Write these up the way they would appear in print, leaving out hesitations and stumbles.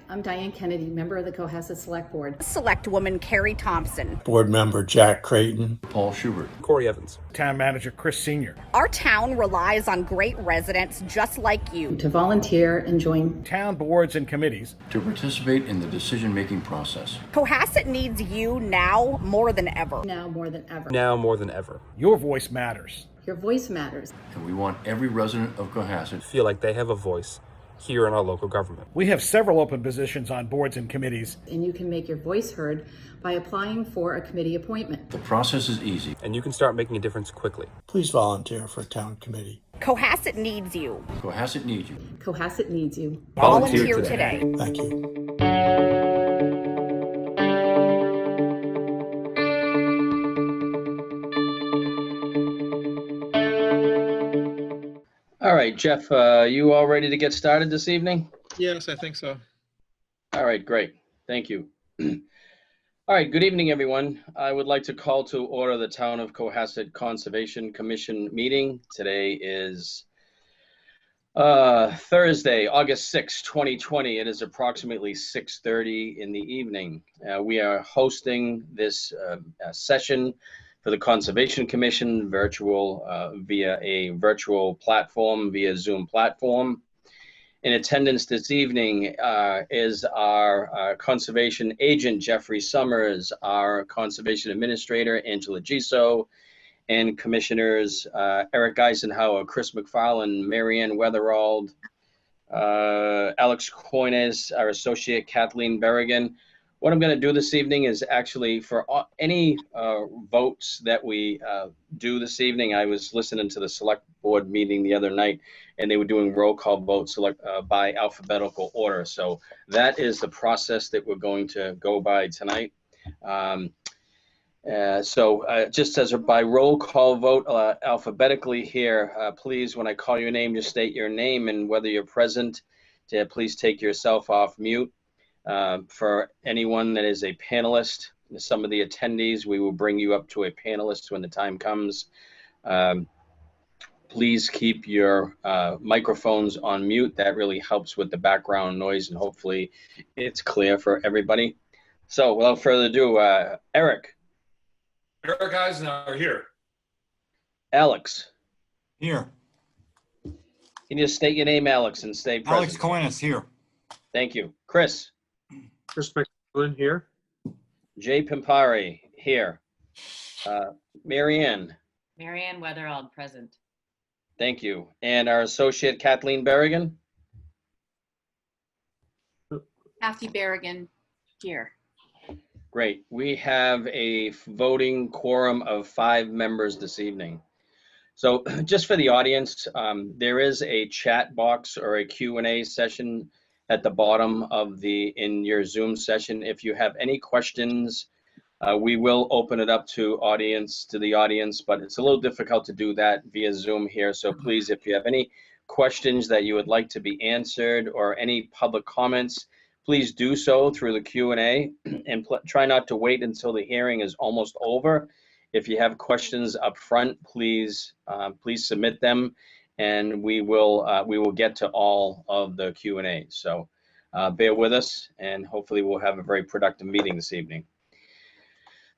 I'm Diane Kennedy, member of the Cohasset Select Board. Select Woman Carrie Thompson. Board Member Jack Creighton. Paul Schubert. Corey Evans. Town Manager Chris Sr. Our town relies on great residents just like you To volunteer and join Town boards and committees. To participate in the decision-making process. Cohasset needs you now more than ever. now more than ever. Now more than ever. Your voice matters. Your voice matters. And we want every resident of Cohasset Feel like they have a voice here in our local government. We have several open positions on boards and committees. And you can make your voice heard by applying for a committee appointment. The process is easy. And you can start making a difference quickly. Please volunteer for a town committee. Cohasset needs you. Cohasset needs you. Cohasset needs you. Volunteer today. Thank you. All right, Jeff, you all ready to get started this evening? Yes, I think so. All right, great. Thank you. All right, good evening, everyone. I would like to call to order the Town of Cohasset Conservation Commission meeting. Today is Thursday, August 6, 2020. It is approximately 6:30 in the evening. We are hosting this session for the Conservation Commission virtual via a virtual platform, via Zoom platform. In attendance this evening is our conservation agent, Jeffrey Summers, our conservation administrator, Angela Giso, and commissioners Eric Eisenhower, Chris McFarland, Marianne Weatherald, Alex Coines, our associate, Kathleen Berrigan. What I'm going to do this evening is actually for any votes that we do this evening. I was listening to the select board meeting the other night, and they were doing roll call votes by alphabetical order. So that is the process that we're going to go by tonight. Just as by roll call vote alphabetically here, please, when I call your name, just state your name and whether you're present. Please take yourself off mute. For anyone that is a panelist, some of the attendees, we will bring you up to a panelist when the time comes. Please keep your microphones on mute. That really helps with the background noise, and hopefully it's clear for everybody. So without further ado, Eric. Eric Eisenhower here. Alex. Here. Can you state your name, Alex, and stay present? Alex Coines here. Thank you. Chris. Chris McFarland here. Jay Pimpari here. Marianne. Marianne Weatherald present. Thank you. And our associate, Kathleen Berrigan. Kathy Berrigan here. Great. We have a voting quorum of 5 members this evening. So just for the audience, there is a chat box or a Q&A session at the bottom of in your Zoom session. If you have any questions, we will open it up to the audience, but it's a little difficult to do that via Zoom here. So please, if you have any questions that you would like to be answered or any public comments, please do so through the Q&A, and try not to wait until the hearing is almost over. If you have questions up front, please submit them, and we will get to all of the Q&A. So bear with us, and hopefully we'll have a very productive meeting this evening.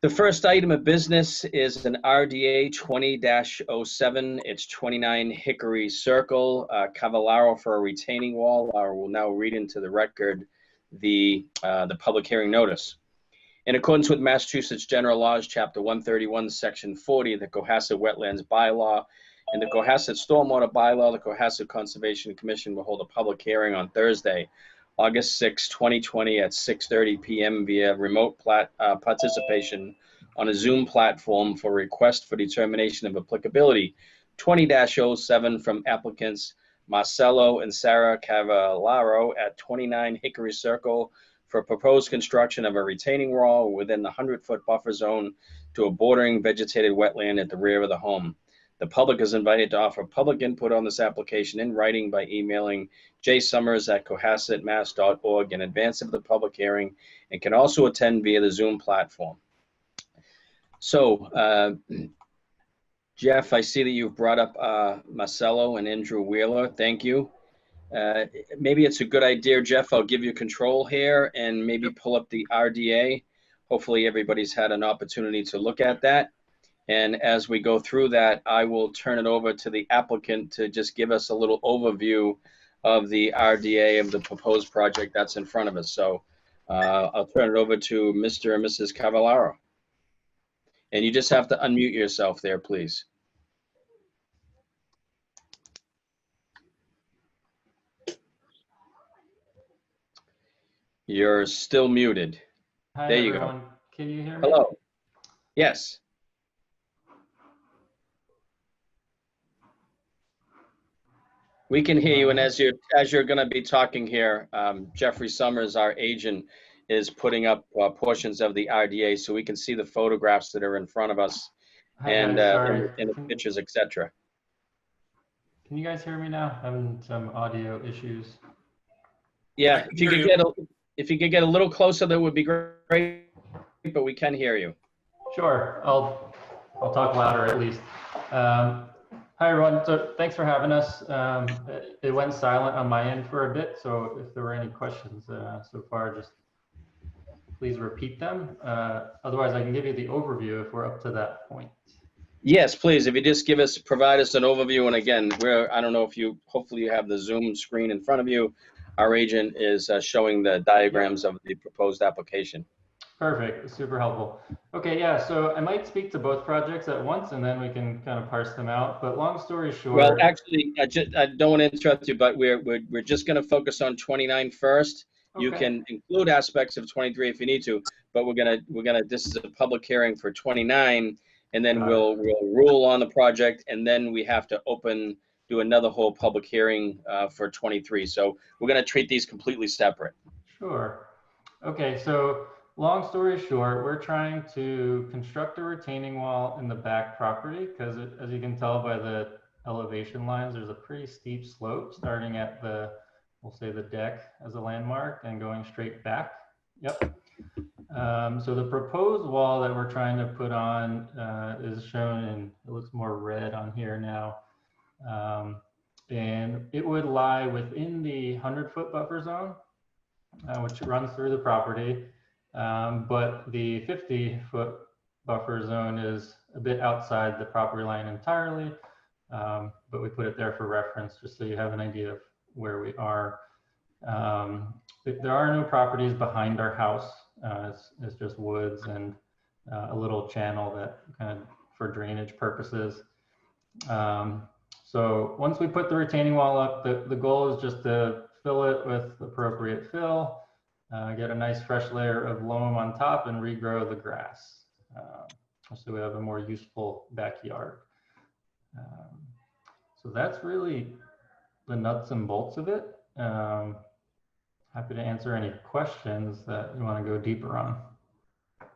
The first item of business is an RDA 20-07. It's 29 Hickory Circle, Cavallaro for a retaining wall. I will now read into the record the public hearing notice. In accordance with Massachusetts General Laws, Chapter 131, Section 40, the Cohasset Wetlands Bylaw, and the Cohasset Stormwater Bylaw, the Cohasset Conservation Commission will hold a public hearing on Thursday, August 6, 2020 at 6:30 p.m. via remote participation on a Zoom platform for request for determination of applicability 20-07 from applicants Marcelo and Sarah Cavallaro at 29 Hickory Circle for proposed construction of a retaining wall within the 100-foot buffer zone to a bordering vegetated wetland at the rear of the home. The public is invited to offer public input on this application in writing by emailing jsummers@cohassetmass.org in advance of the public hearing, and can also attend via the Zoom platform. So, Jeff, I see that you've brought up Marcelo and Andrew Wheeler. Thank you. Maybe it's a good idea, Jeff, I'll give you control here and maybe pull up the RDA. Hopefully everybody's had an opportunity to look at that. And as we go through that, I will turn it over to the applicant to just give us a little overview of the RDA of the proposed project that's in front of us. So I'll turn it over to Mr. and Mrs. Cavallaro. And you just have to unmute yourself there, please. You're still muted. Hi, there you everyone. go. Can you hear me? Hello. Yes. We can hear you, and as you're going to be talking here, Jeffrey Summers, our agent, is putting up portions of the RDA so we can see the photographs that are in front of us. Hi, And guys, sorry. and the pictures, etc. Can you guys hear me now? Having some audio issues. Yeah, if you could get a little closer, that would be great. But we can hear you. Sure, I'll talk louder at least. Hi everyone. So thanks for having us. It went silent on my end for a bit, so if there were any questions so far, just please repeat them. Otherwise, I can give you the overview if we're up to that point. Yes, please. If you just provide us an overview, and again, I don't know if hopefully you have the Zoom screen in front of you. Our agent is showing the diagrams of the proposed application. Perfect, super helpful. Okay, yeah, so I might speak to both projects at once and then we can kind of parse them out, but long story short. Well, actually, I don't want to interrupt you, but we're just going to focus on 29 first. Okay. You can include aspects of 23 if you need to, but this is a public hearing for 29, and then we'll rule on the project, and then we have to do another whole public hearing for 23. So we're going to treat these completely separate. Sure. Okay, so long story short, we're trying to construct a retaining wall in the back property because, as you can tell by the elevation lines, there's a pretty steep slope starting at we'll say the deck as a landmark and going straight back. Yep. So the proposed wall that we're trying to put on is shown in, it looks more red on here now. And it would lie within the 100-foot buffer zone, which runs through the property. But the 50-foot buffer zone is a bit outside the property line entirely, but we put it there for reference just so you have an idea of where we are. There are no properties behind our house. It's just woods and a little channel that kind of for drainage purposes. So once we put the retaining wall up, the goal is just to fill it with appropriate fill. Get a nice fresh layer of loam on top and regrow the grass. So we have a more useful backyard. So that's really the nuts and bolts of it. Happy to answer any questions that you want to go deeper on.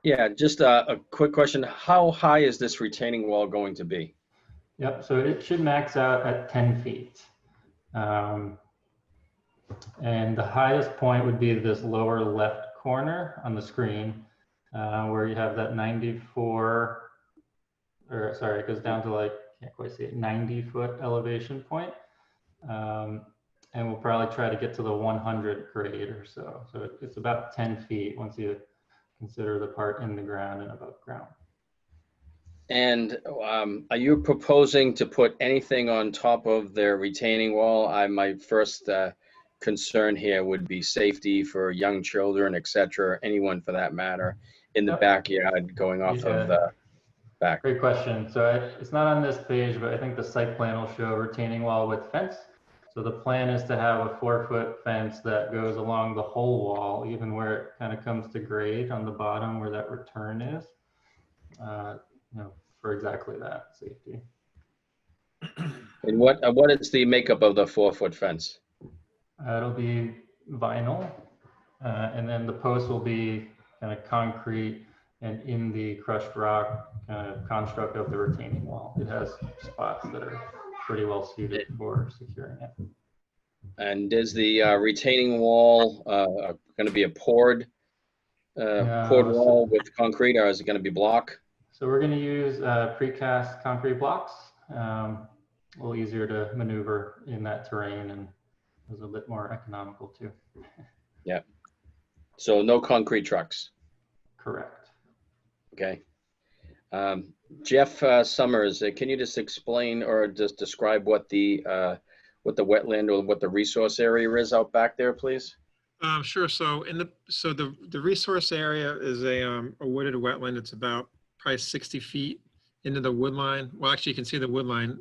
Yeah, just a quick question. How high is this retaining wall going to be? Yep, so it should max out at 10 feet. And the highest point would be this lower left corner on the screen where you have that 94, or sorry, it goes down to like, can't quite see it, 90-foot elevation point. And we'll probably try to get to the 100 grade or so. So it's about 10 feet once you consider the part in the ground and above ground. And are you proposing to put anything on top of their retaining wall? My first concern here would be safety for young children, etc., anyone for that matter, in the backyard going off of the back. Great question. So it's not on this page, but I think the site plan will show a retaining wall with fence. So the plan is to have a 4-foot fence that goes along the whole wall, even where it kind of comes to grade on the bottom where that return is, for exactly that safety. And what is the makeup of the 4-foot fence? It'll be vinyl, and then the posts will be kind of concrete and in the crushed rock kind of construct of the retaining wall. It has spots that are pretty well suited for securing it. And is the retaining wall going to be a poured wall with concrete, or is it going to be block? So we're going to use precast concrete blocks. A little easier to maneuver in that terrain and was a bit more economical too. Yeah. So no concrete trucks. Correct. Okay. Jeff Summers, can you just explain or just describe what the wetland or what the resource area is out back there, please? Sure. So the resource area is a wooded wetland. It's about probably 60 feet into the wood line. Well, actually, you can see the wood line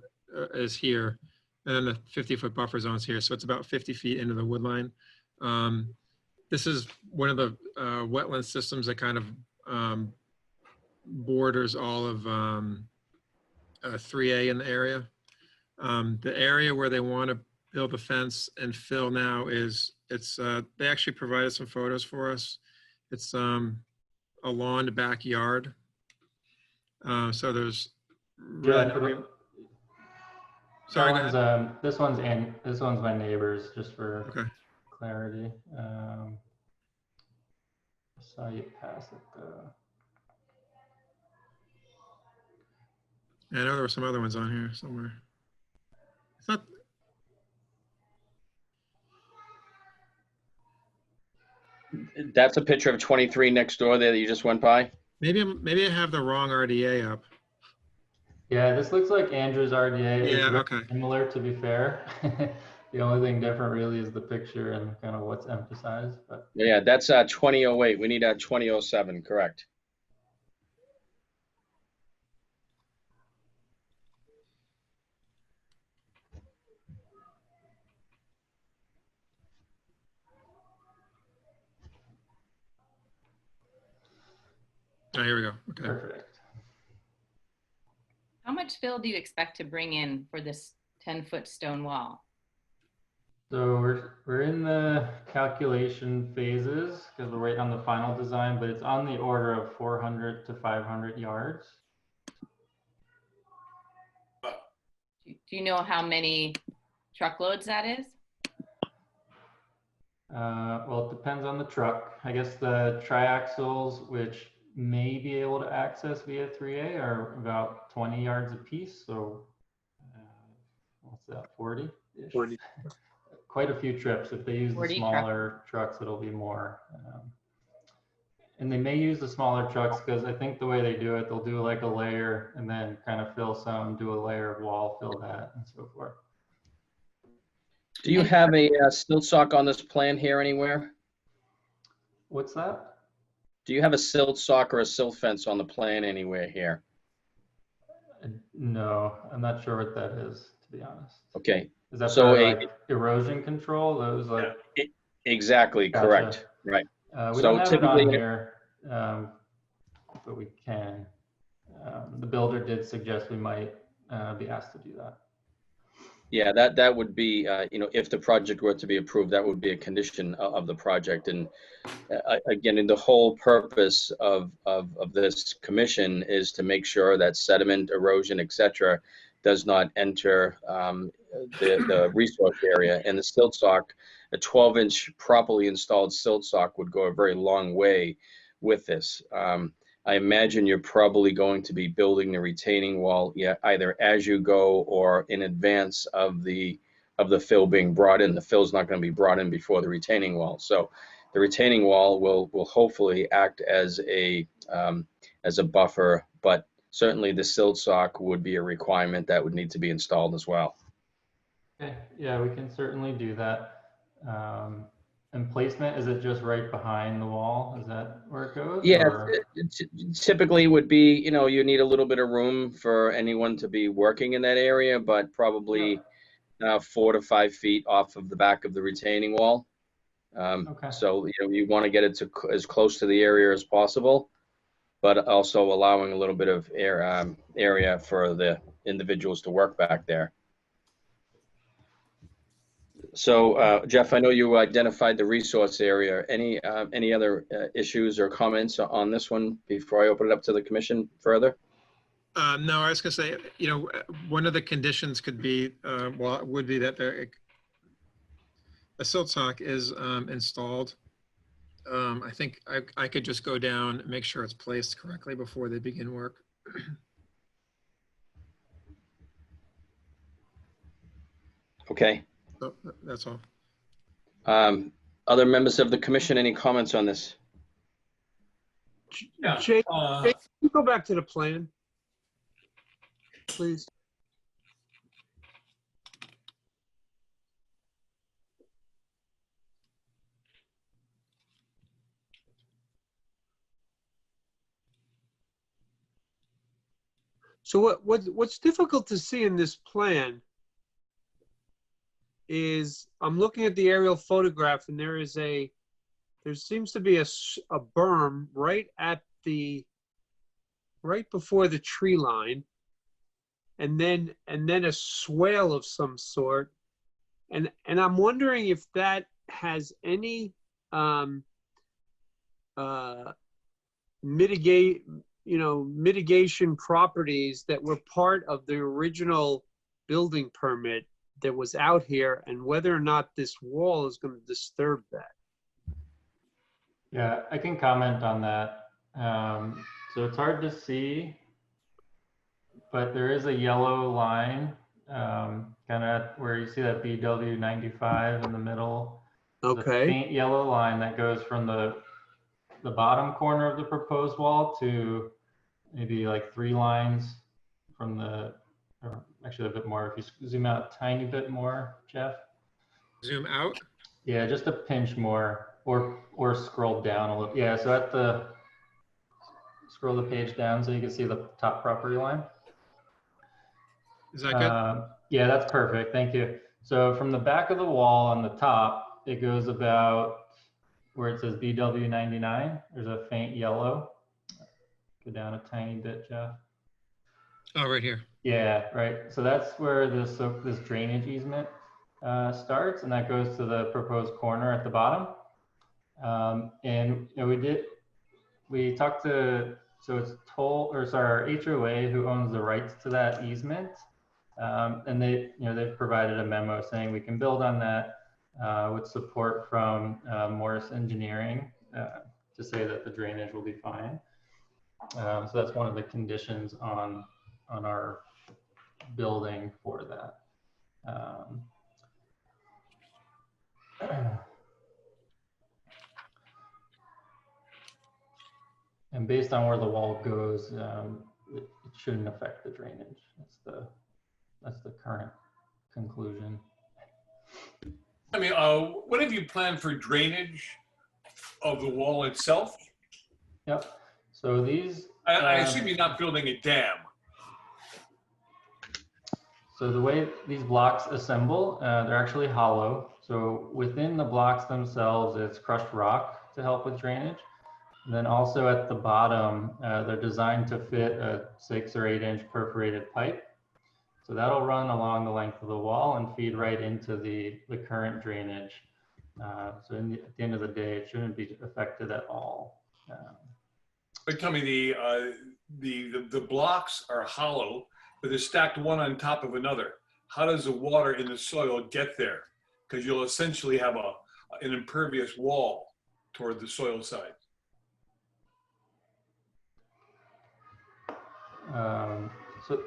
is here, and then the 50-foot buffer zone is here. So it's about 50 feet into the wood line. This is one of the wetland systems that kind of borders all of 3A in the area. The area where they want to build the fence and fill now they actually provided some photos for us. It's a lawned backyard. So there's really Sorry, go ahead. This one's my neighbor's, just for Okay. clarity. Saw you pass it though. I know there were some other ones on here somewhere. It's not. That's a picture of 23 next door there that you just went by? Maybe I have the wrong RDA up. Yeah, this looks like Andrew's RDA. Yeah, It's very okay. similar, to be fair. The only thing different really is the picture and kind of what's emphasized. But Yeah, that's 2008. We need 2007, correct? Oh, here we go. Okay. perfect. How much fill do you expect to bring in for this 10-foot stone wall? So we're in the calculation phases because we're waiting on the final design, but it's on the order of 400 to 500 yards. Do you know how many truckloads that is? Well, it depends on the truck. I guess the triaxles, which may be able to access via 3A, are about 20 yards a piece. So what's that, 40-ish? 40. Quite a few trips. If they use the 40 smaller trucks, it'll be more. And they may use the smaller trucks because I think the way they do it, they'll do like a layer and then kind of fill some, do a layer of wall, fill that, and so forth. Do you have a silt sock on this plan here anywhere? What's that? Do you have a silt sock or a silt fence on the plan anywhere here? No, I'm not sure what that is, to be honest. Okay. Is that So for like erosion control? Those like exactly Gotcha. correct. Right. we So don't have it typically- on here, but we can. The builder did suggest we might be asked to do that. Yeah, that would be, if the project were to be approved, that would be a condition of the project. And again, the whole purpose of this commission is to make sure that sediment, erosion, et cetera, does not enter the resource area. And the silt sock, a 12-inch properly installed silt sock would go a very long way with this. I imagine you're probably going to be building the retaining wall, either as you go or in advance of the fill being brought in. The fill's not going to be brought in before the retaining wall. So the retaining wall will hopefully act as a buffer, but certainly the silt sock would be a requirement that would need to be installed as well. Okay, yeah, we can certainly do that. And placement, is it just right behind the wall? Is that where it goes? Yeah, or? typically would be, you need a little bit of room for anyone to be working in that area, but probably 4 to 5 feet off of the back of the retaining wall. Okay. So, you want to get it to as close to the area as possible, but also allowing a little bit of area for the individuals to work back there. So, Jeff, I know you identified the resource area. Any other issues or comments on this one before I open it up to the commission further? No, I was going to say, one of the conditions could be, would be that a silt sock is installed. I think I could just go down and make sure it's placed correctly before they begin work. Okay. So that's all. Other members of the commission, any comments on this? Jay, can you go back to the plan, please? So what's difficult to see in this plan is I'm looking at the aerial photograph, and there seems to be a berm right before the tree line, and then a swale of some sort, and I'm wondering if that has any mitigation properties that were part of the original building permit that was out here, and whether or not this wall is going to disturb that. Yeah, I can comment on that. So it's hard to see, but there is a yellow line kind of where you see that BW 95 in the middle. Okay. The faint yellow line that goes from the bottom corner of the proposed wall to maybe like 3 lines from or actually a bit more. If you zoom out a tiny bit more, Jeff. Zoom out? Yeah, just a pinch more, or scroll down a little. Yeah, so scroll the page down so you can see the top property line. Is that good? Yeah, that's perfect. Thank you. So from the back of the wall on the top, it goes about where it says BW 99. There's a faint yellow. Go down a tiny bit, Jeff. Oh, right here. Yeah, right. So that's where this drainage easement starts, and that goes to the proposed corner at the bottom. And we talked to, so it's our HOA who owns the rights to that easement. And they've provided a memo saying we can build on that with support from Morris Engineering to say that the drainage will be fine. So that's one of the conditions on our building for that. And based on where the wall goes, it shouldn't affect the drainage. That's the current conclusion. I mean, what have you planned for drainage of the wall itself? Yep. So these. I assume you're not building a dam. So the way these blocks assemble, they're actually hollow. So within the blocks themselves, it's crushed rock to help with drainage. And then also at the bottom, they're designed to fit a 6 or 8 inch perforated pipe. So that'll run along the length of the wall and feed right into the current drainage. So at the end of the day, it shouldn't be affected at all. But tell me, the blocks are hollow, but they're stacked one on top of another. How does the water in the soil get there? Because you'll essentially have an impervious wall toward the soil side. So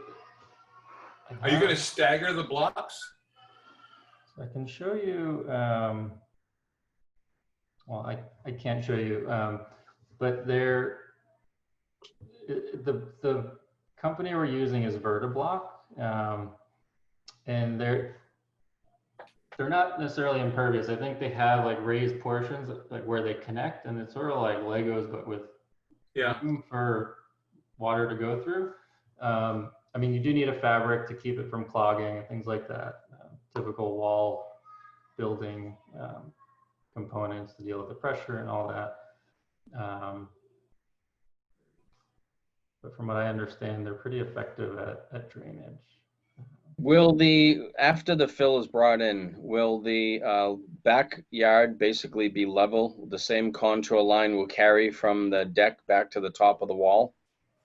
are you going to stagger the blocks? So I can show you, well, I can't show you, but the company we're using is Vertiblock, and they're not necessarily impervious. I think they have like raised portions like where they connect, and it's sort of like Legos, but with room for water to go through. I mean, you do need a fabric to keep it from clogging and things like that. Typical wall building components to deal with the pressure and all that. But from what I understand, they're pretty effective at drainage. After the fill is brought in, will the backyard basically be level? The same contour line will carry from the deck back to the top of the wall?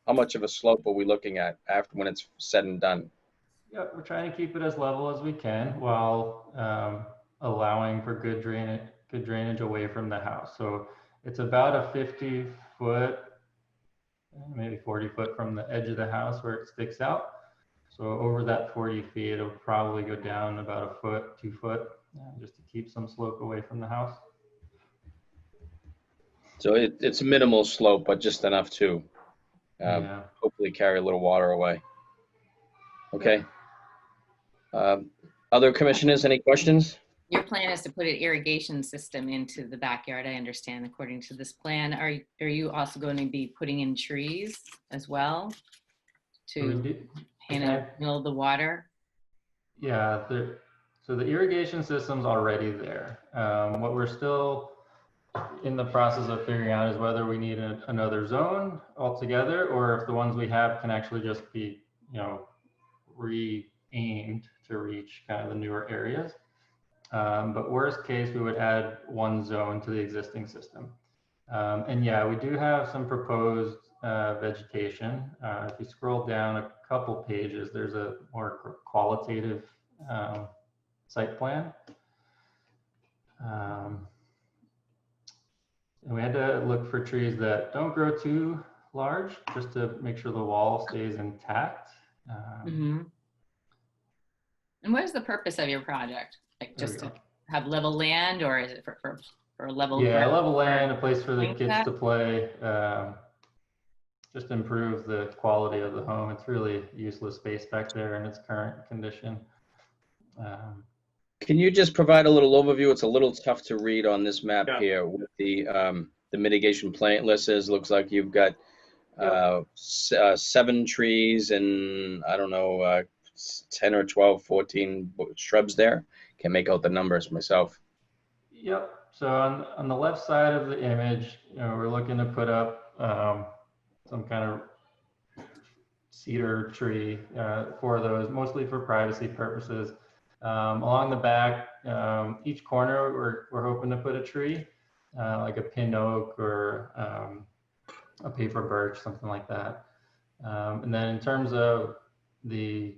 How much of a slope are we looking at when it's said and done? Yeah, we're trying to keep it as level as we can while allowing for good drainage away from the house. So it's about a 50 foot, maybe 40 foot from the edge of the house where it sticks out. So over that 40 feet, it'll probably go down about a foot, 2 foot just to keep some slope away from the house. So it's minimal slope, but just enough to Yeah. hopefully carry a little water away. Okay. Other commissioners, any questions? Your plan is to put an irrigation system into the backyard, I understand, according to this plan. Are you also going to be putting in trees as well to handle the water? Yeah, so the irrigation system's already there. What we're still in the process of figuring out is whether we need another zone altogether, or if the ones we have can actually just be, re-aimed to reach kind of the newer areas. But worst case, we would add one zone to the existing system. And yeah, we do have some proposed vegetation. If you scroll down a couple pages, there's a more qualitative site plan. And we had to look for trees that don't grow too large, just to make sure the wall stays intact. And what is the purpose of your project? Like just to have level land, or is it for level? Yeah, level land, a place for the kids to play. Just improve the quality of the home. It's really useless space back there in its current condition. Can you just provide a little overview? It's a little tough to read on this map here with the mitigation plant list. Looks like you've got 7 trees and I don't know, 10 or 12, 14 shrubs there. Can't make out the numbers myself. Yep. So on the left side of the image, we're looking to put up some kind of cedar tree for those, mostly for privacy purposes. Along the back, each corner, we're hoping to put a tree, like a pin oak or a paper birch, something like that. And then in terms of the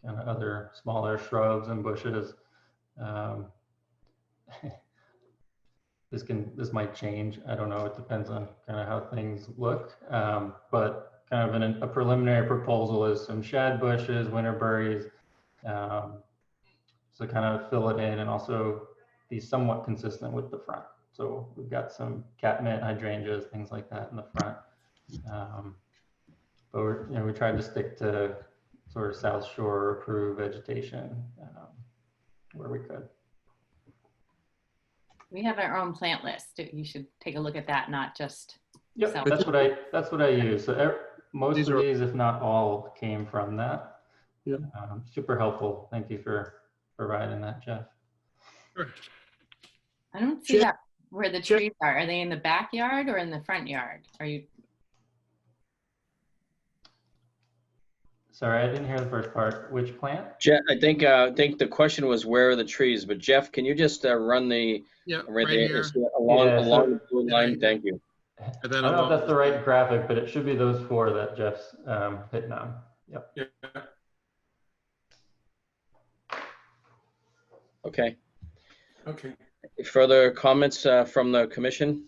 kind of other smaller shrubs and bushes, this might change. I don't know. It depends on kind of how things look. But kind of a preliminary proposal is some shad bushes, winterberries, so kind of fill it in and also be somewhat consistent with the front. So we've got some catmint, hydrangeas, things like that in the front. But we tried to stick to sort of South Shore approved vegetation where we could. We have our own plant list. You should take a look at that, not just. Yep, that's what I use. So most of these, if not all, came from that. Yeah. Super helpful. Thank you for providing that, Jeff. Sure. I don't see that where the trees are. Are they in the backyard or in the front yard? Are you? Sorry, I didn't hear the first part. Which plant? Jeff, I think the question was where are the trees, but Jeff, can you just run the right here along the blue line? Thank you. I don't know if that's the right graphic, but it should be those 4 that Jeff's hitting on. Yep. Yeah. Okay. Okay. Further comments from the commission?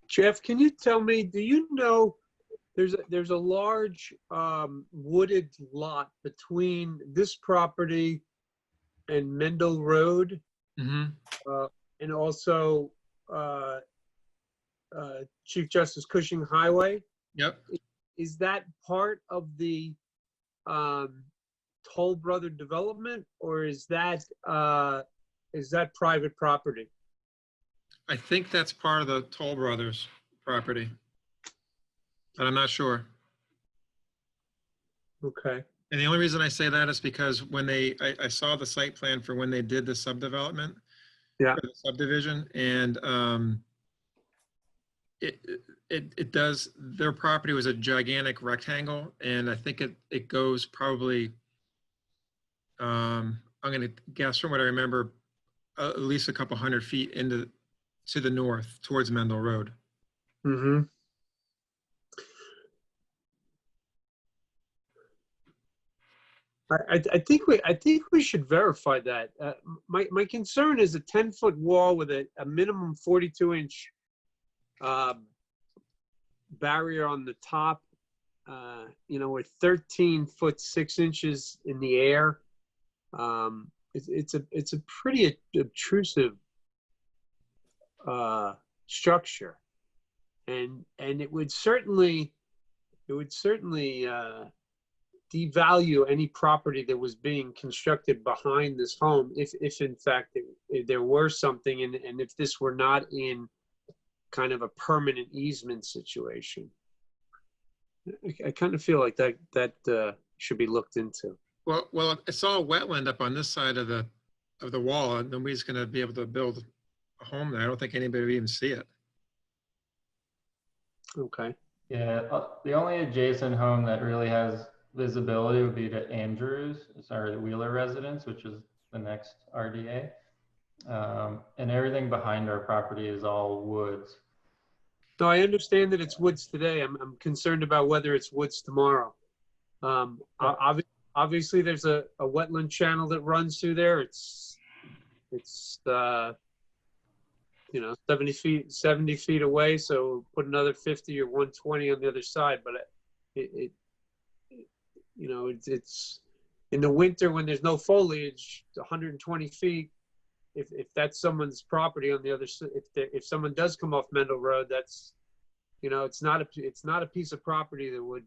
Jeff, can you tell me, do you know there's a large wooded lot between this property and Mendel Road, and also Chief Justice Cushing Highway? Yep. Is that part of the Toll Brother development, or is that private property? I think that's part of the Toll Brothers property, but I'm not sure. Okay. And the only reason I say that is because when I saw the site plan for when they did the subdevelopment, for the subdivision, and it does, their property was a gigantic rectangle, and I think it goes probably, I'm going to guess from what I remember, at least a couple 100 feet to the north towards Mendel Road. Mm-hmm. I think we should verify that. My concern is a 10-foot wall with a minimum 42-inch barrier on the top. With 13 foot 6 inches in the air. it's a pretty obtrusive structure, and it would certainly devalue any property that was being constructed behind this home if in fact there were something, and if this were not in kind of a permanent easement situation. I kind of feel like that should be looked into. Well, it's all wetland up on this side of the wall, and nobody's going to be able to build a home there. I don't think anybody would even see it. Okay. Yeah, the only adjacent home that really has visibility would be to Andrews, sorry, the Wheeler residence, which is the next RDA. And everything behind our property is all woods. No, I understand that it's woods today. I'm concerned about whether it's woods tomorrow. Obviously, there's a wetland channel that runs through there. It's 70 feet away. So put another 50 or 120 on the other side. But it's in the winter when there's no foliage, 120 feet. If that's someone's property on the other side, if someone does come off Mendel Road, that's, it's not a piece of property that would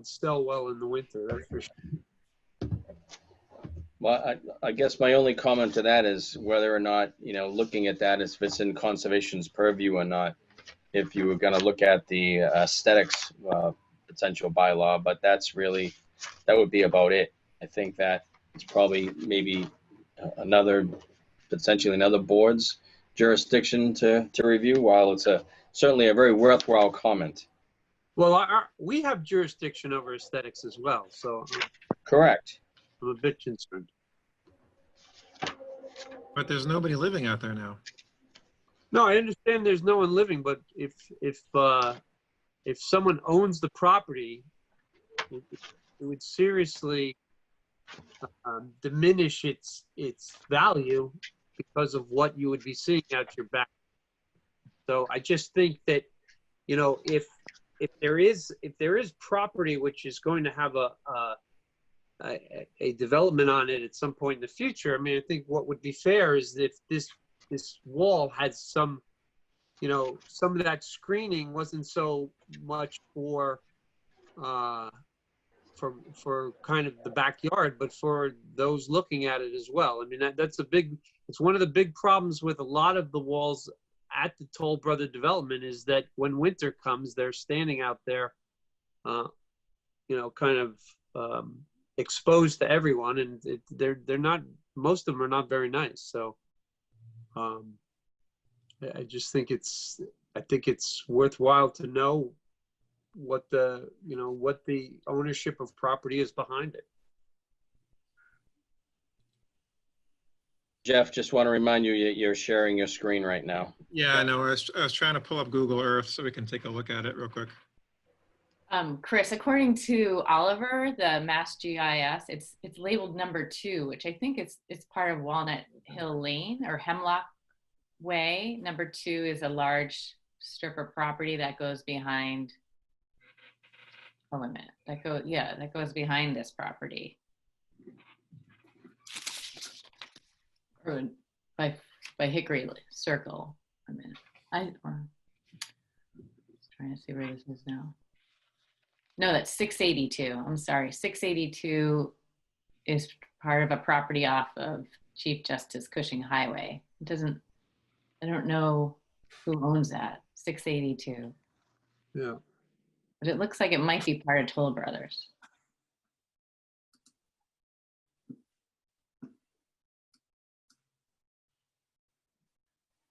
sell well in the winter. That's for sure. Well, I guess my only comment to that is whether or not, looking at that, if it's in conservation's purview or not, if you were going to look at the aesthetics potential bylaw, but that would be about it. I think that it's probably maybe potentially another board's jurisdiction to review, while it's certainly a very worthwhile comment. Well, we have jurisdiction over aesthetics as well, so. Correct. I'm a bit concerned. But there's nobody living out there now. No, I understand there's no one living, but if someone owns the property, it would seriously diminish its value because of what you would be seeing out your back. So I just think that, if there is property which is going to have a development on it at some point in the future, I think what would be fair is if this wall had some of that screening wasn't so much for kind of the backyard, but for those looking at it as well. It's one of the big problems with a lot of the walls at the Toll Brother development is that when winter comes, they're standing out there, kind of exposed to everyone, and they're not. Most of them are not very nice. So, I just think it's worthwhile to know what the ownership of property is behind it. Jeff, just want to remind you you're sharing your screen right now. Yeah, I know. I was trying to pull up Google Earth so we can take a look at it real quick. Chris, according to Oliver, the Mass GIS, it's labeled number 2, which I think it's part of Walnut Hill Lane or Hemlock Way. Number 2 is a large strip of property that goes behind. Oh, wait a minute. That goes behind this property. Or by Hickory Circle. A minute. I'm trying to see where this is now. No, that's 682. I'm sorry. 682 is part of a property off of Chief Justice Cushing Highway. I don't know who owns that. 682. Yeah. But it looks like it might be part of Toll Brothers.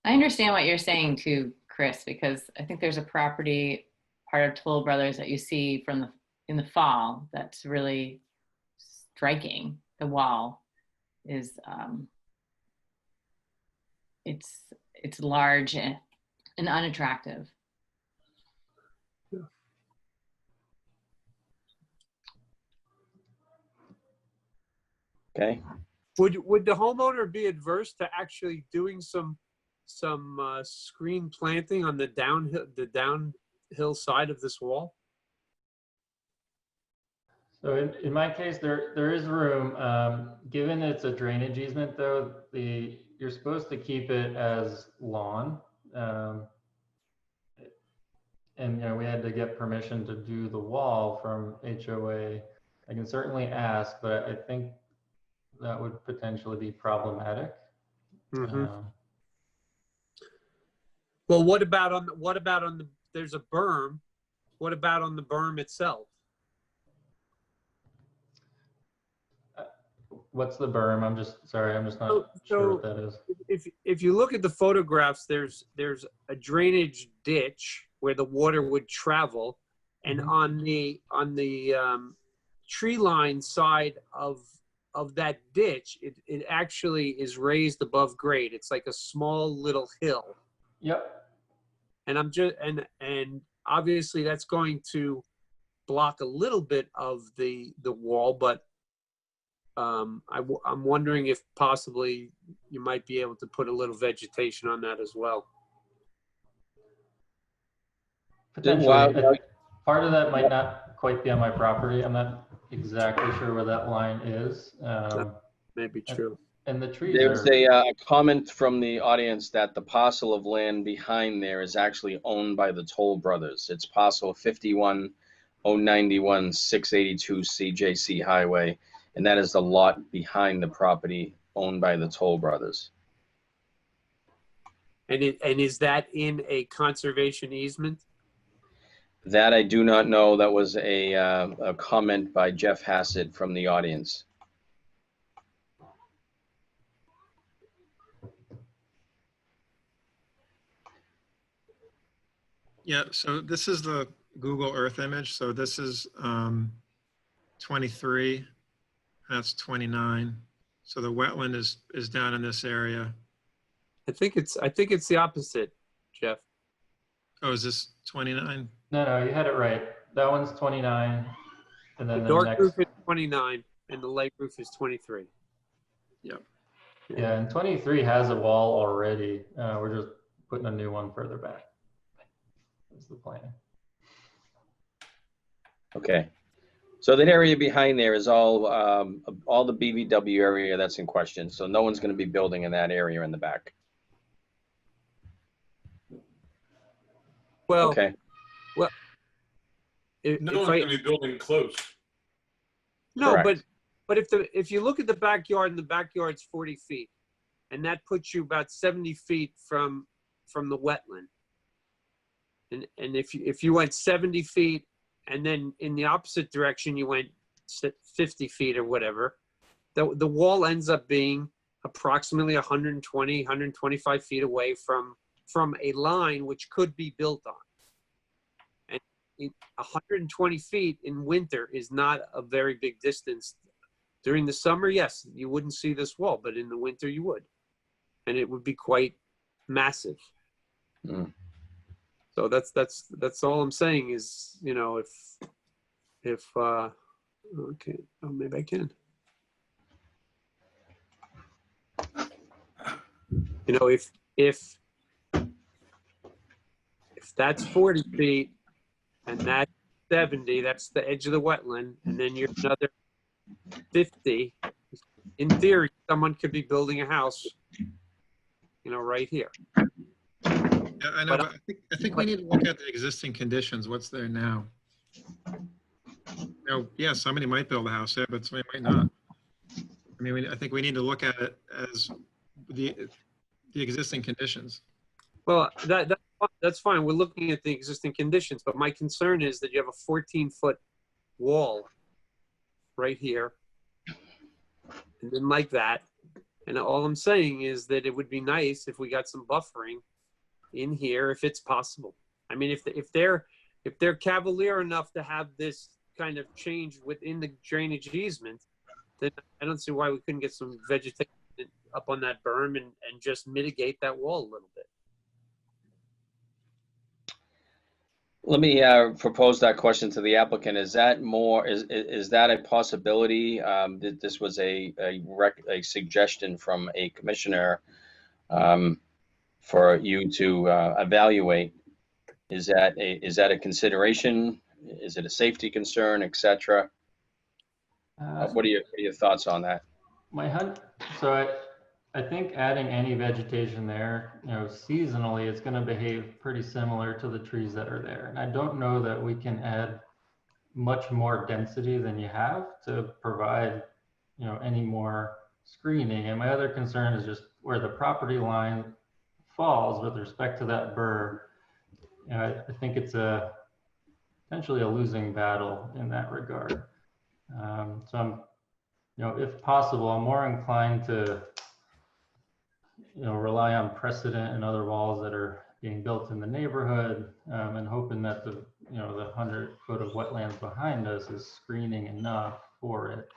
I understand what you're saying too, Chris, because I think there's a property part of Toll Brothers that you see in the fall that's really striking. The wall is it's large and unattractive. Yeah. Okay. Would the homeowner be adverse to actually doing some screen planting on the downhill side of this wall? So in my case, there is room. Given it's a drainage easement, though, you're supposed to keep it as lawn. And we had to get permission to do the wall from HOA. I can certainly ask, but I think that would potentially be problematic. Well, what about on the, there's a berm. What about on the berm itself? What's the berm? I'm just not sure what that is. If you look at the photographs, there's a drainage ditch where the water would travel, and on the tree line side of that ditch, it actually is raised above grade. It's like a small little hill. Yep. And and obviously that's going to block a little bit of the wall, but I'm wondering if possibly you might be able to put a little vegetation on that as well. Potentially. Part of that might not quite be on my property. I'm not exactly sure where that line is. That may be true. And the trees There's a comment from the audience that the parcel of land behind there is actually owned by the Toll Brothers. It's parcel 51091 682 CJC Highway, and that is the lot behind the property owned by the Toll Brothers. And is that in a conservation easement? That I do not know. That was a comment by Jeff Hassett from the audience. Yeah, so this is the Google Earth image. So this is 23, that's 29. So the wetland is down in this area. I think it's the opposite, Jeff. Oh, is this 29? No, you had it right. That one's 29, and then The the dark next. roof is 29 and the light roof is 23. Yep. Yeah, and 23 has a wall already. We're just putting a new one further back. That's the plan. Okay. So that area behind there is all the BVW area that's in question. So no one's going to be building in that area in the back. Well, okay. Well, No one's going to be building close. No, Correct. but if you look at the backyard, and the backyard's 40 feet, and that puts you about 70 feet from the wetland. And if you went 70 feet, and then in the opposite direction you went 50 feet or whatever, the wall ends up being approximately 120, 125 feet away from a line which could be built on. And 120 feet in winter is not a very big distance. During the summer, yes, you wouldn't see this wall, but in the winter you would. And it would be quite massive. Mm. So that's all I'm saying is, if okay, oh, maybe I can. If that's 40 feet and that's 70, that's the edge of the wetland, and then you're another 50, in theory, someone could be building a house, right here. Yeah, I know, but I think we need to look at the existing conditions. What's there now? Yeah, somebody might build a house there, but somebody might not. I mean, I think we need to look at it as the existing conditions. Well, that's fine. We're looking at the existing conditions, but my concern is that you have a 14-foot wall right here, and then like that. And all I'm saying is that it would be nice if we got some buffering in here, if it's possible. I mean, if they're cavalier enough to have this kind of change within the drainage easement, then I don't see why we couldn't get some vegetation up on that berm and just mitigate that wall a little bit. Let me propose that question to the applicant. Is that is that a possibility? That this was a suggestion from a commissioner for you to evaluate. Is that a consideration? Is it a safety concern, etc.? What are your thoughts on that? I think adding any vegetation there, seasonally, it's going to behave pretty similar to the trees that are there. And I don't know that we can add much more density than you have to provide, any more screening. And my other concern is just where the property line falls with respect to that burr. I think it's potentially a losing battle in that regard. So I'm, if possible, I'm more inclined to, rely on precedent and other walls that are being built in the neighborhood, and hoping that the 100 foot of wetlands behind us is screening enough for it.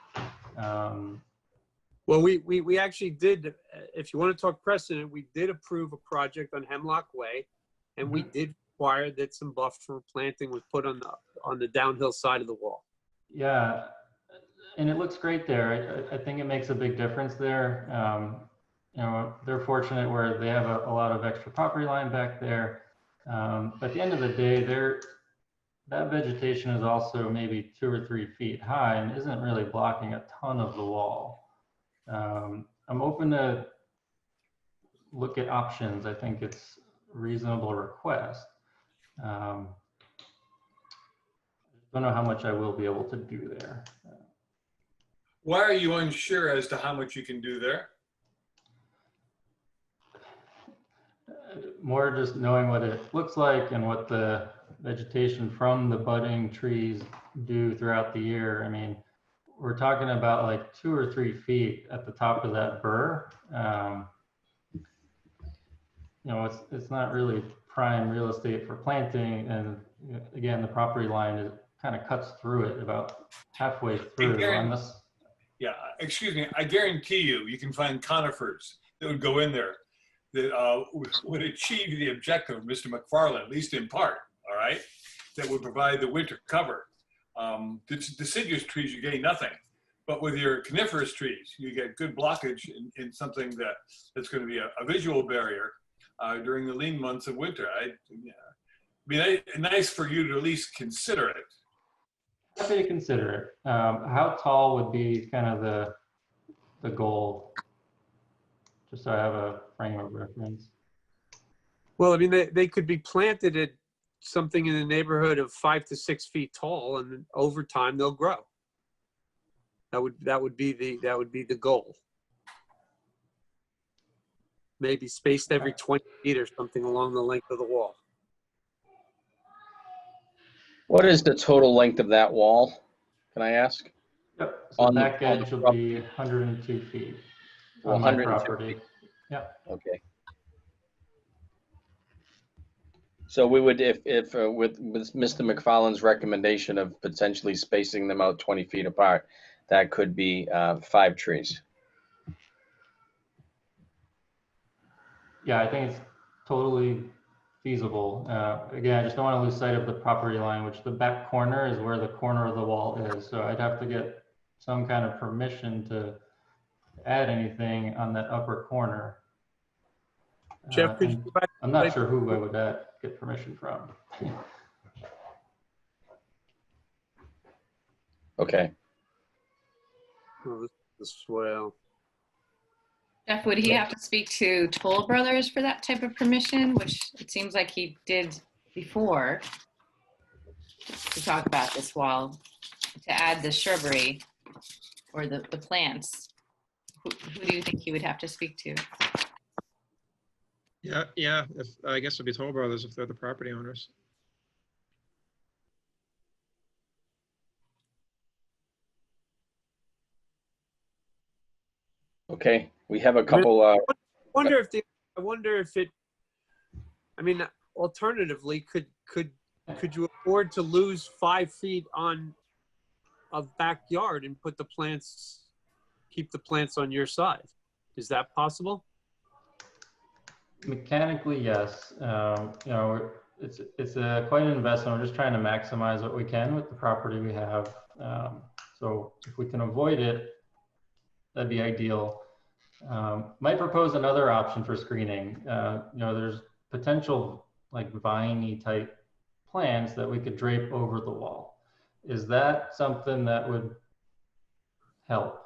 Well, we actually did, if you want to talk precedent, we did approve a project on Hemlock Way, and we did require that some buffer planting was put on the downhill side of the wall. Yeah, and it looks great there. I think it makes a big difference there. They're fortunate where they have a lot of extra property line back there. But at the end of the day, that vegetation is also maybe 2 or 3 feet high and isn't really blocking a ton of the wall. I'm open to look at options. I think it's a reasonable request. I don't know how much I will be able to do there. Why are you unsure as to how much you can do there? More just knowing what it looks like and what the vegetation from the budding trees do throughout the year. I mean, we're talking about like 2 or 3 feet at the top of that burr. It's not really prime real estate for planting. And again, the property line kind of cuts through it about halfway through on this. Yeah, excuse me. I guarantee you can find conifers that would go in there that would achieve the objective of Mr. McFarland, at least in part, all right? That would provide the winter cover. The deciduous trees, you gain nothing. But with your coniferous trees, you get good blockage in something that's going to be a visual barrier during the lean months of winter. Nice for you to at least consider it. Happy to consider it. How tall would be kind of the goal? Just so I have a frame of reference. Well, I mean, they could be planted at something in the neighborhood of 5 to 6 feet tall, and over time they'll grow. That would be the goal. Maybe spaced every 20 feet or something along the length of the wall. What is the total length of that wall? Can I ask? Yep. So back edge will be 102 feet on my property. Yeah. Okay. So we would, if with Mr. McFarland's recommendation of potentially spacing them out 20 feet apart, that could be 5 trees. Yeah, I think it's totally feasible. Again, I just don't want to lose sight of the property line, which the back corner is where the corner of the wall is. So I'd have to get some kind of permission to add anything on that upper corner. Jeff, could you go back? I'm not sure who I would get permission from. Okay. Oh, the swale. Jeff, would he have to speak to Toll Brothers for that type of permission, which it seems like he did before, to talk about this wall, to add the shrubbery or the plants? Who do you think he would have to speak to? Yeah. I guess it'd be Toll Brothers if they're the property owners. Okay, we have a couple. I wonder if it. I mean, alternatively, could you afford to lose 5 feet on a backyard and put the plants, keep the plants on your side? Is that possible? Mechanically, yes. It's quite an investment. We're just trying to maximize what we can with the property we have. So if we can avoid it, that'd be ideal. Might propose another option for screening. There's potential like viney type plants that we could drape over the wall. Is that something that would help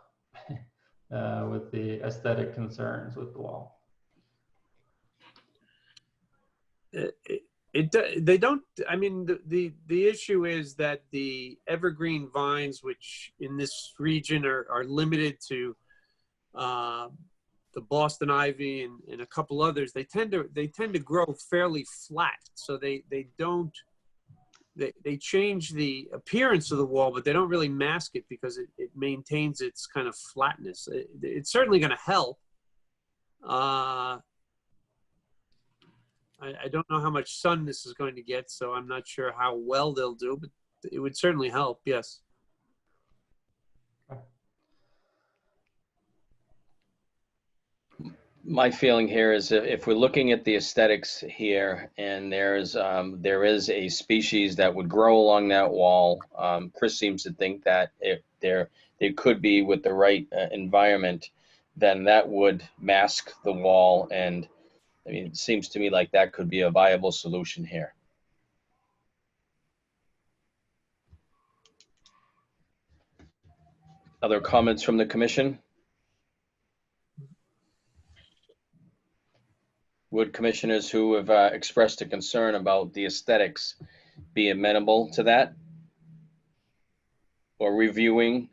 with the aesthetic concerns with the wall. They don't, I mean, the issue is that the evergreen vines, which in this region are limited to the Boston ivy and a couple others, they tend to grow fairly flat. So they change the appearance of the wall, but they don't really mask it because it maintains its kind of flatness. It's certainly going to help. I don't know how much sun this is going to get, so I'm not sure how well they'll do, but it would certainly help, yes. My feeling here is if we're looking at the aesthetics here, and there is a species that would grow along that wall, Chris seems to think that if there could be, with the right environment, then that would mask the wall. And I mean, it seems to me like that could be a viable solution here. Other comments from the commission? Would commissioners who have expressed a concern about the aesthetics be amenable to that? Or reviewing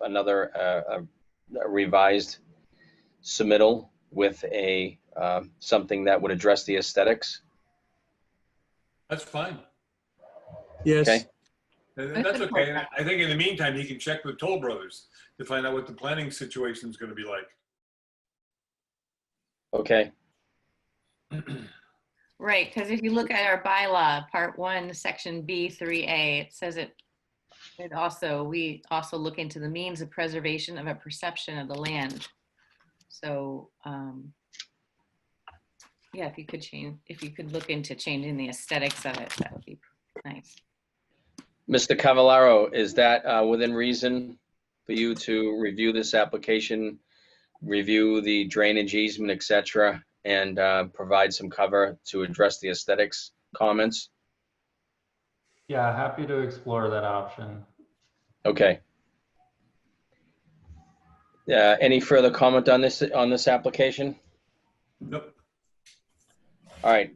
another revised submittal with something that would address the aesthetics? That's fine. Yes. Okay. And that's okay. And I think in the meantime, he can check with Toll Brothers to find out what the planning situation is going to be like. Okay. Right, because if you look at our bylaw, part 1, section B3A, it says we also look into the means of preservation of a perception of the land. So yeah, if you could look into changing the aesthetics of it, that would be nice. Mr. Cavallaro, is that within reason for you to review this application, review the drainage easement, et cetera, and provide some cover to address the aesthetics comments? Yeah, happy to explore that option. Okay. Any further comment on this application? Nope. All right.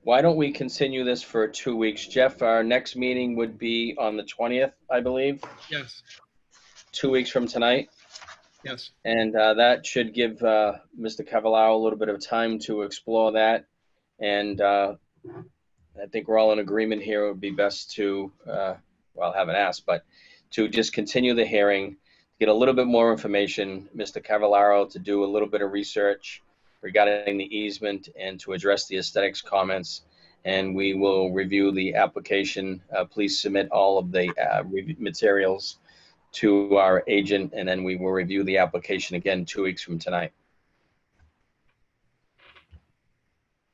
Why don't we continue this for 2 weeks? Jeff, our next meeting would be on the 20th, I believe. Yes, 2 weeks from tonight. yes. And that should give Mr. Cavallaro a little bit of time to explore that. And I think we're all in agreement here. It would be best to, well, I haven't asked, but to just continue the hearing, get a little bit more information, Mr. Cavallaro to do a little bit of research regarding the easement and to address the aesthetics comments. And we will review the application. Please submit all of the materials to our agent, and then we will review the application again 2 weeks from tonight.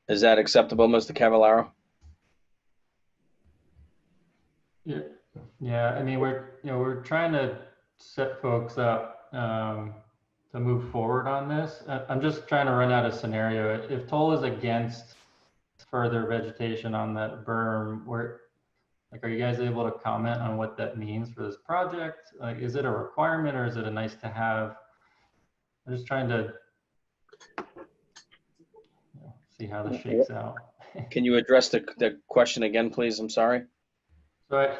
Is that acceptable, Mr. Cavallaro? Yeah. I mean, we're trying to set folks up to move forward on this. I'm just trying to run out a scenario. If Toll is against further vegetation on that berm, are you guys able to comment on what that means for this project? Like, is it a requirement or is it a nice to have? I'm just trying to see how this shakes out. Can you address the question again, please? I'm sorry. So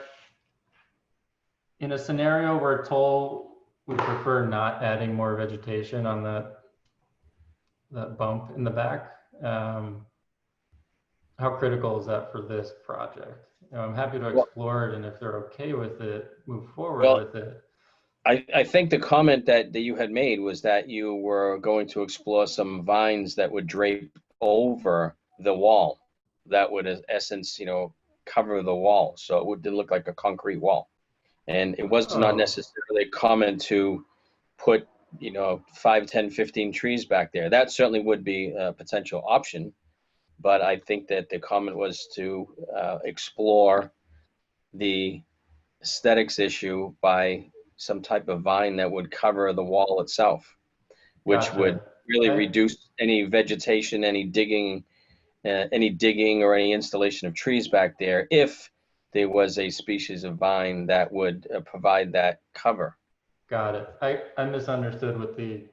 in a scenario where Toll would prefer not adding more vegetation on that bump in the back, how critical is that for this project? I'm happy to explore it, and if they're okay with it, move forward with it. I think the comment that you had made was that you were going to explore some vines that would drape over the wall, that would, in essence, cover the wall, so it would look like a concrete wall. And it was not necessarily a comment to put 5, 10, 15 trees back there. That certainly would be a potential option. But I think that the comment was to explore the aesthetics issue by some type of vine that would cover the wall itself, which would really reduce any vegetation, any digging or any installation of trees back there, if there was a species of vine that would provide that cover. Got it. I misunderstood with the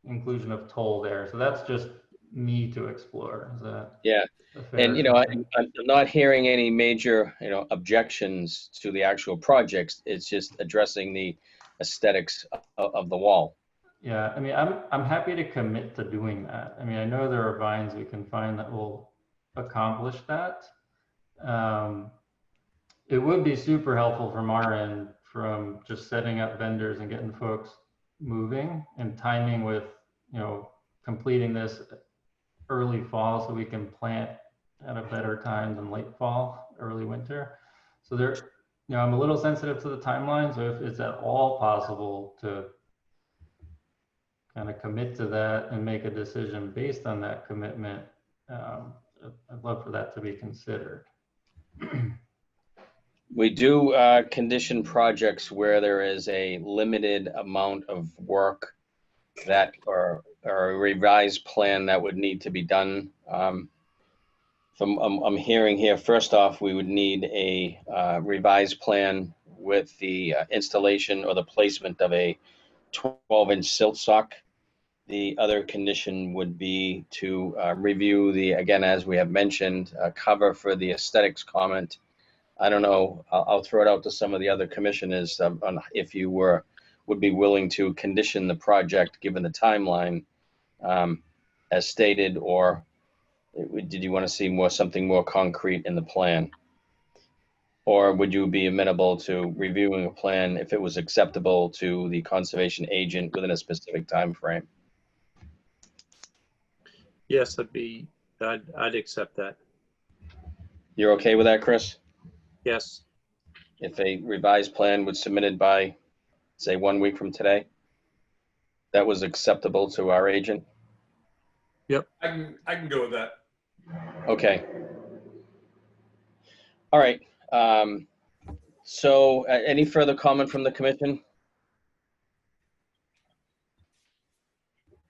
inclusion of toll there. So that's just me to explore. Is that Yeah. a fair And, I'm assumption? not hearing any major, objections to the actual projects. It's just addressing the aesthetics of the wall. Yeah, I mean, I'm happy to commit to doing that. I mean, I know there are vines we can find that will accomplish that. It would be super helpful from our end, from just setting up vendors and getting folks moving and timing with, completing this early fall so we can plant at a better time than late fall, early winter. So there, I'm a little sensitive to the timeline. So if it's at all possible to kind of commit to that and make a decision based on that commitment, I'd love for that to be considered. We do condition projects where there is a limited amount of work that or a revised plan that would need to be done. I'm hearing here, first off, we would need a revised plan with the installation or the placement of a 12-inch silt sock. The other condition would be to review the, as we have mentioned, cover for the aesthetics comment. I don't know, I'll throw it out to some of the other commissioners on if you would be willing to condition the project given the timeline as stated, or did you want to see something more concrete in the plan? Or would you be amenable to reviewing a plan if it was acceptable to the conservation agent within a specific time frame? Yes, I'd accept that. You're okay with that, Chris? Yes. If a revised plan was submitted by, say, 1 week from today, that was acceptable to our agent? Yep. I can go with that. Okay. All right. So any further comment from the commission?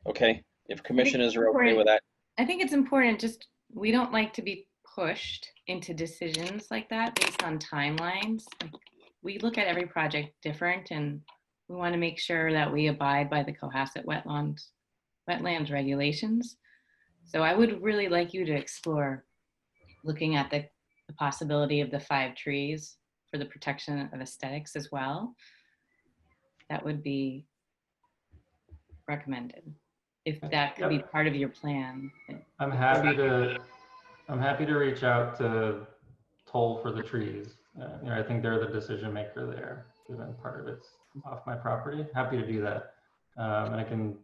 Okay. If commissioners are okay with that. I think it's important, just, we don't like to be pushed into decisions like that based on timelines. Like, we look at every project different, and we want to make sure that we abide by the Cohasset wetlands regulations. So I would really like you to explore looking at the possibility of the 5 trees for the protection of aesthetics as well. That would be recommended, if that could be part of your plan. I'm happy to reach out to toll for the trees. I think they're the decision maker there, given part of it's off my property. Happy to do that. And I can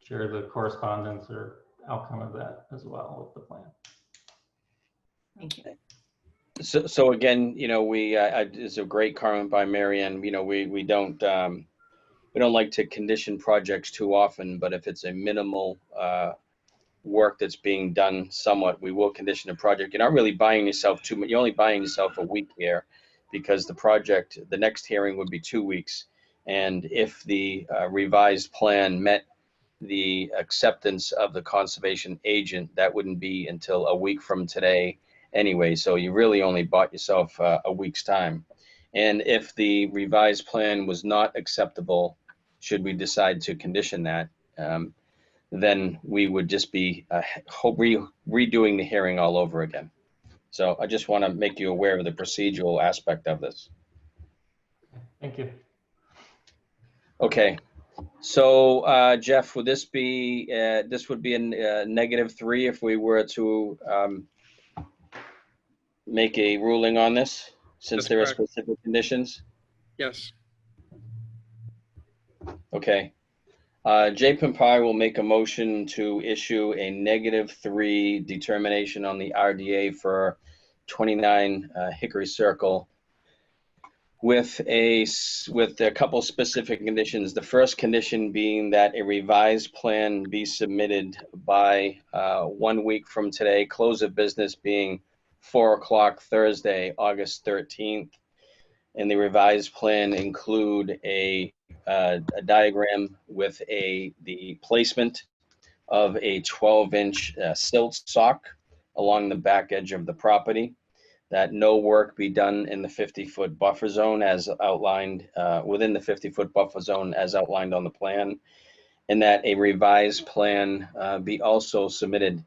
share the correspondence or outcome of that as well with the plan. Thank you. So again, it's a great comment by Marianne. We don't like to condition projects too often, but if it's a minimal work that's being done somewhat, we will condition a project. You're not really buying yourself too much. You're only buying yourself a week here, because the next hearing would be 2 weeks. And if the revised plan met the acceptance of the conservation agent, that wouldn't be until a week from today anyway. So you really only bought yourself a week's time. And if the revised plan was not acceptable, should we decide to condition that, then we would just be redoing the hearing all over again. So I just want to make you aware of the procedural aspect of this. Thank you. Okay. So Jeff, would this be, this would be a -3 if we were to make a ruling on this, since That's there are correct. specific conditions? Yes. Okay. Jay Pimpai will make a motion to issue a -3 determination on the RDA for 29 Hickory Circle with a couple specific conditions. The first condition being that a revised plan be submitted by 1 week from today, close of business being 4 o'clock Thursday, August 13th. And the revised plan include a diagram with the placement of a 12-inch silt sock along the back edge of the property. that no work be done in the 50-foot buffer zone as outlined, within the 50-foot buffer zone as outlined on the plan, and that a revised plan be also submitted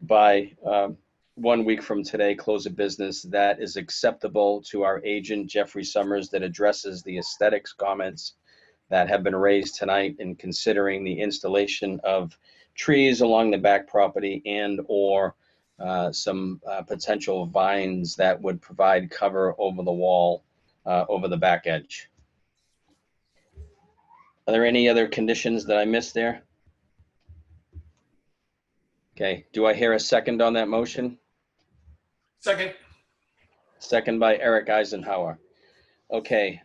by 1 week from today, close of business, that is acceptable to our agent, Jeffrey Summers, that addresses the aesthetics comments that have been raised tonight in considering the installation of trees along the back property and or some potential vines that would provide cover over the wall, over the back edge. Are there any other conditions that I missed there? Okay, do I hear a second on that motion? Second. Second by Eric Eisenhower. Okay,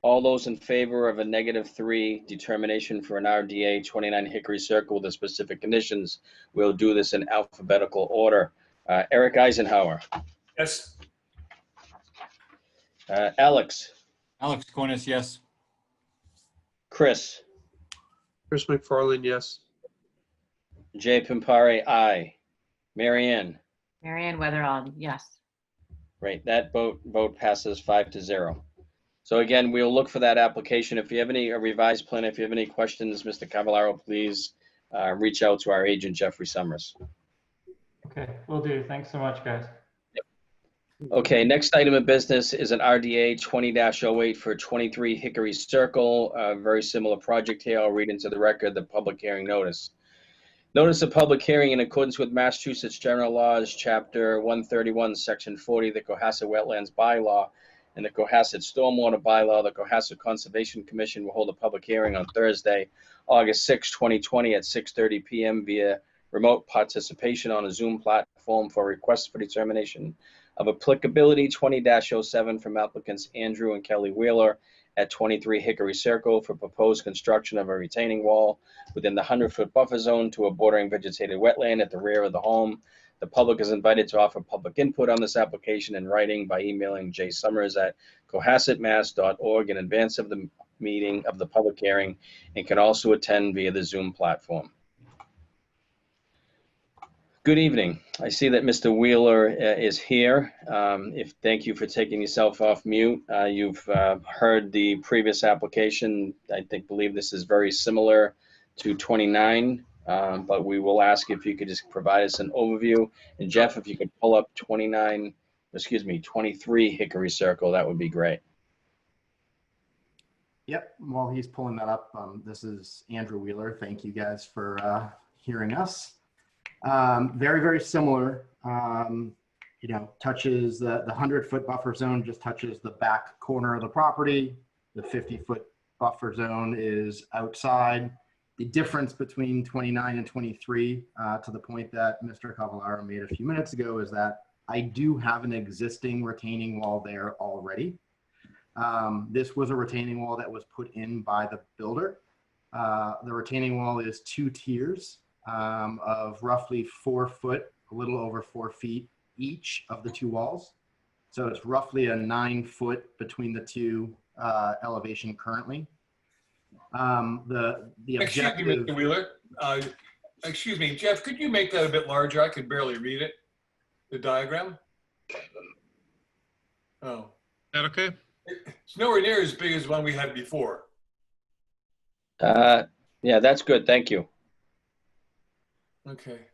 all those in favor of a -3 determination for an RDA 29 Hickory Circle with the specific conditions, we'll do this in alphabetical order. Eric Eisenhower. Yes. Alex. Alex Cornis, yes. Chris. Chris McFarland, yes. Jay Pimpare, aye. Marianne. Marianne Weatherall, yes. Right, that vote passes 5-0. So again, we'll look for that application. If you have a revised plan, if you have any questions, Mr. Cavallaro, please reach out to our agent, Jeffrey Summers. Okay, will do. Thanks so much, guys. Okay, next item of business is an RDA 20-08 for 23 Hickory Circle. A very similar project here. I'll read into the record the public hearing notice. Notice of public hearing in accordance with Massachusetts General Laws, Chapter 131, Section 40, the Cohasset Wetlands Bylaw, and the Cohasset Stormwater Bylaw. The Cohasset Conservation Commission will hold a public hearing on Thursday, August 6, 2020 at 6:30 p.m. via remote participation on a Zoom platform for requests for determination of applicability 20-07 from applicants Andrew and Kelly Wheeler at 23 Hickory Circle for proposed construction of a retaining wall within the 100-foot buffer zone to a bordering vegetated wetland at the rear of the home. The public is invited to offer public input on this application in writing by emailing jsummers@cohassetmass.org in advance of the meeting of the public hearing, and can also attend via the Zoom platform. Good evening. I see that Mr. Wheeler is here. Thank you for taking yourself off mute. You've heard the previous application. Believe this is very similar to 29, but we will ask if you could just provide us an overview. And Jeff, if you could pull up 23 Hickory Circle, that would be great. Yep, while he's pulling that up, this is Andrew Wheeler. Thank you guys for hearing us. Very, very similar, touches the 100-foot buffer zone, just touches the back corner of the property. The 50-foot buffer zone is outside. The difference between 29 and 23, to the point that Mr. Cavallaro made a few minutes ago, is that I do have an existing retaining wall there already. This was a retaining wall that was put in by the builder. The retaining wall is 2 tiers. Of roughly 4 foot, a little over 4 feet each of the 2 walls. So it's roughly a 9 foot between the 2 elevation currently. The Excuse me, Mr. Wheeler. Excuse me, Jeff, could you make that a bit larger? I could barely read it, the diagram. Oh. Is that okay? It's nowhere near as big as the one we had before. Yeah, that's good. Thank you. Okay.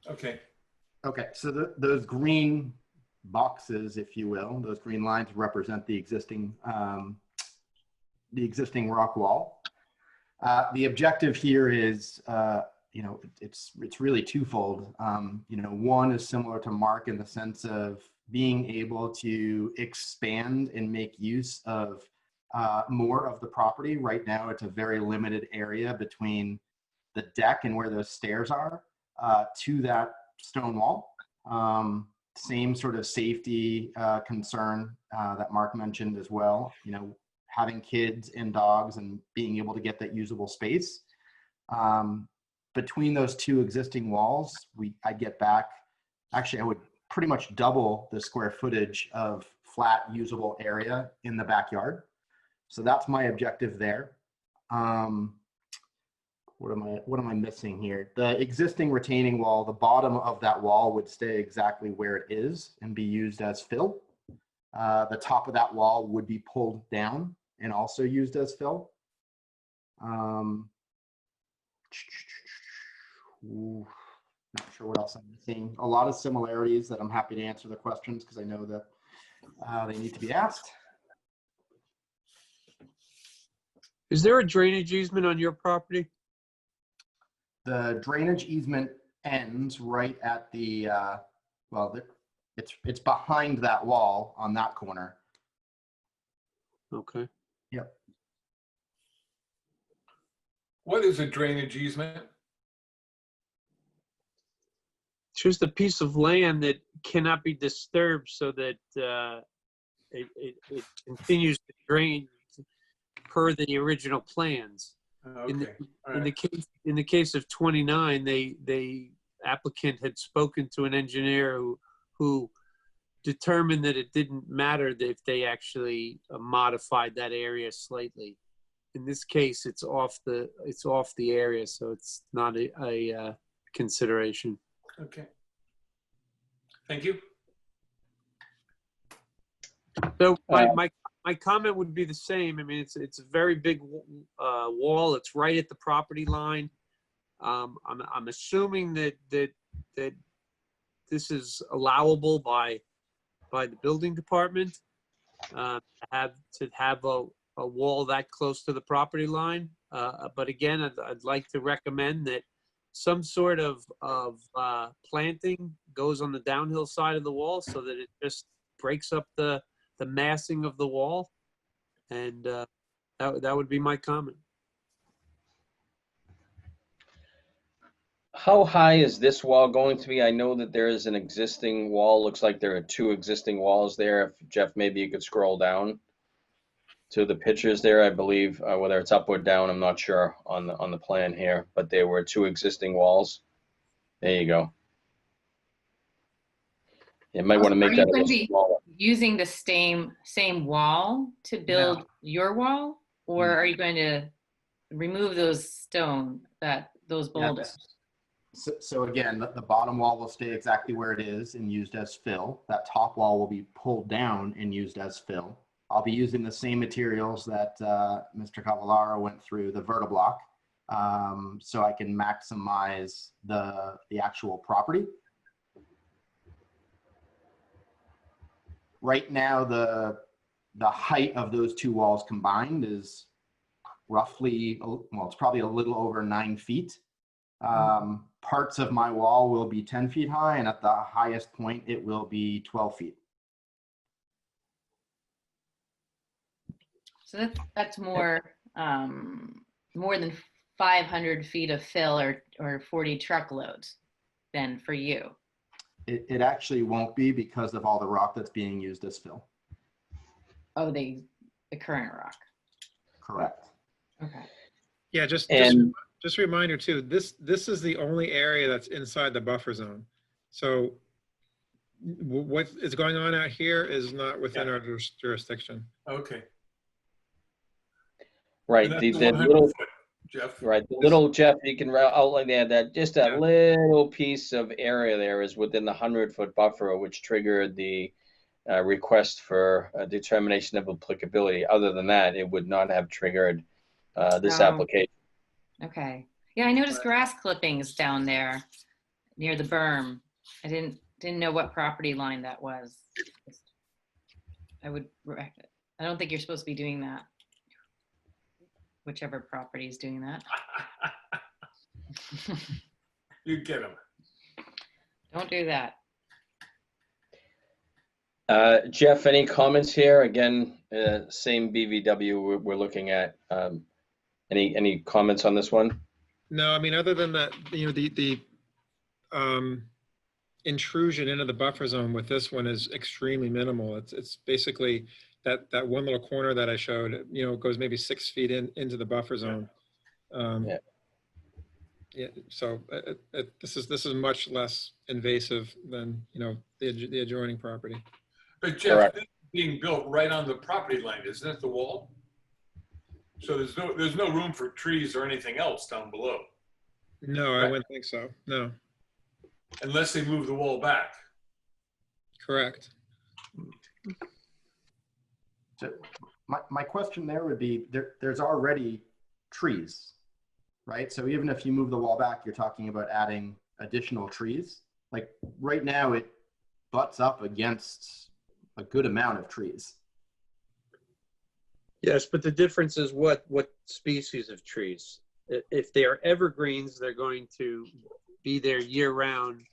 Okay. Okay, so those green boxes, if you will, those green lines represent the existing rock wall. The objective here is, it's really twofold. One is similar to Mark in the sense of being able to expand and make use of more of the property. Right now, it's a very limited area between the deck and where those stairs are to that stone wall. Same sort of safety concern that Mark mentioned as well. Having kids and dogs and being able to get that usable space. Between those 2 existing walls, I get back, actually I would pretty much double the square footage of flat usable area in the backyard. So that's my objective there. what am I missing here? The existing retaining wall, the bottom of that wall would stay exactly where it is and be used as fill. The top of that wall would be pulled down and also used as fill. Not sure what else I'm missing. A lot of similarities that I'm happy to answer the questions because I know that they need to be asked. Is there a drainage easement on your property? The drainage easement ends right at the, well, it's behind that wall on that corner. Okay. Yep. What is a drainage easement? It's just a piece of land that cannot be disturbed so that it continues to drain per the original plans. Okay. In the case of 29, the applicant had spoken to an engineer who determined that it didn't matter if they actually modified that area slightly. In this case, it's off the area, so it's not a consideration. Okay. Thank you. So my comment would be the same. I mean, it's a very big wall. It's right at the property line. I'm assuming that this is allowable by the building department to have a wall that close to the property line. But again, I'd like to recommend that some sort of planting goes on the downhill side of the wall so that it just breaks up the massing of the wall. And that would be my comment. How high is this wall going to be? I know that there is an existing wall. Looks like there are two existing walls there. If Jeff, maybe you could scroll down to the pictures there. I believe whether it's up or down, I'm not sure on the plan here, but there were two existing walls. There you go. You might want to make that a little smaller. Using the same wall to build your wall, or are you going to remove those those boulders? Yeah. So again, the bottom wall will stay exactly where it is and used as fill. That top wall will be pulled down and used as fill. I'll be using the same materials that Mr. Cavallaro went through, the Vertiblock, so I can maximize the actual property. Right now, the height of those two walls combined is roughly, well, it's probably a little over 9 feet. Parts of my wall will be 10 feet high, and at the highest point, it will be 12 feet. So that's more than 500 feet of fill or 40 truckloads then for you. It actually won't be because of all the rock that's being used as fill. Oh, the current rock. Correct. Okay. Yeah, just a reminder too, this is the only area that's inside the buffer zone. So what is going on out here is not within our jurisdiction. Okay. Right, the little, Jeff. Right, the little, Jeff, you can outline there that just a little piece of area there is within the 100-foot buffer, which triggered the request for a determination of applicability. Other than that, it would not have triggered this application. Okay. Yeah, I noticed grass clippings down there near the berm. I didn't know what property line that was. I don't think you're supposed to be doing that. Whichever property is doing that. You get them. Don't do that. Jeff, any comments here? Again, same BVW we're looking at. Any comments on this one? No, I mean, other than that, the intrusion into the buffer zone with this one is extremely minimal. It's basically that one little corner that I showed, it goes maybe 6 feet into the buffer zone. So this is much less invasive than the adjoining property. But Jeff, this is being built right on the property line, isn't it? The wall. So there's no room for trees or anything else down below, No, I wouldn't think so. No, unless they move the wall back. correct. So my question there would be, there's already trees, right? So even if you move the wall back, you're talking about adding additional trees. Like right now it butts up against a good amount of trees. Yes, but the difference is what species of trees. If they are evergreens, they're going to be there year round,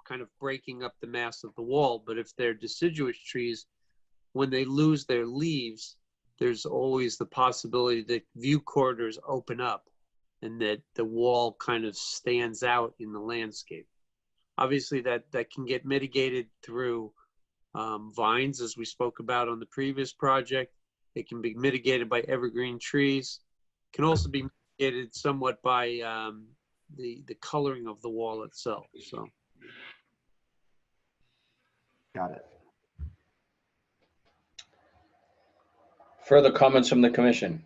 kind of breaking up the mass of the wall. But if they're deciduous trees, when they lose their leaves, there's always the possibility that view corridors open up and that the wall kind of stands out in the landscape. Obviously that can get mitigated through vines, as we spoke about on the previous project. It can be mitigated by evergreen trees. It can also be mitigated somewhat by the coloring of the wall itself. So, Got it. Further comments from the commission?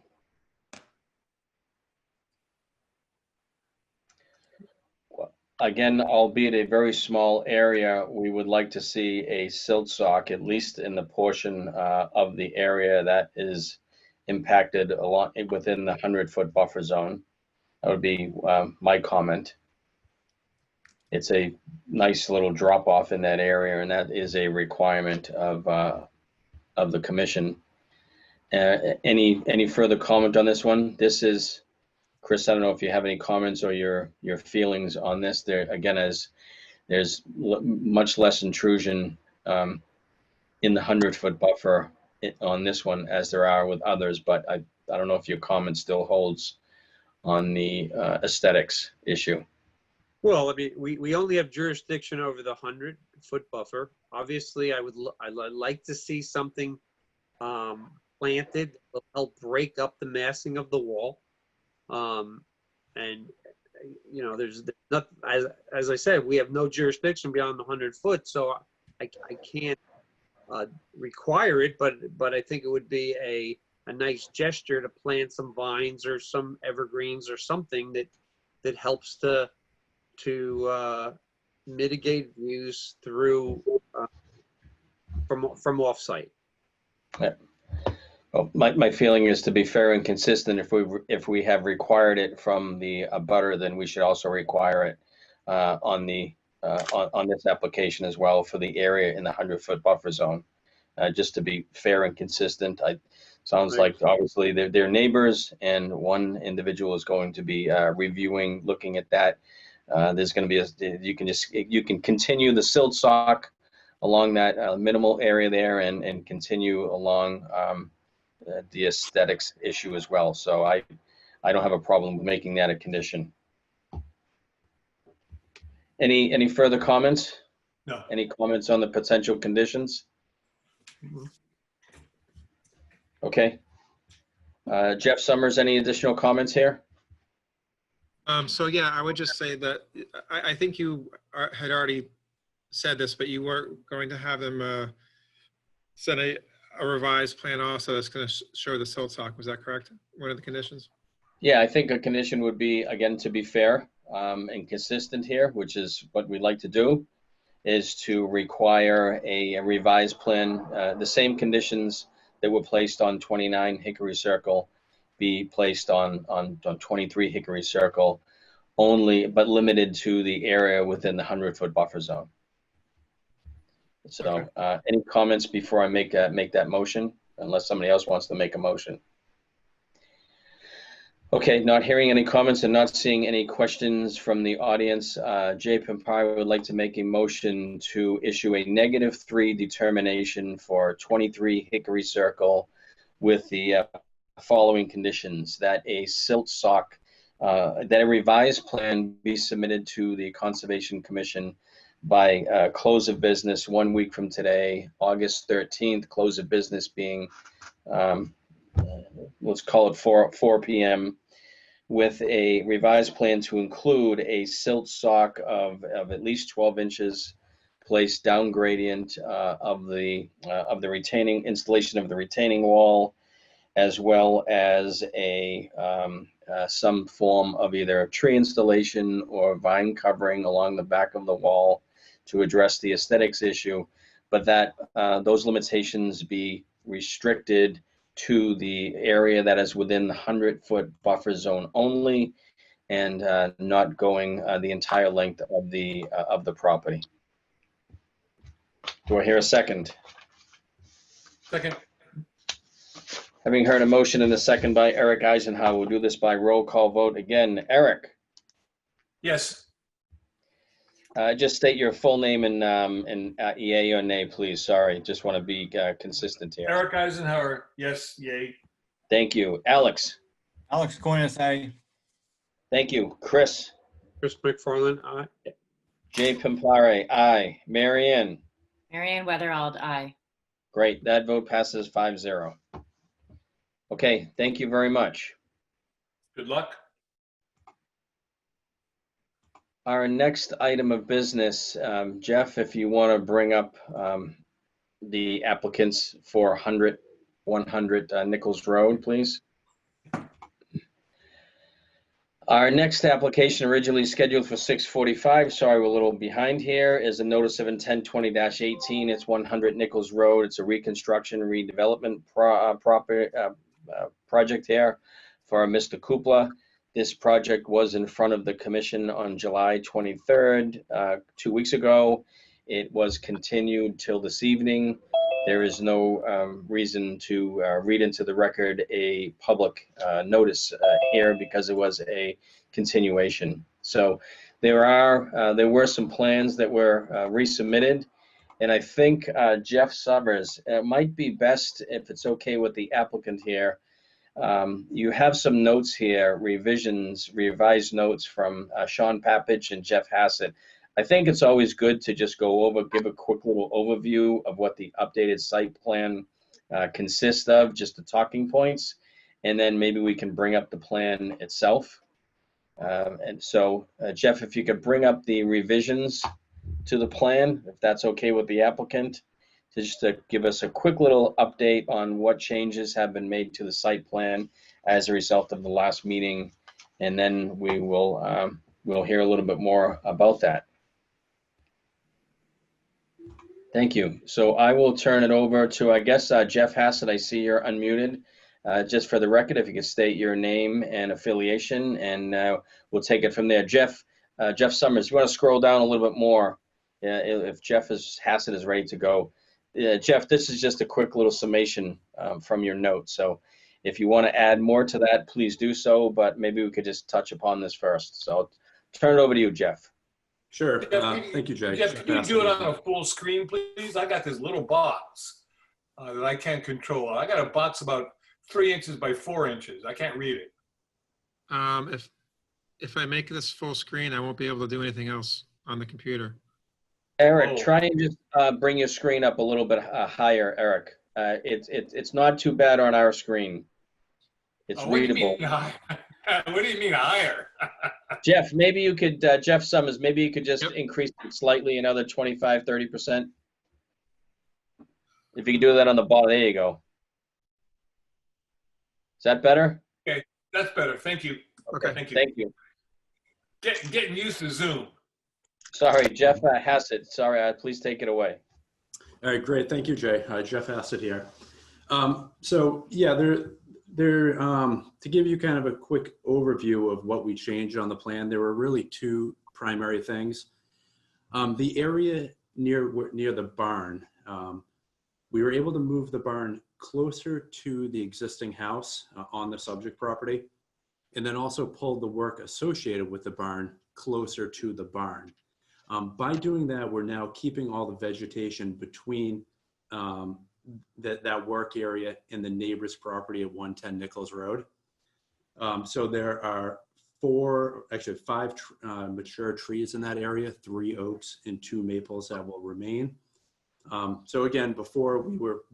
Again, albeit a very small area, we would like to see a silt sock, at least in the portion of the area that is impacted along within the 100-foot buffer zone. That would be my comment. It's a nice little drop off in that area, and that is a requirement of the commission. Any further comment on this one? This is, Chris, I don't know if you have any comments or your feelings on this. There again, as there's much less intrusion in the 100-foot buffer on this one as there are with others, but I don't know if your comment still holds on the aesthetics issue. well, I mean, we only have jurisdiction over the 100-foot buffer. Obviously, I'd like to see something planted to help break up the massing of the wall. And you know, there's not, as I said, we have no jurisdiction beyond the 100 foot, so I can't require it, but I think it would be a nice gesture to plant some vines or some evergreens or something that helps to mitigate views through from off-site. Yeah. Well, my feeling is, to be fair and consistent, if we have required it from the abutter, then we should also require it on this application as well for the area in the 100-foot buffer zone. Just to be fair and consistent, sounds like obviously they're neighbors, and one individual is going to be reviewing, looking at that. There's going to be you can continue the silt sock along that minimal area there, and continue along the aesthetics issue as well. So I don't have a problem with making that a condition. Any further comments? No. Any comments on the potential conditions? Okay. Jeff Summers, any additional comments here? So yeah, I would just say that I think you had already said this, but you were going to have them send a revised plan also that's going to show the silt sock. Was that correct? One of the conditions? Yeah, I think a condition would be, again, to be fair and consistent here, which is what we'd like to do, is to require a revised plan. The same conditions that were placed on 29 Hickory Circle be placed on 23 Hickory Circle only, but limited to the area within the 100-foot buffer zone. So any comments before I make that motion, unless somebody else wants to make a motion? Okay, not hearing any comments and not seeing any questions from the audience, Jay Pampire would like to make a motion to issue a -3 determination for 23 Hickory Circle with the following conditions: that a silt sock, that a revised plan be submitted to the Conservation Commission by close of business 1 week from today, August 13th, close of business being, let's call it 4 p.m., with a revised plan to include a silt sock of at least 12 inches placed down gradient of the retaining installation of the retaining wall, as well as some form of either tree installation or vine covering along the back of the wall to address the aesthetics issue, but that those limitations be restricted to the area that is within the 100-foot buffer zone only, and not going the entire length of the property. Do I hear a second? Second. Having heard a motion and a second by Eric Eisenhower, we'll do this by roll call vote again. Eric, Yes. just state your full name and yay or nay, please. Sorry, just want to be consistent here. Eric Eisenhower, yes, yay. Thank you. Alex. Alex Coinas, aye. Thank you. Chris. Chris McFarland, aye. Jay Pimpare, aye. Marianne. Marianne Weatherald, aye. Great. That vote passes 5-0. Okay, thank you very much. Good luck. Our next item of business, Jeff, if you want to bring up the applicants for 100 Nichols Road, please. Our next application, originally scheduled for 6:45, sorry, we're a little behind here, is a notice of intent 20-18. It's 100 Nichols Road. It's a reconstruction and redevelopment project here for Mr. Kupla. This project was in front of the commission on July 23rd, 2 weeks ago. It was continued till this evening. There is no reason to read into the record a public notice here because it was a continuation. So there were some plans that were resubmitted, and I think Jeff Summers, it might be best if it's okay with the applicant here. You have some notes here, revised notes from Sean Papich and Jeff Hassett. I think it's always good to just go over, give a quick little overview of what the updated site plan consists of, just the talking points, and then maybe we can bring up the plan itself. And so, Jeff, if you could bring up the revisions to the plan, if that's okay with the applicant, just to give us a quick little update on what changes have been made to the site plan as a result of the last meeting, and then we will we'll hear a little bit more about that. Thank you. So I will turn it over to, I guess, Jeff Hassett. I see you're unmuted. Just for the record, if you could state your name and affiliation, and we'll take it from there. Jeff Summers, you want to scroll down a little bit more if Hassett is ready to go. Jeff, this is just a quick little summation from your notes. So if you want to add more to that, please do so, but maybe we could just touch upon this first. So I'll turn it over to you, Jeff. Sure. Thank you, Jay. Jeff, can you do it on a full screen, please? I got this little box that I can't control. I got a box about 3 inches by 4 inches. I can't read it. If I make this full screen, I won't be able to do anything else on the computer. Eric, try and just bring your screen up a little bit higher, Eric. It's not too bad on our screen. It's readable. What do you mean higher? Jeff, maybe you could, Jeff Summers, maybe you could just increase it slightly, another 25, 30%. If you could do that on the bottom, there you go. Is that better? Okay, that's better. Thank you. Okay, thank you. Thank you. Getting used to Zoom. Sorry, Jeff Hassett. Sorry, please take it away. All right, great. Thank you, Jay. Jeff Hassett here. So yeah, to give you kind of a quick overview of what we changed on the plan, there were really two primary things. The area near the barn, we were able to move the barn closer to the existing house on the subject property, and then also pull the work associated with the barn closer to the barn. By doing that, we're now keeping all the vegetation between that work area and the neighbor's property at 110 Nichols Road. So there are five mature trees in that area, 3 oaks and 2 maples that will remain. So again, before we were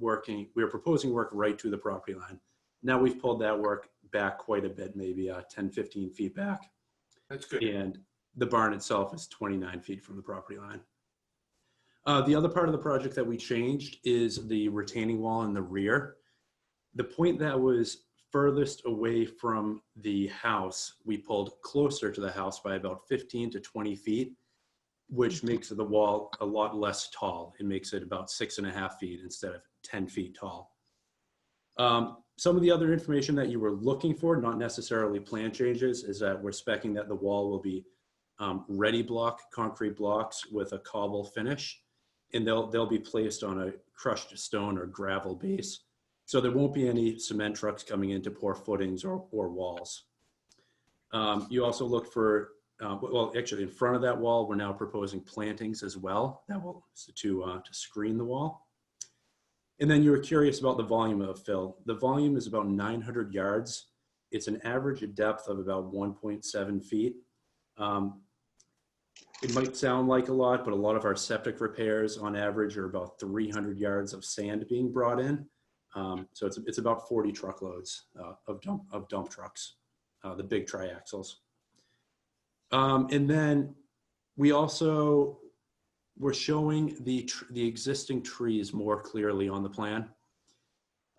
proposing work right to the property line. Now we've pulled that work back quite a bit, maybe 10, 15 feet back. That's good. And the barn itself is 29 feet from the property line. The other part of the project that we changed is the retaining wall in the rear. The point that was furthest away from the house, we pulled closer to the house by about 15 to 20 feet, which makes the wall a lot less tall. It makes it about 6.5 feet instead of 10 feet tall. Some of the other information that you were looking for, not necessarily plan changes, is that we're speccing that the wall will be ready block concrete blocks with a cobble finish, and they'll be placed on a crushed stone or gravel base. So there won't be any cement trucks coming in to pour footings or walls. You also look for, well, actually in front of that wall, we're now proposing plantings as well that will to screen the wall. And then you were curious about the volume of fill. The volume is about 900 yards. It's an average depth of about 1.7 feet. It might sound like a lot, but a lot of our septic repairs on average are about 300 yards of sand being brought in. So it's about 40 truckloads of dump trucks, the big triaxles. And then we also we're showing the existing trees more clearly on the plan.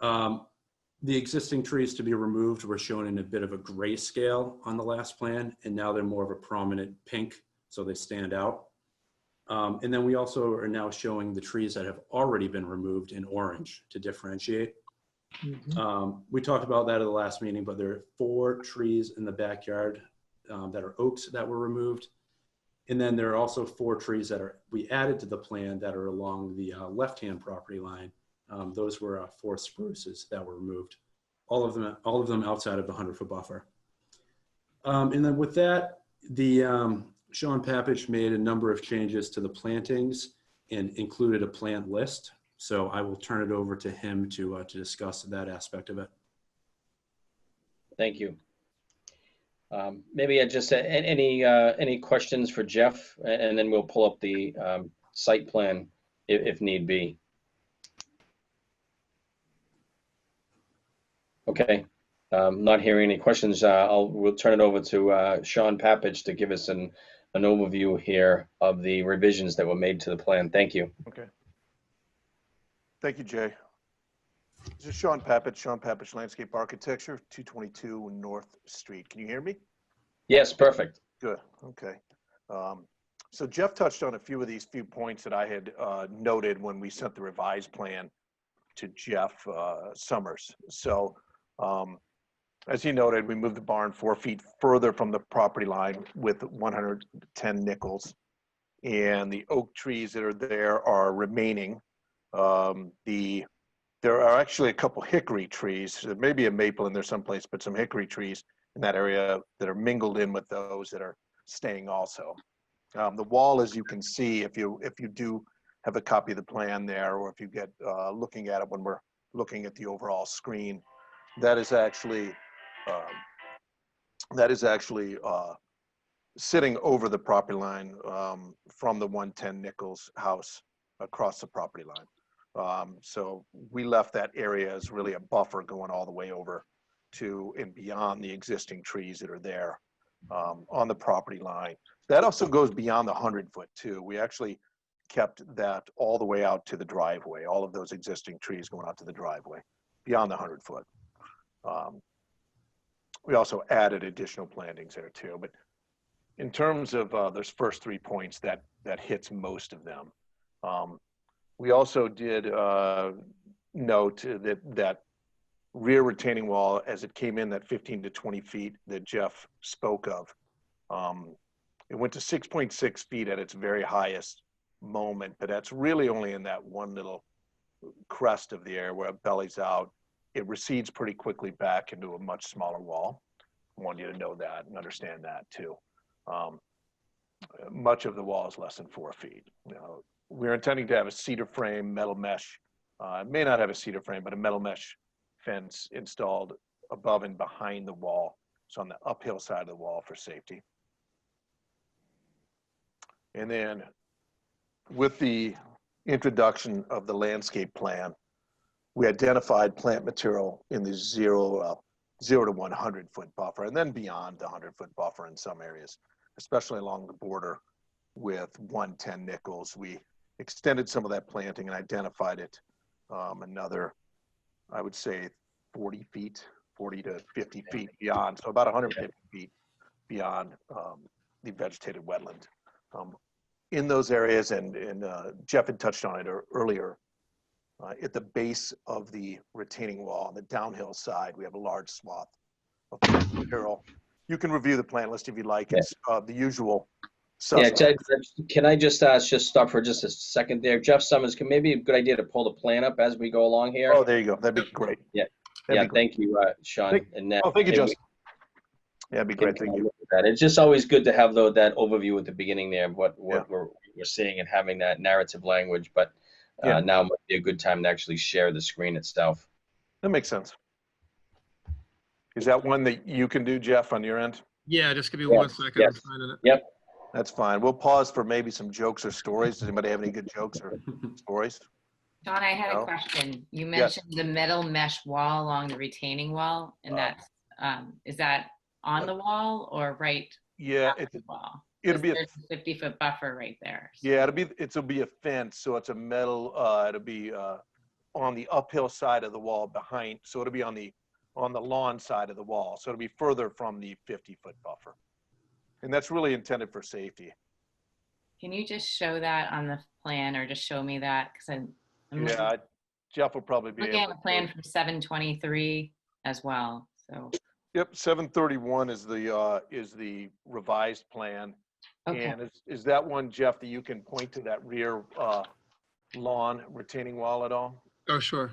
The existing trees to be removed were shown in a bit of a gray scale on the last plan, and now they're more of a prominent pink, so they stand out. And then we also are now showing the trees that have already been removed in orange to differentiate. We talked about that at the last meeting, but there are 4 trees in the backyard that are oaks that were removed. And then there are also 4 trees that we added to the plan that are along the left-hand property line. Those were 4 spruces that were removed, all of them outside of the 100-foot buffer. And then with that, Sean Papich made a number of changes to the plantings and included a plant list. So I will turn it over to him to discuss that aspect of it. Thank you. Maybe just any questions for Jeff, and then we'll pull up the site plan if need be. Okay, not hearing any questions. We'll turn it over to Sean Papich to give us an overview here of the revisions that were made to the plan. Thank you. Okay. Thank you, Jay. This is Sean Papich Landscape Architecture, 222 North Street. Can you hear me? Yes, perfect. Good. Okay. So Jeff touched on a few of these points that I had noted when we sent the revised plan to Jeff Summers. So as he noted, we moved the barn 4 feet further from the property line with 110 nickels, and the oak trees that are there are remaining. There are actually a couple hickory trees. There may be a maple in there someplace, but some hickory trees in that area that are mingled in with those that are staying also. The wall, as you can see, if you do have a copy of the plan there, or if you get looking at it when we're looking at the overall screen, that is actually sitting over the property line from the 110 Nichols house across the property line. So we left that area as really a buffer going all the way over to and beyond the existing trees that are there on the property line. That also goes beyond the 100-foot too. We actually kept that all the way out to the driveway, all of those existing trees going out to the driveway beyond the 100-foot. We also added additional plantings there too, but in terms of those first 3 points, that hits most of them. We also did note that rear retaining wall, as it came in, that 15 to 20 feet that Jeff spoke of, it went to 6.6 feet at its very highest moment, but that's really only in that one little crest of the air where it bellies out. It recedes pretty quickly back into a much smaller wall. I want you to know that and understand that too. Much of the wall is less than 4 feet. You know, we're intending to have a cedar frame, metal mesh. It may not have a cedar frame, but a metal mesh fence installed above and behind the wall. So on the uphill side of the wall for safety. And then with the introduction of the landscape plan, we identified plant material in the 0 to 100-foot buffer, and then beyond the 100-foot buffer in some areas, especially along the border with 110 Nichols. We extended some of that planting and identified it another, I would say, 40 feet, 40 to 50 feet beyond, so about 150 feet beyond the vegetated wetland. In those areas, and Jeff had touched on it earlier, at the base of the retaining wall, on the downhill side, we have a large swath of material. You can review the plan list if you like. It's the usual suspects. Yeah, can I just stop for just a second there? Jeff Summers, maybe a good idea to pull the plan up as we go along here. Oh, there you go. That'd be great. Yeah, thank you, Sean. And Nat. Thank you, Justin. Yeah, that'd be great. Thank you. It's just always good to have that overview at the beginning there of what we're seeing and having that narrative language. But now might be a good time to actually share the screen itself. That makes sense. Is that one that you can do, Jeff, on your end? Yeah, just give me 1 second. I'm finding it. Yep. That's fine. We'll pause for maybe some jokes or stories. Does anybody have any good jokes or stories? John, I had a question. You mentioned the metal mesh wall along the retaining wall, and that's is that on the wall or right? Yeah, it's the wall. It'll be a 50-foot buffer right there. Yeah, it'll be a fence, so it's a metal. It'll be on the uphill side of the wall behind. So it'll be on the lawn side of the wall. So it'll be further from the 50-foot buffer, and that's really intended for safety. Can you just show that on the plan, or just show me that? Because I'm Jeff will probably be looking at the plan from 723 as well. So. Yep, 731 is the revised plan. Okay. And is that one, Jeff, that you can point to that rear lawn retaining wall at all? Oh, sure.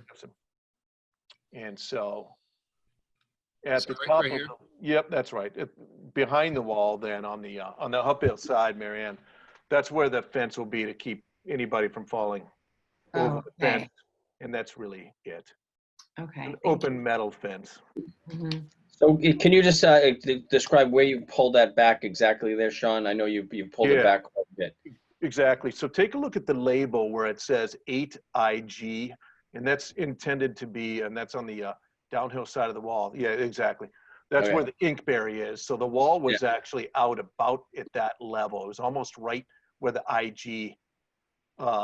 And so at the top of yep, that's right. Behind the wall, then on the uphill side, Marianne, that's where the fence will be to keep anybody from falling over the fence. And that's really it. Okay. An open metal fence. Mm-hmm. So can you just describe where you pulled that back exactly there, Sean? I know you pulled it back quite a bit. Exactly. So take a look at the label where it says 8IG, and that's intended to be, and that's on the downhill side of the wall. Yeah, exactly. That's where the inkberry is. So the wall was actually out about at that level. It was almost right where the IG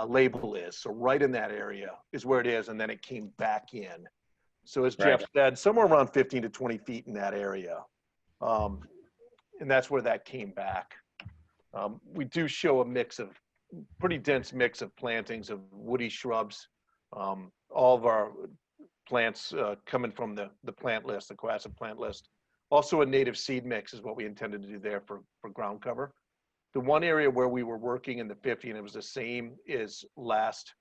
label is. So right in that area is where it is, and then it came back in. So as Jeff said, somewhere around 15 to 20 feet in that area. And that's where that came back. We do show a pretty dense mix of plantings of woody shrubs. All of our plants coming from the plant list, the Cohasset plant list. Also a native seed mix is what we intended to do there for ground cover. The one area where we were working in the 50, and it was the same as last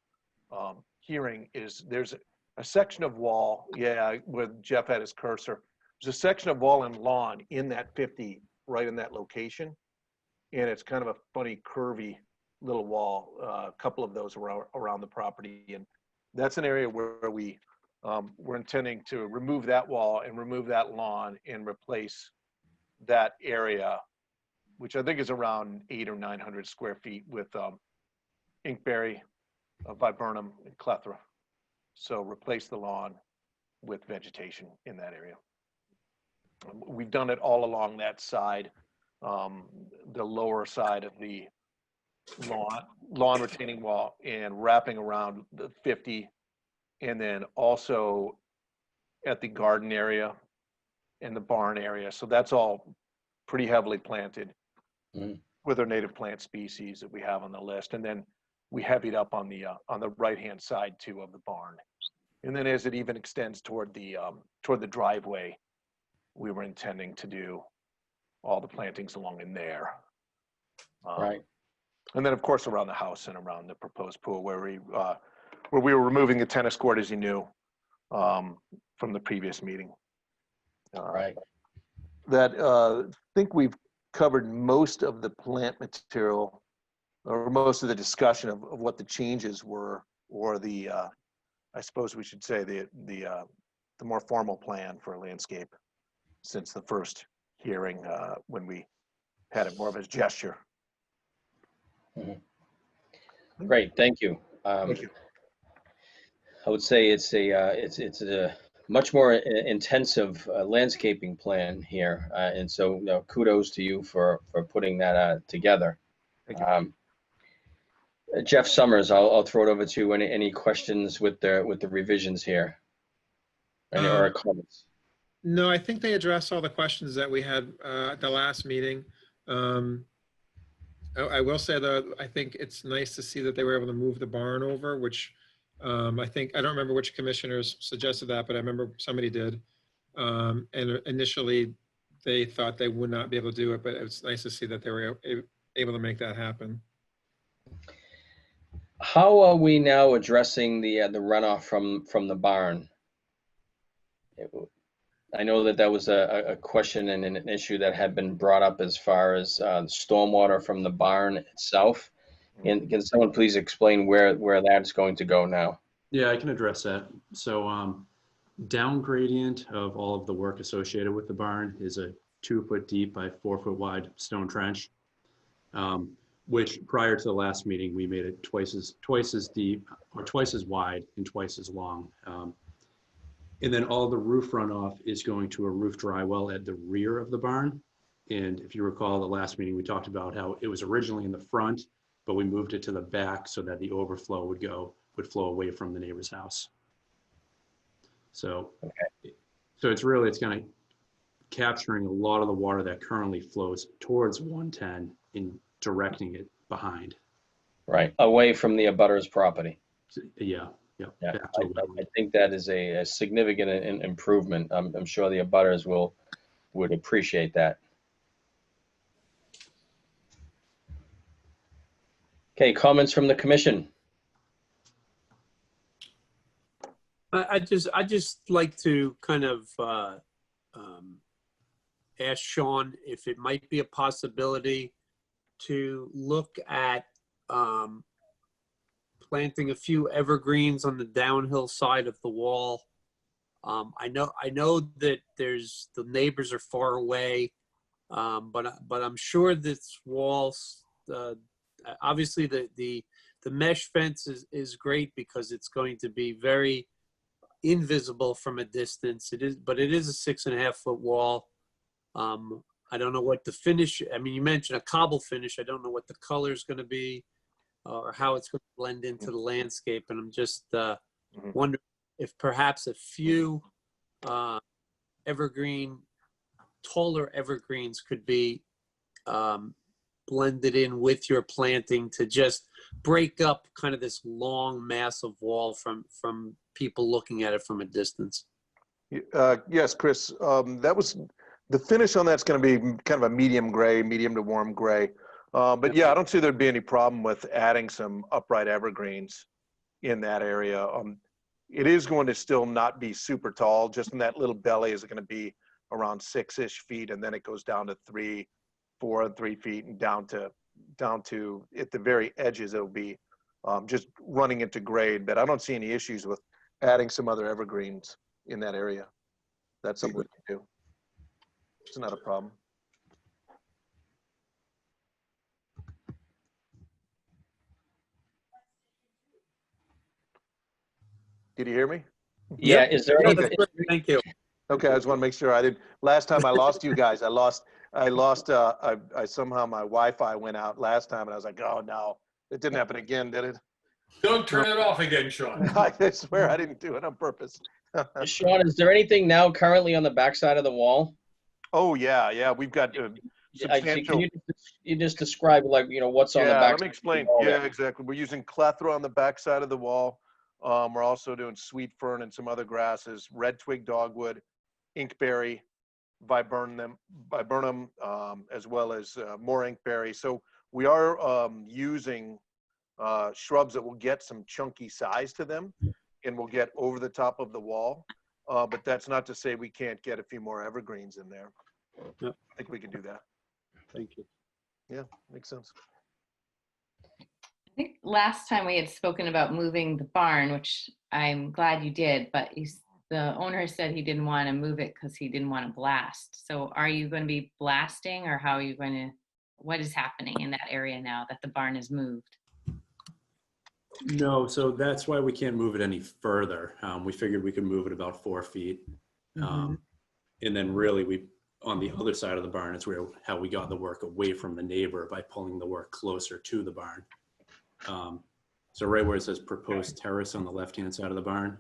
hearing, is there's a section of wall, where Jeff had his cursor. There's a section of wall and lawn in that 50, right in that location. And it's kind of a funny, curvy little wall. A couple of those around the property. And that's an area where we're intending to remove that wall and remove that lawn and replace that area, which I think is around 800 or 900 square feet, with inkberry, viburnum, and clethra. So replace the lawn with vegetation in that area. We've done it all along that side, the lower side of the lawn retaining wall, and wrapping around the 50, and then also at the garden area and the barn area. So that's all pretty heavily planted with our native plant species that we have on the list. And then we heavied up on the right-hand side too of the barn. And then as it even extends toward the driveway, we were intending to do all the plantings along in there. Right. And then of course around the house and around the proposed pool where we were removing the tennis court, as you knew, from the previous meeting. Right. That I think we've covered most of the plant material, or most of the discussion of what the changes were, or the I suppose we should say the more formal plan for landscape since the first hearing, when we had it more of a gesture. Great, thank you. Thank you. I would say it's a much more intensive landscaping plan here, and so kudos to you for putting that together. Thank you. Jeff Summers, I'll throw it over to you. Any questions with the revisions here? Any other comments? No, I think they addressed all the questions that we had at the last meeting. I will say though, I think it's nice to see that they were able to move the barn over, which I think, I don't remember which commissioners suggested that, but I remember somebody did. And initially they thought they would not be able to do it, but it's nice to see that they were able to make that happen. How are we now addressing the runoff from the barn? I know that was a question and an issue that had been brought up as far as stormwater from the barn itself. And can someone please explain where that's going to go now? Yeah, I can address that. So down gradient of all of the work associated with the barn is a 2 foot deep by 4 foot wide stone trench, which prior to the last meeting, we made it twice as deep or twice as wide and twice as long. And then all the roof runoff is going to a roof dry well at the rear of the barn. And if you recall the last meeting, we talked about how it was originally in the front, but we moved it to the back so that the overflow would flow away from the neighbor's house. So, so it's kind of capturing a lot of the water that currently flows towards 110 and directing it behind. Right, away from the abutter's property. Yeah. Yeah, I think that is a significant improvement. I'm sure the abutters would appreciate that. Okay, comments from the commission. I just like to kind of ask Sean if it might be a possibility to look at planting a few evergreens on the downhill side of the wall. I know that the neighbors are far away, but I'm sure this wall's obviously the mesh fence is great because it's going to be very invisible from a distance. But it is a 6.5 foot wall. I don't know what the finish. I mean, you mentioned a cobble finish. I don't know what the color is going to be. Or how it's going to blend into the landscape. And I'm just wondering if perhaps a few taller evergreens could be blended in with your planting to just break up kind of this long, massive wall from people looking at it from a distance. Yes, Chris, that was the finish on that's going to be kind of a medium to warm gray. But yeah, I don't see there'd be any problem with adding some upright evergreens in that area. It is going to still not be super tall. Just in that little belly is going to be around 6-ish feet, and then it goes down to 3, 4, and 3 feet, and down to at the very edges it'll be just running into grade. But I don't see any issues with adding some other evergreens in that area. That's something we can do. It's not a problem. Did you hear me? Yeah, is there any? Okay. Thank you. Okay, I just want to make sure I didn't. Last time I lost you guys, I somehow my Wi-Fi went out last time, and I was like, oh no, it didn't happen again, did it? Don't turn it off again, Sean. I swear I didn't do it on purpose. Sean, is there anything now currently on the backside of the wall? Oh yeah, we've got substantial. Can you just describe what's on the back? Let me explain. Yeah, exactly. We're using clethra on the backside of the wall. We're also doing sweet fern and some other grasses, red twig dogwood, inkberry, viburnum, as well as more inkberry. So we are using shrubs that will get some chunky size to them and will get over the top of the wall. But that's not to say we can't get a few more evergreens in there. Yep. I think we can do that. Thank you. Yeah, makes sense. I think last time we had spoken about moving the barn, which I'm glad you did, but the owner said he didn't want to move it because he didn't want to blast. So are you going to be blasting, or how are you going to, what is happening in that area now that the barn is moved? No, so that's why we can't move it any further. We figured we could move it about 4 feet. And then really on the other side of the barn is how we got the work away from the neighbor by pulling the work closer to the barn. So right where it says proposed terrace on the left-hand side of the barn,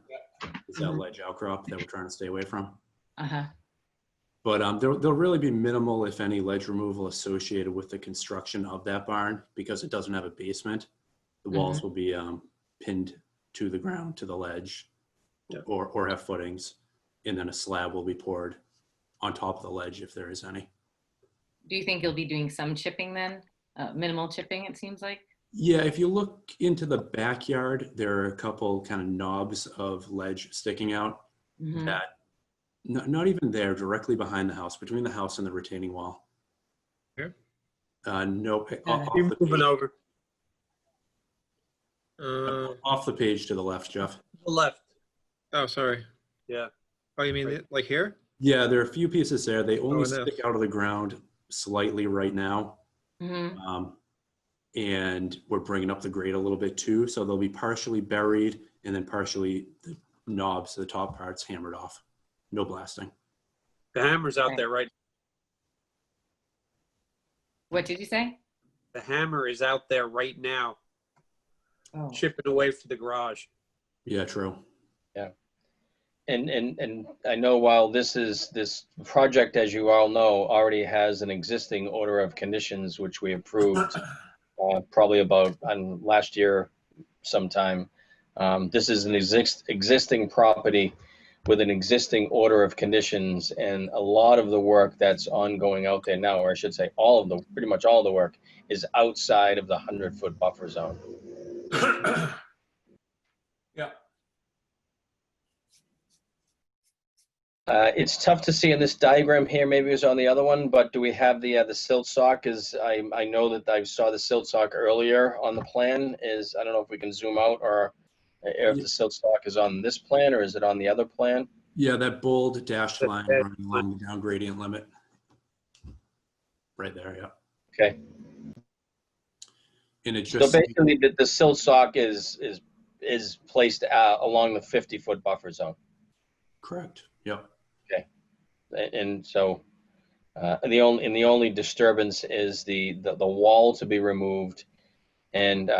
It's that ledge outcrop that we're trying to stay away from. Uh-huh. But there'll really be minimal, if any, ledge removal associated with the construction of that barn because it doesn't have a basement. The walls will be pinned to the ground, to the ledge, or have footings, and then a slab will be poured on top of the ledge if there is any. Do you think you'll be doing some chipping then? Minimal chipping, it seems like? Yeah, if you look into the backyard, there are a couple kind of knobs of ledge sticking out that not even there, directly behind the house, between the house and the retaining wall. Here? Nope. You're moving over. Off the page to the left, Jeff. The left. Oh, sorry. Yeah. Oh, you mean like here? Yeah, there are a few pieces there. They only no. stick out of the ground slightly right now. And we're bringing up the grade a little bit too. So they'll be partially buried and then partially the knobs, the top parts hammered off. No blasting. The hammer's out there right. What did you say? The hammer is out there right now, chipping away for the garage. Yeah, true. Yeah. And I know while this project, as you all know, already has an existing order of conditions, which we approved probably about last year sometime. This is an existing property with an existing order of conditions, and a lot of the work that's ongoing out there now, or I should say pretty much all the work is outside of the 100-foot buffer zone. Yeah. It's tough to see in this diagram here, maybe it was on the other one, but do we have the silt sock? I know that I saw the silt sock earlier on the plan. I don't know if we can zoom out or if the silt sock is on this plan or is it on the other plan? Yeah, that bold dashed line running along the down gradient limit. Right there, yeah. Okay. And it just so basically the silt sock is placed along the 50-foot buffer zone. Correct. Yep. Okay. And so the only disturbance is the wall to be removed, and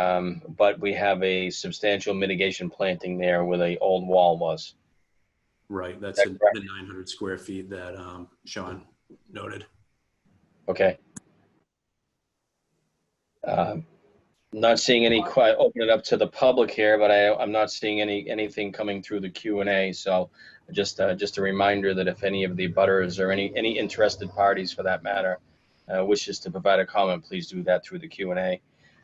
but we have a substantial mitigation planting there where the old wall was. Right. That's the 900 square feet that Sean noted. Okay. Not seeing any open it up to the public here, but I'm not seeing anything coming through the Q&A. So just a reminder that if any of the butters or any interested parties for that matter wishes to provide a comment, please do that through the Q&A.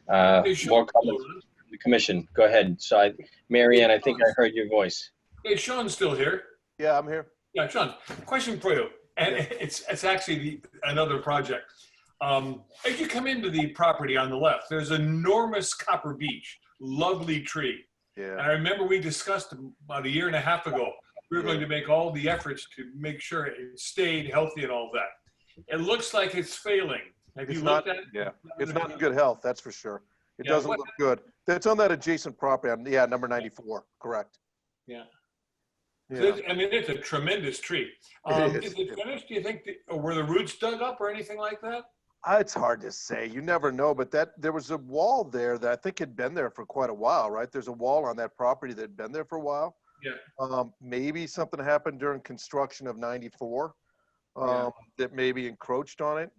More comments from the commission. Go ahead. So Mary Ann, I think I heard your voice. Hey, Sean's still here. Yeah, I'm here. Yeah, Sean, question for you. And it's actually another project. As you come into the property on the left, there's enormous copper beech, lovely tree. Yeah. And I remember we discussed about a year and a half ago, we were going to make all the efforts to make sure it stayed healthy and all that. It looks like it's failing. Have you looked at it? Yeah, it's not in good health, that's for sure. It doesn't look good. That's on that adjacent property. Yeah, number 94, correct. Yeah. Yeah. I mean, it's a tremendous tree. Is it finished? Do you think, or were the roots dug up or anything like that? It's hard to say. You never know, but there was a wall there that I think had been there for quite a while, right? There's a wall on that property that had been there for a while. Yeah. Maybe something happened during construction of 94 that maybe encroached on it.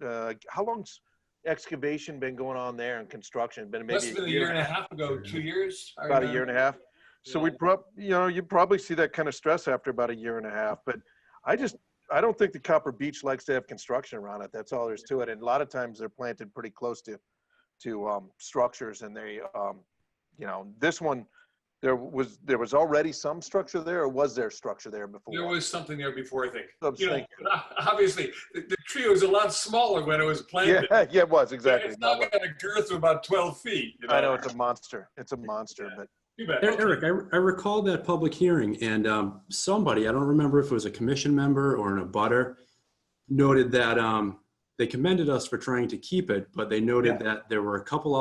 How long's excavation been going on there and construction? Been maybe Must have been a year and a half ago, 2 years. About a year and a half. So you'd probably see that kind of stress after about a year and a half. But I don't think the copper beech likes to have construction around it. That's all there is to it. And a lot of times they're planted pretty close to structures, and they, this one, there was already some structure there, or was there structure there before? There was something there before, I think. Obviously, the tree was a lot smaller when it was planted. Yeah, it was, exactly. It's now got a girth of about 12 feet. I know, it's a monster. It's a monster, but. Eric, I recall that public hearing, and somebody, I don't remember if it was a commission member or an abutter, noted that they commended us for trying to keep it, but they noted that there were a couple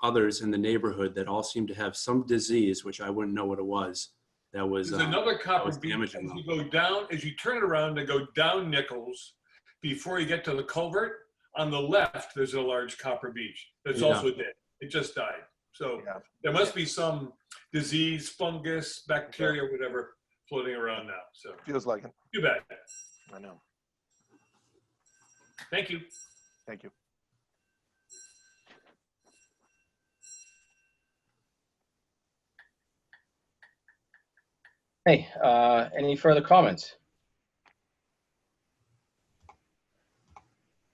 others in the neighborhood that all seemed to have some disease, which I wouldn't know what it was. That was There's another copper beech damaging as you go down, as you turn it around to go down Nichols, before you get to the culvert, on the left, there's a large copper beech that's also dead. It just died. So there must be some disease, fungus, bacteria, whatever, floating around now. So Feels like it. too bad. I know. Thank you. Thank you. Hey, any further comments?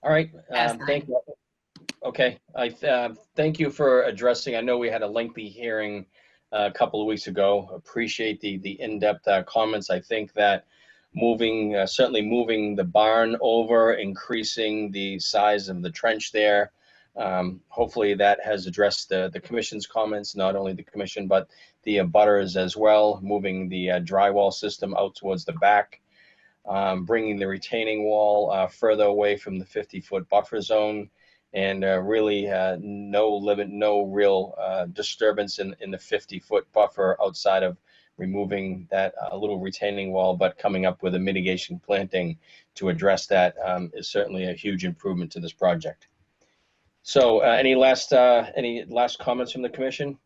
All right, thank you. Okay, I thank you for addressing. I know we had a lengthy hearing a couple of weeks ago. Appreciate the in-depth comments. I think that certainly moving the barn over, increasing the size of the trench there. Hopefully that has addressed the commission's comments, not only the commission, but the abutters as well, moving the drywall system out towards the back, bringing the retaining wall further away from the 50-foot buffer zone, and really no real disturbance in the 50-foot buffer outside of removing that little retaining wall, but coming up with a mitigation planting to address that is certainly a huge improvement to this project. So any last comments from the commission?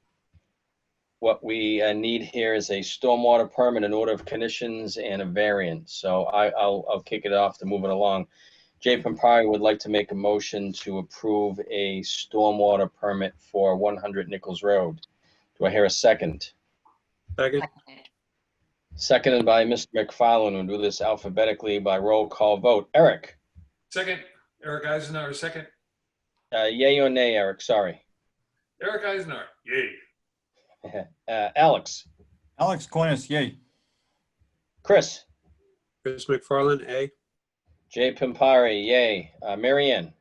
What we need here is a stormwater permit, an order of conditions, and a variance. So I'll kick it off to move it along. Jay Pampari would like to make a motion to approve a stormwater permit for 100 Nichols Road. Do I hear a second? Second. Seconded by Mr. McFarland. We'll do this alphabetically by roll call vote. Eric? Second. Eric Eisenhower, second. Yay or nay, Eric? Sorry. Eric Eisenhower, yay. Alex? Alex Aquinas, yay. Chris? Chris McFarland, A. Jay Pampari, yay. Mary Ann?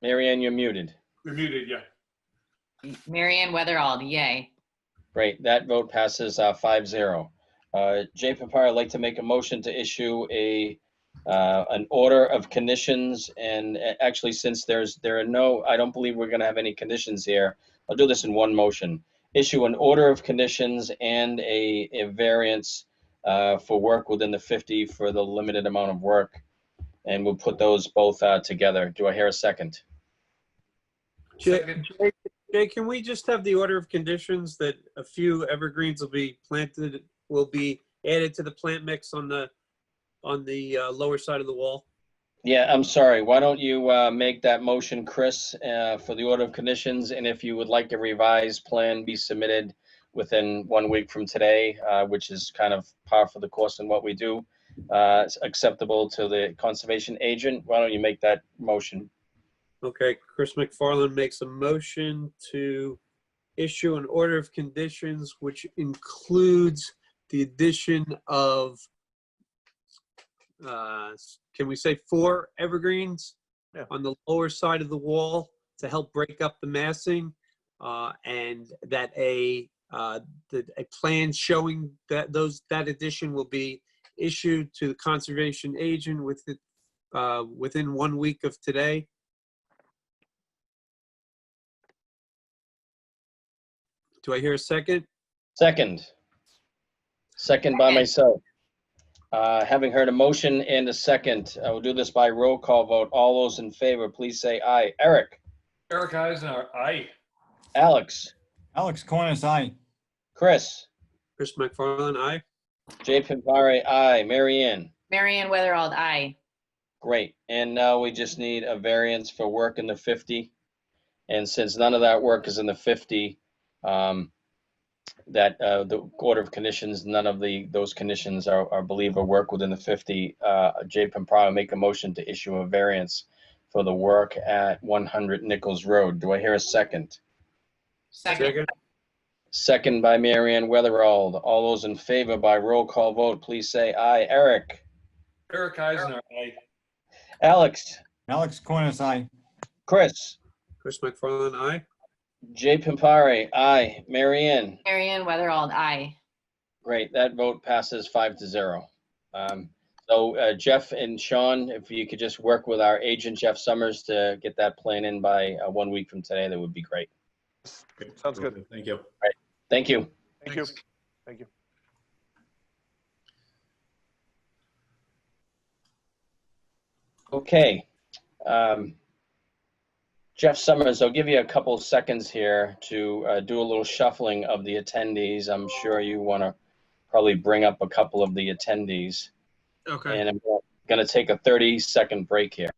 Mary Ann, you're muted. You're muted, yeah. Marianne Weatherald, yay. Great, that vote passes 5-0. Jay Pampari, I'd like to make a motion to issue an order of conditions, and actually, since there are no, I don't believe we're going to have any conditions here. I'll do this in one motion. Issue an order of conditions and a variance for work within the 50 for the limited amount of work, and we'll put those both together. Do I hear a second? Jay, can we just have the order of conditions that a few evergreens will be added to the plant mix on the lower side of the wall? Yeah, I'm sorry. Why don't you make that motion, Chris, for the order of conditions, and if you would like a revised plan be submitted within 1 week from today, which is kind of par for the course in what we do, it's acceptable to the conservation agent. Why don't you make that motion? Okay, Chris McFarland makes a motion to issue an order of conditions, which includes the addition of, can we say 4 evergreens on the lower side of the wall to help break up the massing, and that a plan showing that addition will be issued to the conservation agent within 1 week of today. Do I hear a second? Second by myself. Having heard a motion and a second, I will do this by roll call vote. All those in favor, please say aye. Eric? Eric Eisenhower, aye. Alex? Alex Aquinas, aye. Chris? Chris McFarland, aye. Jay Pampari, aye. Mary Ann? Marianne Weatherald, aye. Great. And now we just need a variance for work in the 50. And since none of that work is in the 50, the order of conditions, none of those conditions are believe or work within the 50. Jay Pampari will make a motion to issue a variance for the work at 100 Nichols Road. Do I hear a second? Second. Second by Mary Ann Weatherald. All those in favor by roll call vote, please say aye. Eric? Eric Eisenhower, aye. Alex? Alex Aquinas, aye. Chris? Chris McFarland, aye. Jay Pampari, aye. Mary Ann? Marianne Weatherald, aye. Great, that vote passes 5-0. So Jeff and Sean, if you could just work with our agent, Jeff Summers, to get that plan in by 1 week from today, that would be great. Sounds good. Thank you. All right, thank you. Thank you. Thank you. Okay. Jeff Summers, I'll give you a couple seconds here to do a little shuffling of the attendees. I'm sure you want to probably bring up a couple of the attendees. Okay. And I'm going to take a 30-second break here.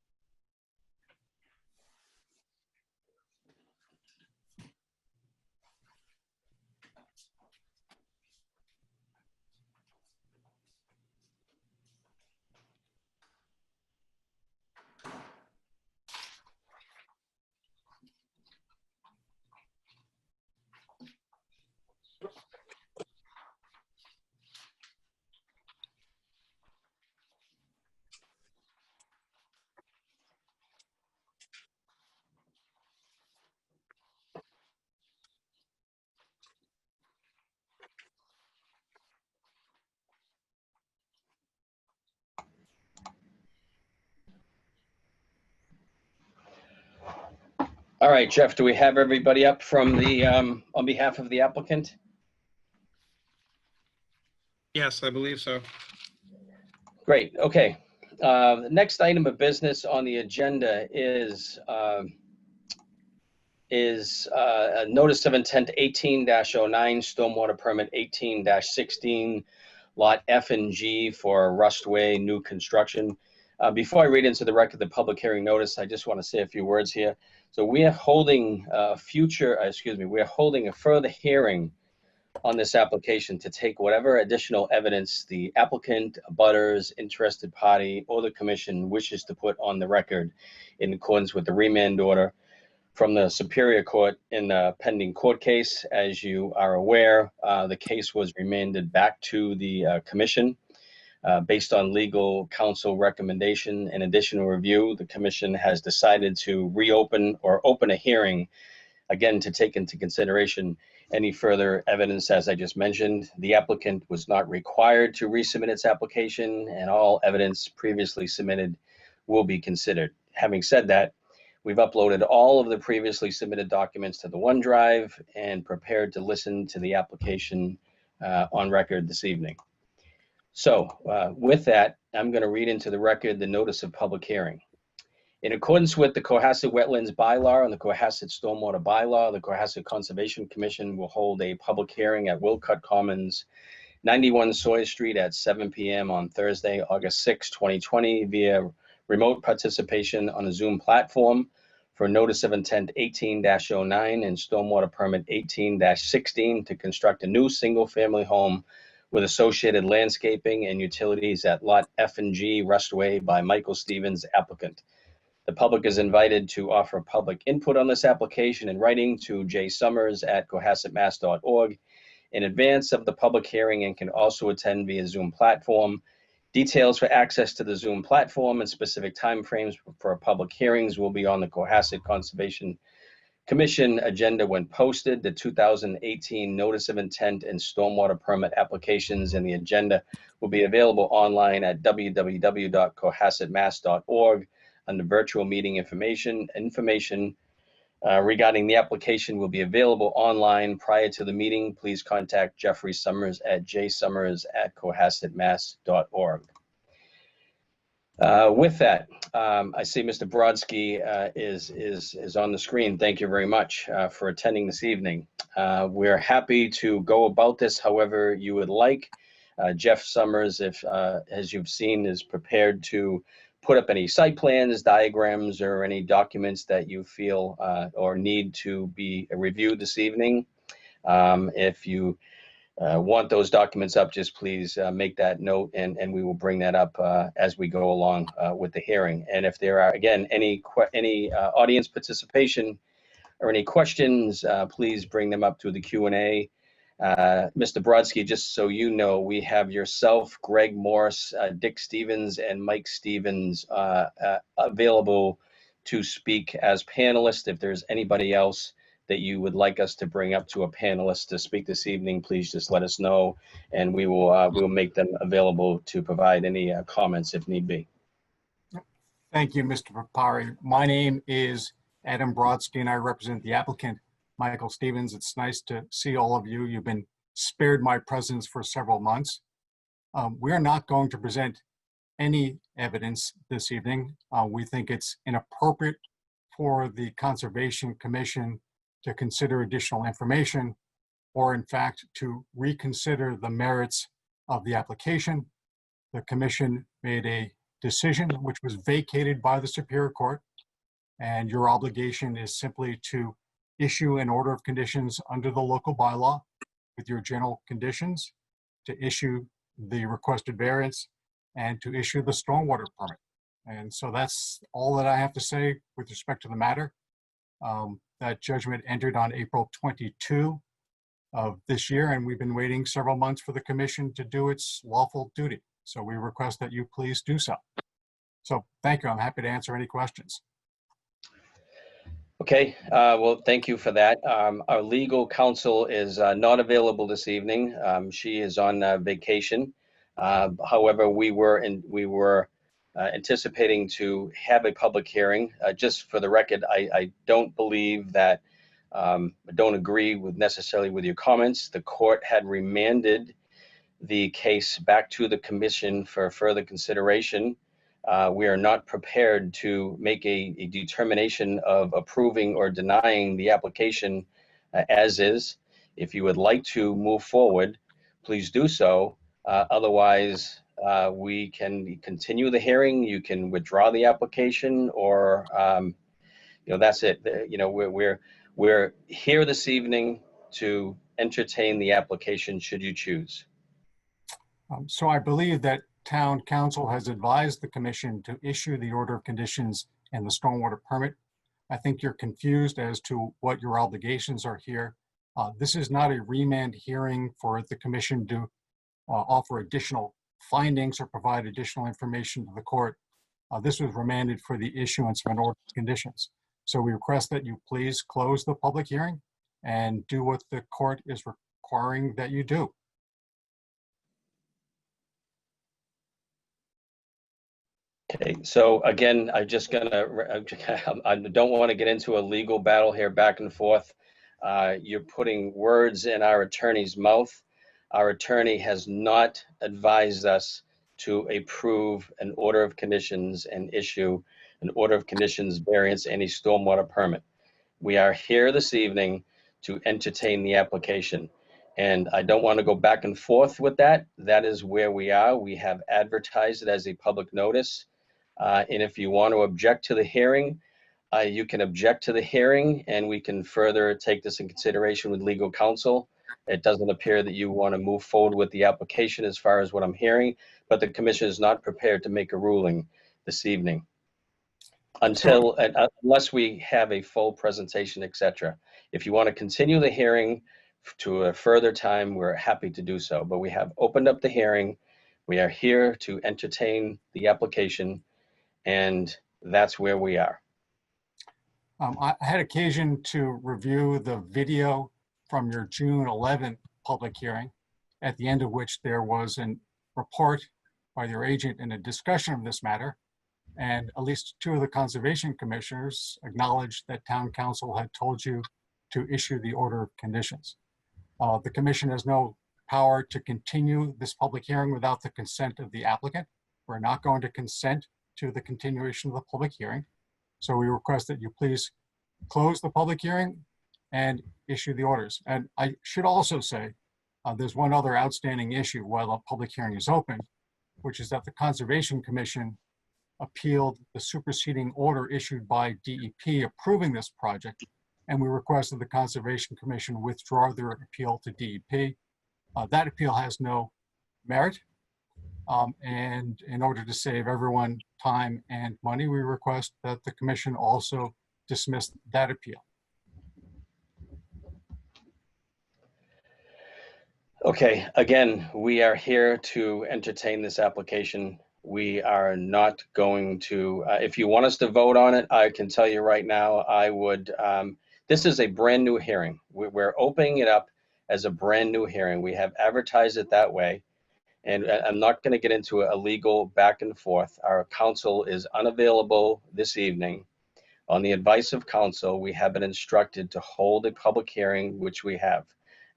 All right, Jeff, do we have everybody up from the, on behalf of the applicant? Yes, I believe so. Great, okay. The next item of business on the agenda is a notice of intent 18-09, stormwater permit 18-16, lot F and G for Rustway new construction. Before I read into the record the public hearing notice, I just want to say a few words here. So we are holding we're holding a further hearing on this application to take whatever additional evidence the applicant, abutters, interested party, or the commission wishes to put on the record in accordance with the remand order from the Superior Court in the pending court case. As you are aware, the case was remanded back to the commission based on legal counsel recommendation and additional review. The commission has decided to reopen or open a hearing, again, to take into consideration any further evidence. As I just mentioned, the applicant was not required to resubmit its application, and all evidence previously submitted will be considered. Having said that, we've uploaded all of the previously submitted documents to the OneDrive and prepared to listen to the application on record this evening. So with that, I'm going to read into the record the notice of public hearing. In accordance with the Cohasset Wetlands Bylaw and the Cohasset Stormwater Bylaw, the Cohasset Conservation Commission will hold a public hearing at Wilcott Commons, 91 Sawyer Street at 7 p.m. on Thursday, August 6, 2020, via remote participation on a Zoom platform for notice of intent 18-09 and stormwater permit 18-16 to construct a new single-family home with associated landscaping and utilities at Lot F and G Rustway by Michael Stevens, applicant. The public is invited to offer public input on this application in writing to jsummers@cohassetmass.org in advance of the public hearing and can also attend via Zoom platform. Details for access to the Zoom platform and specific timeframes for public hearings will be on the Cohasset Conservation Commission agenda when posted. The 2018 Notice of Intent and Stormwater Permit applications and the agenda will be available online at www.cohassetmass.org under virtual meeting information. Information regarding the application will be available online prior to the meeting. Please contact Jeffrey Summers at jsummers@cohassetmass.org. With that, I see Mr. Brodsky is on the screen. Thank you very much for attending this evening. We're happy to go about this however you would like. Jeff Summers, as you've seen, is prepared to put up any site plans, diagrams, or any documents that you feel or need to be reviewed this evening. If you want those documents up, just please make that note, and we will bring that up as we go along with the hearing. And if there are, again, any audience participation or any questions, please bring them up through the Q&A. Mr. Brodsky, just so you know, we have yourself, Greg Morse, Dick Stevens, and Mike Stevens available to speak as panelists. If there's anybody else that you would like us to bring up to a panelist to speak this evening, please just let us know, and we will make them available to provide any comments if need be. Thank you, Mr. Papari. My name is Adam Brodsky, and I represent the applicant, Michael Stevens. It's nice to see all of you. You've been spared my presence for several months. We are not going to present any evidence this evening. We think it's inappropriate for the Conservation Commission to consider additional information, or in fact, to reconsider the merits of the application. The commission made a decision which was vacated by the Superior Court, and your obligation is simply to issue an order of conditions under the local bylaw with your general conditions, to issue the requested variance, and to issue the stormwater permit. And so that's all that I have to say with respect to the matter. That judgment entered on April 22 of this year, and we've been waiting several months for the commission to do its lawful duty. So we request that you please do so. So thank you. I'm happy to answer any questions. Okay, well, thank you for that. Our legal counsel is not available this evening. She is on vacation. However, we were anticipating to have a public hearing. Just for the record, I don't believe that, I don't agree with necessarily with your comments. The court had remanded the case back to the commission for further consideration. We are not prepared to make a determination of approving or denying the application as is. If you would like to move forward, please do so. Otherwise, we can continue the hearing. You can withdraw the application, or that's it. We're here this evening to entertain the application should you choose. So I believe that Town Council has advised the commission to issue the order of conditions and the stormwater permit. I think you're confused as to what your obligations are here. This is not a remand hearing for the commission to offer additional findings or provide additional information to the court. This was remanded for the issuance of an order of conditions. So we request that you please close the public hearing and do what the court is requiring that you do. Okay, so again, I don't want to get into a legal battle here back and forth. You're putting words in our attorney's mouth. Our attorney has not advised us to approve an order of conditions and issue an order of conditions variance any stormwater permit. We are here this evening to entertain the application. And I don't want to go back and forth with that. That is where we are. We have advertised it as a public notice. And if you want to object to the hearing, you can object to the hearing, and we can further take this in consideration with legal counsel. It doesn't appear that you want to move forward with the application as far as what I'm hearing, but the commission is not prepared to make a ruling this evening unless we have a full presentation, etc. If you want to continue the hearing to a further time, we're happy to do so, but we have opened up the hearing. We are here to entertain the application, and that's where we are. I had occasion to review the video from your June 11th public hearing, at the end of which there was a report by your agent and a discussion of this matter. And at least two of the conservation commissioners acknowledged that Town Council had told you to issue the order of conditions. The commission has no power to continue this public hearing without the consent of the applicant. We're not going to consent to the continuation of the public hearing. So we request that you please close the public hearing and issue the orders. And I should also say, there's one other outstanding issue while the public hearing is open, which is that the Conservation Commission appealed the superseding order issued by DEP approving this project. And we request that the Conservation Commission withdraw their appeal to DEP. That appeal has no merit. And in order to save everyone time and money, we request that the commission also dismiss that appeal. Okay, again, we are here to entertain this application. We are not going to, if you want us to vote on it, I can tell you right now, I would, this is a brand new hearing. We're opening it up as a brand new hearing. We have advertised it that way. And I'm not going to get into a legal back and forth. Our counsel is unavailable this evening. On the advice of counsel, we have been instructed to hold a public hearing, which we have.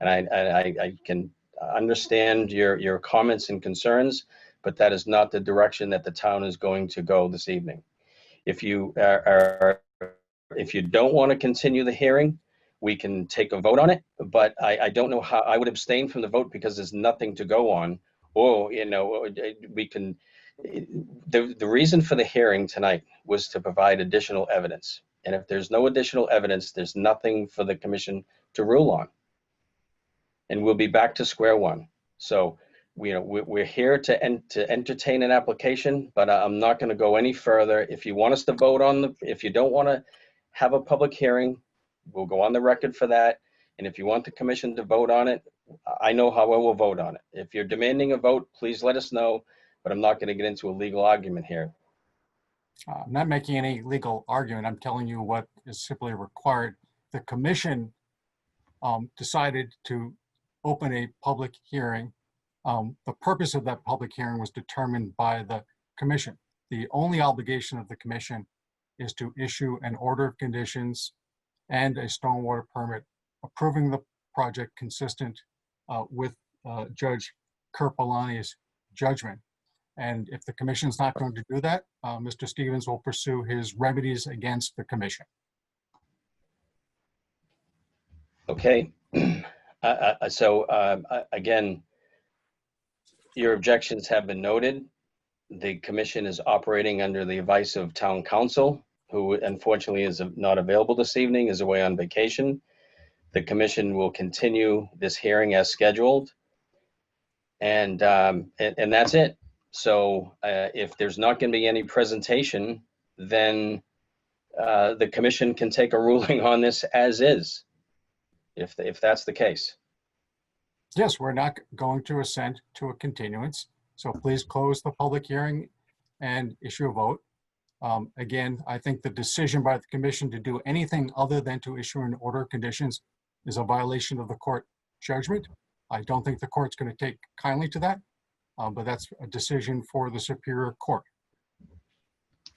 And I can understand your comments and concerns, but that is not the direction that the town is going to go this evening. If you are If you don't want to continue the hearing, we can take a vote on it, but I don't know how. I would abstain from the vote because there's nothing to go on. Or, you know, we can, the reason for the hearing tonight was to provide additional evidence. And if there's no additional evidence, there's nothing for the commission to rule on. And we'll be back to square one. So, we're here to entertain an application, but I'm not going to go any further. If you want us to vote on if you don't want to have a public hearing, we'll go on the record for that. And if you want the commission to vote on it, I know how I will vote on it. If you're demanding a vote, please let us know, but I'm not going to get into a legal argument here. I'm not making any legal argument. I'm telling you what is simply required. The commission decided to open a public hearing. The purpose of that public hearing was determined by the commission. The only obligation of the commission is to issue an order of conditions and a stormwater permit approving the project consistent with Judge Kirpolani's judgment. And if the commission is not going to do that, Mr. Stevens will pursue his remedies against the commission. Okay. Again, your objections have been noted. The commission is operating under the advice of town council, who unfortunately is not available this evening, is away on vacation. The commission will continue this hearing as scheduled. And that's it. So if there's not going to be any presentation, then the commission can take a ruling on this as is, if that's the case. Yes, we're not going to assent to a continuance. So please close the public hearing and issue a vote. Again, I think the decision by the commission to do anything other than to issue an order of conditions is a violation of the court judgment. I don't think the court's going to take kindly to that, but that's a decision for the Superior Court.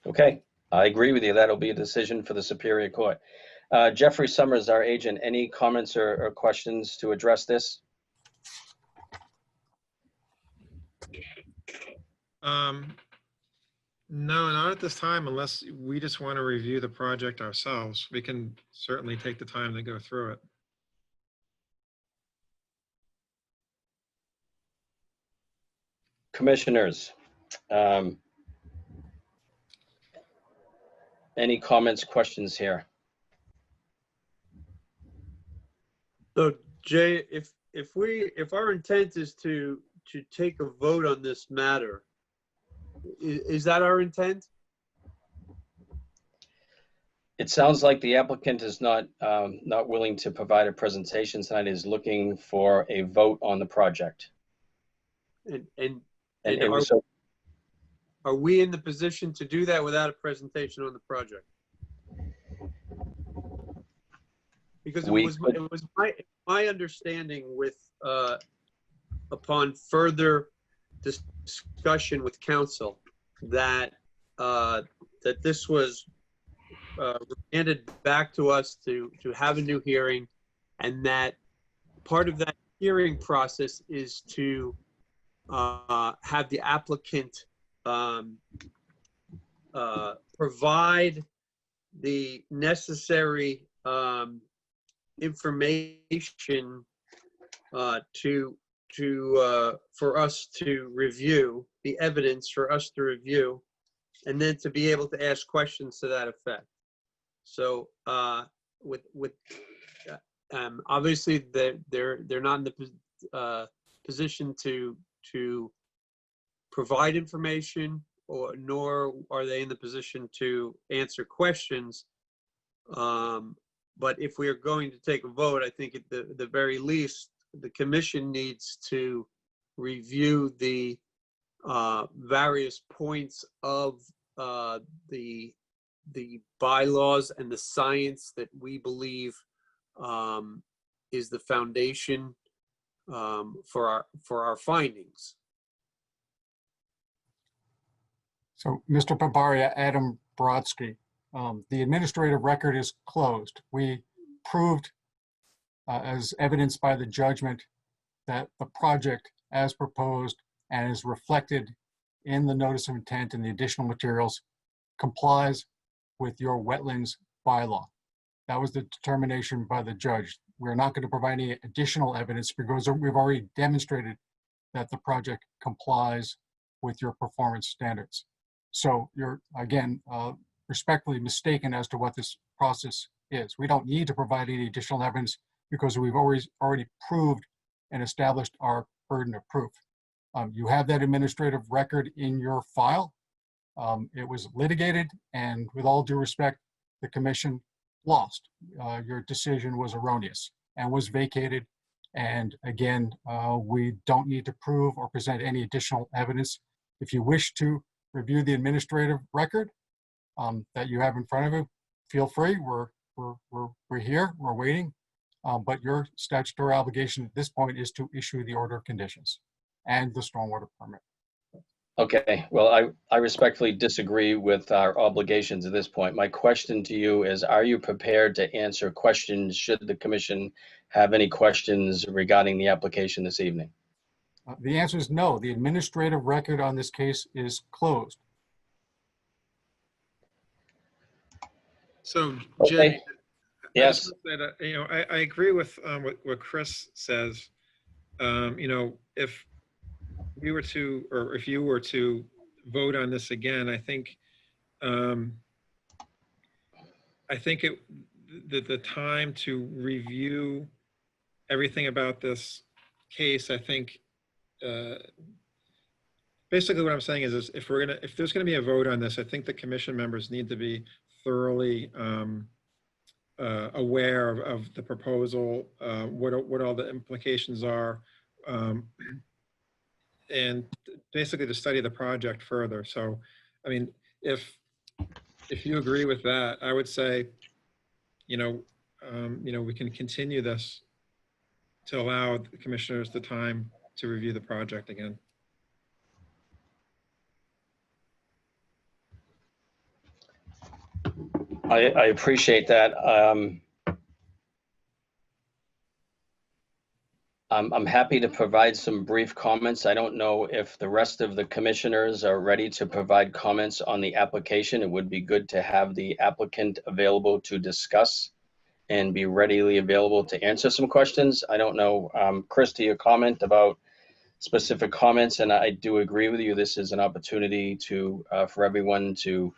Okay, I agree with you. That'll be a decision for the Superior Court. Jeffrey Summers, our agent, any comments or questions to address this? No, not at this time, unless we just want to review the project ourselves. We can certainly take the time to go through it. Commissioners, any comments, questions here? So Jay, if our intent is to take a vote on this matter, is that our intent? It sounds like the applicant is not willing to provide a presentation tonight, is looking for a vote on the project. Are we in the position to do that without a presentation on the project? Because it was my understanding with upon further discussion with council that that this was handed back to us to have a new hearing, and that part of that hearing process is to have the applicant provide the necessary information for us to review, the evidence for us to review, and then to be able to ask questions to that effect. So obviously they're not in the position to provide information, nor are they in the position to answer questions. But if we are going to take a vote, I think at the very least, the commission needs to review the various points of the bylaws and the science that we believe is the foundation for our findings. So, Mr. Paparia, Adam Brodsky, the administrative record is closed. We proved, as evidenced by the judgment, that the project as proposed and is reflected in the notice of intent and the additional materials complies with your wetlands bylaw. That was the determination by the judge. We're not going to provide any additional evidence because we've already demonstrated that the project complies with your performance standards. So you're, again, respectfully mistaken as to what this process is. We don't need to provide any additional evidence because we've already proved and established our burden of proof. You have that administrative record in your file. It was litigated, and with all due respect, the commission lost. Your decision was erroneous and was vacated. And again, we don't need to prove or present any additional evidence. If you wish to review the administrative record that you have in front of you, feel free. We're here, we're waiting. But your statutory obligation at this point is to issue the order of conditions and the stormwater permit. Okay, well, I respectfully disagree with our obligations at this point. My question to you is, are you prepared to answer questions should the commission have any questions regarding the application this evening? The answer is no. The administrative record on this case is closed. So, Okay. Jay, Yes. I agree with what Chris says. If we were to, or if you were to vote on this again, I think the time to review everything about this case, I think, basically what I'm saying is if there's gonna be a vote on this, I think the commission members need to be thoroughly aware of the proposal, what all the implications are, and basically to study the project further. So, I mean, if you agree with that, I would say, we can continue this to allow the commissioners the time to review the project again. I appreciate that. I'm happy to provide some brief comments. I don't know if the rest of the commissioners are ready to provide comments on the application. It would be good to have the applicant available to discuss and be readily available to answer some questions. I don't know, Chris, to your comment about specific comments, and I do agree with you. This is an opportunity to for everyone to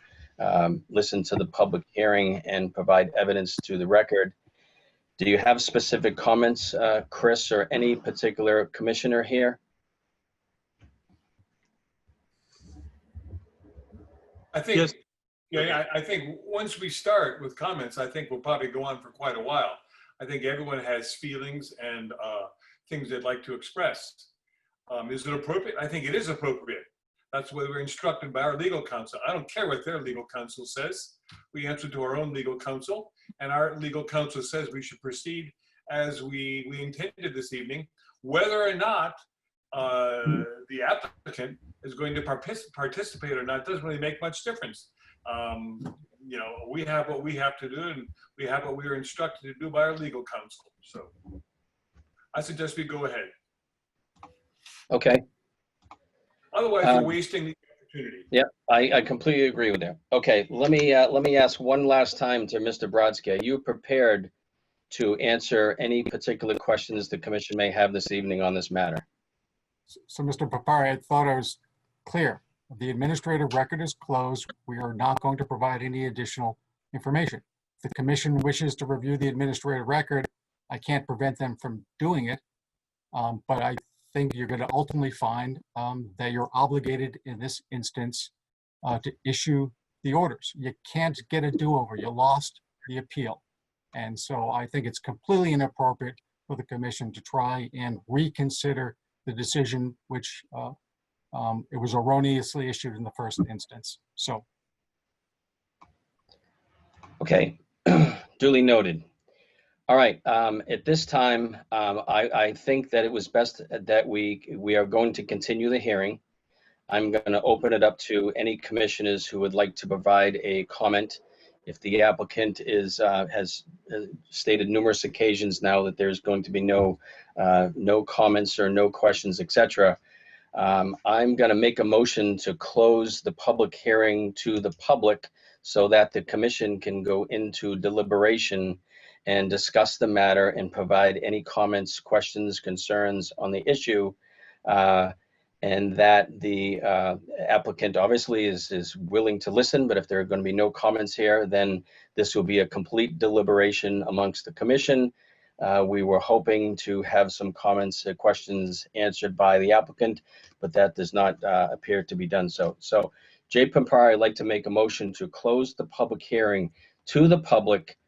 listen to the public hearing and provide evidence to the record. Do you have specific comments, Chris, or any particular commissioner here? I think, yes. Yeah, I think once we start with comments, I think we'll probably go on for quite a while. I think everyone has feelings and things they'd like to express. Is it appropriate? I think it is appropriate. That's what we're instructed by our legal counsel. I don't care what their legal counsel says. We answer to our own legal counsel, and our legal counsel says we should proceed as we intended this evening. Whether or not the applicant is going to participate or not doesn't really make much difference. We have what we have to do, and we have what we are instructed to do by our legal counsel. So I suggest we go ahead. Okay. Otherwise, we're wasting the opportunity. Yeah, I completely agree with you. Okay, let me ask one last time to Mr. Brodsky. Are you prepared to answer any particular questions the commission may have this evening on this matter? So, Mr. Papari, I thought I was clear. The administrative record is closed. We are not going to provide any additional information. If the commission wishes to review the administrative record, I can't prevent them from doing it, but I think you're going to ultimately find that you're obligated in this instance to issue the orders. You can't get a do-over. You lost the appeal. And so I think it's completely inappropriate for the commission to try and reconsider the decision which it was erroneously issued in the first instance. So. Okay, duly noted. All right, at this time, I think that it was best that we are going to continue the hearing. I'm going to open it up to any commissioners who would like to provide a comment. If the applicant has stated numerous occasions now that there's going to be no comments or no questions, etc., I'm going to make a motion to close the public hearing to the public so that the commission can go into deliberation and discuss the matter and provide any comments, questions, concerns on the issue. And that the applicant obviously is willing to listen, but if there are going to be no comments here, then this will be a complete deliberation amongst the commission. We were hoping to have some comments, questions answered by the applicant, but that does not appear to be done so. So, Jay Pampari, I'd like to make a motion to close the public hearing to the public,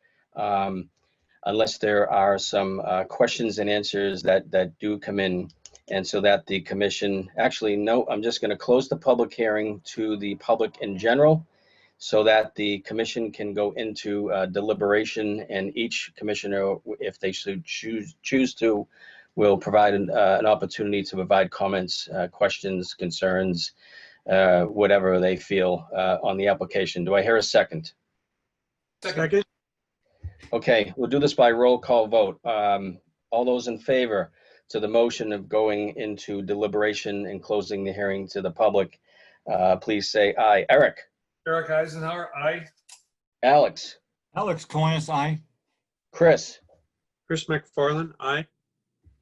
unless there are some questions and answers that do come in. And so that the commission, actually, no, I'm just going to close the public hearing to the public in general, so that the commission can go into deliberation, and each commissioner, if they should choose to, will provide an opportunity to provide comments, questions, concerns, whatever they feel on the application. Do I hear a second? Second. Okay, we'll do this by roll call vote. All those in favor to the motion of going into deliberation and closing the hearing to the public, please say aye. Eric? Eric Eisenhower, aye. Alex? Alex Aquinas, aye. Chris? Chris McFarland, aye.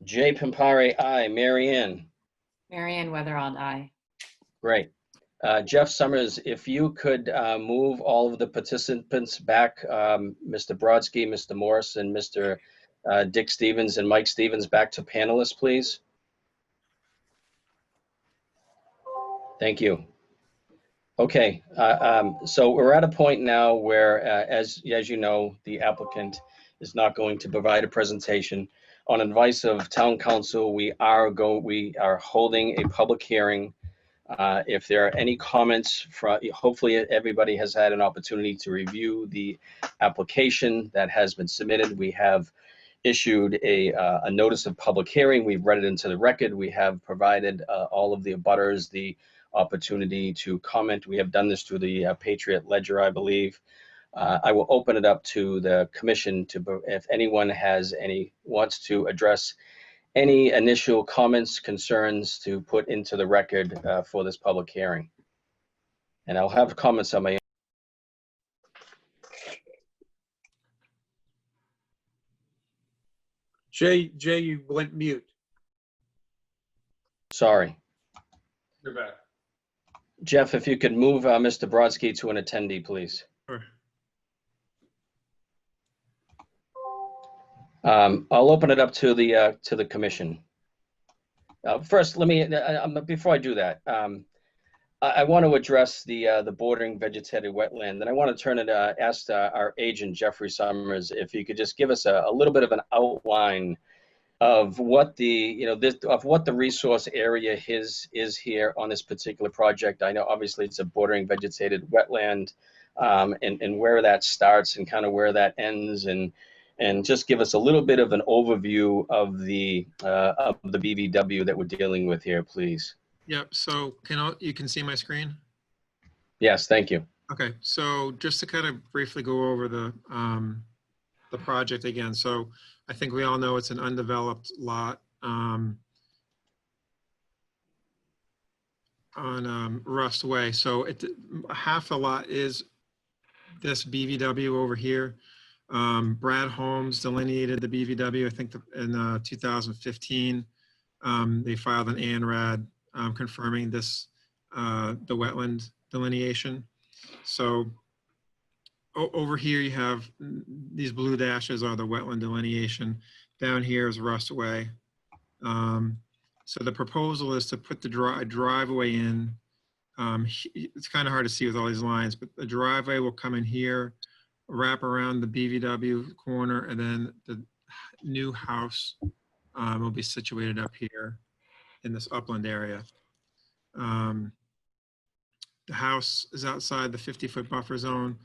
Jay Pampari, aye. Mary Ann? Marianne Weatherald, aye. Great. Jeff Summers, if you could move all of the participants back, Mr. Brodsky, Mr. Morris, and Mr. Dick Stevens and Mike Stevens back to panelists, please. Thank you. Okay, so we're at a point now where, as you know, the applicant is not going to provide a presentation. On advice of town council, we are holding a public hearing. If there are any comments, hopefully everybody has had an opportunity to review the application that has been submitted. We have issued a notice of public hearing. We've read it into the record. We have provided all of the abutters the opportunity to comment. We have done this through the Patriot Ledger, I believe. I will open it up to the commission if anyone wants to address any initial comments, concerns to put into the record for this public hearing. And I'll have comments on my own. Jay, you went mute. Sorry. You're back. Jeff, if you could move Mr. Brodsky to an attendee, please. Sure. I'll open it up to the commission. First, let me before I do that, I want to address the bordering vegetated wetland, and I want to turn it ask our agent Jeffrey Summers if he could just give us a little bit of an outline of what the resource area is here on this particular project. I know obviously it's a bordering vegetated wetland, and where that starts and kind of where that ends, and just give us a little bit of an overview of the BVW that we're dealing with here, please. Yep. So you can see my screen? Yes, thank you. Okay. So just to kind of briefly go over the project again. So I think we all know it's an undeveloped lot on Rust Way. So half the lot is this BVW over here. Brad Holmes delineated the BVW, I think in 2015. They filed an ANRAD confirming this, the wetland delineation. So over here you have these blue dashes are the wetland delineation. Down here is Rust Way. So the proposal is to put the driveway in. It's kind of hard to see with all these lines, but the driveway will come in here, wrap around the BVW corner, and then the new house will be situated up here in this upland area. The house is outside the 50-foot buffer zone.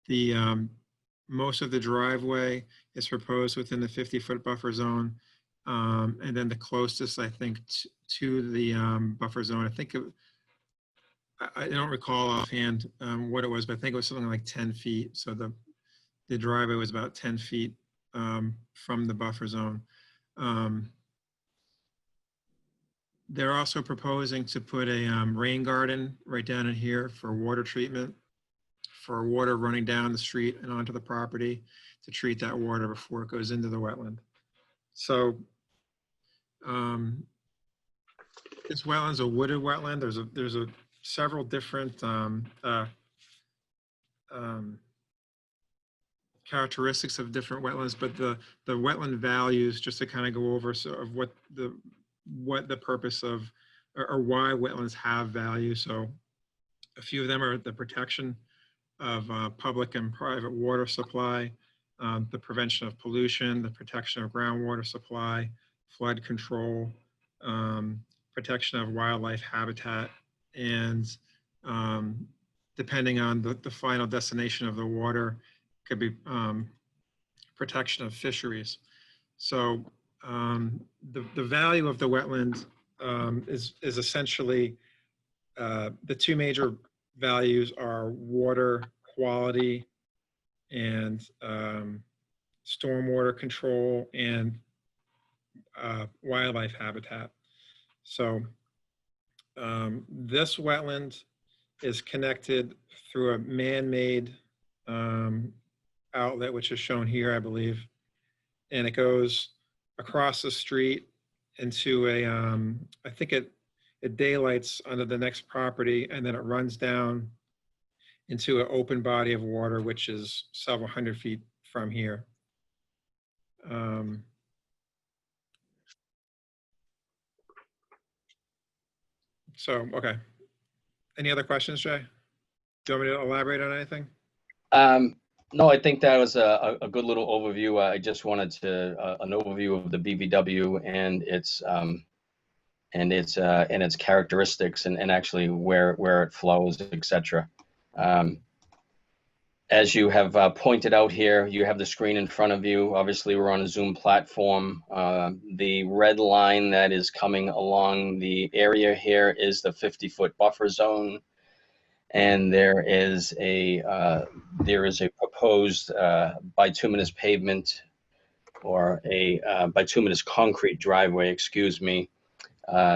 The most of the driveway is proposed within the 50-foot buffer zone, and then the closest, I think, to the buffer zone, I think I don't recall offhand what it was, but I think it was something like 10 feet. So the driveway was about 10 feet from the buffer zone. They're also proposing to put a rain garden right down in here for water treatment. for water running down the street and onto the property to treat that water before it goes into the wetland. So this wetland's a wooded wetland. There's several different characteristics of different wetlands, but the wetland values, just to kind of go over of what the purpose of or why wetlands have value. So a few of them are the protection of public and private water supply, the prevention of pollution, the protection of groundwater supply, flood control, protection of wildlife habitat, and depending on the final destination of the water, could be protection of fisheries. So the value of the wetland is essentially the two major values are water quality and stormwater control and wildlife habitat. So this wetland is connected through a man-made outlet, which is shown here, I believe, and it goes across the street into a, I think it daylights under the next property, and then it runs down into an open body of water, which is several hundred feet from here. So, okay. Any other questions, Jay? Do you want me to elaborate on anything? No, I think that was a good little overview. I just wanted to an overview of the BVW and its characteristics and actually where it flows, etc. As you have pointed out here, you have the screen in front of you. Obviously, we're on a Zoom platform. The red line that is coming along the area here is the 50-foot buffer zone. And there is a proposed bituminous pavement or a bituminous concrete driveway, excuse me,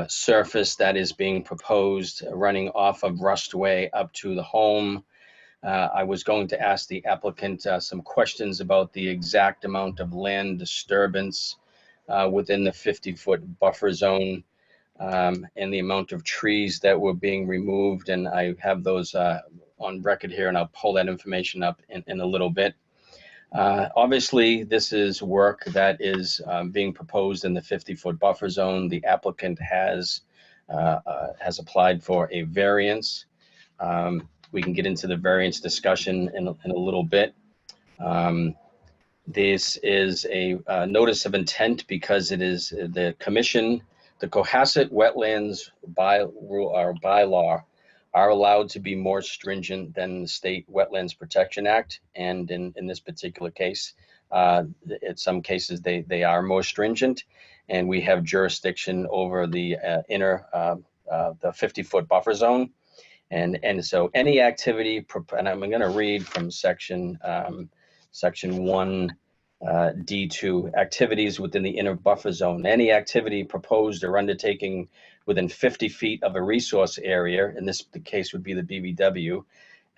surface that is being proposed running off of Rustway up to the home. I was going to ask the applicant some questions about the exact amount of land disturbance within the 50-foot buffer zone. And the amount of trees that were being removed, and I have those on record here, and I'll pull that information up in a little bit. Obviously, this is work that is being proposed in the 50-foot buffer zone. The applicant has applied for a variance. We can get into the variance discussion in a little bit. This is a notice of intent because it is the commission. The Cohasset Wetlands bylaw are allowed to be more stringent than the State Wetlands Protection Act. And in this particular case, in some cases, they are more stringent. And we have jurisdiction over the the 50-foot buffer zone. And so any activity, and I'm going to read from section 1, D2, activities within the inner buffer zone. Any activity proposed or undertaking within 50 feet of a resource area, in this the case would be the BVW,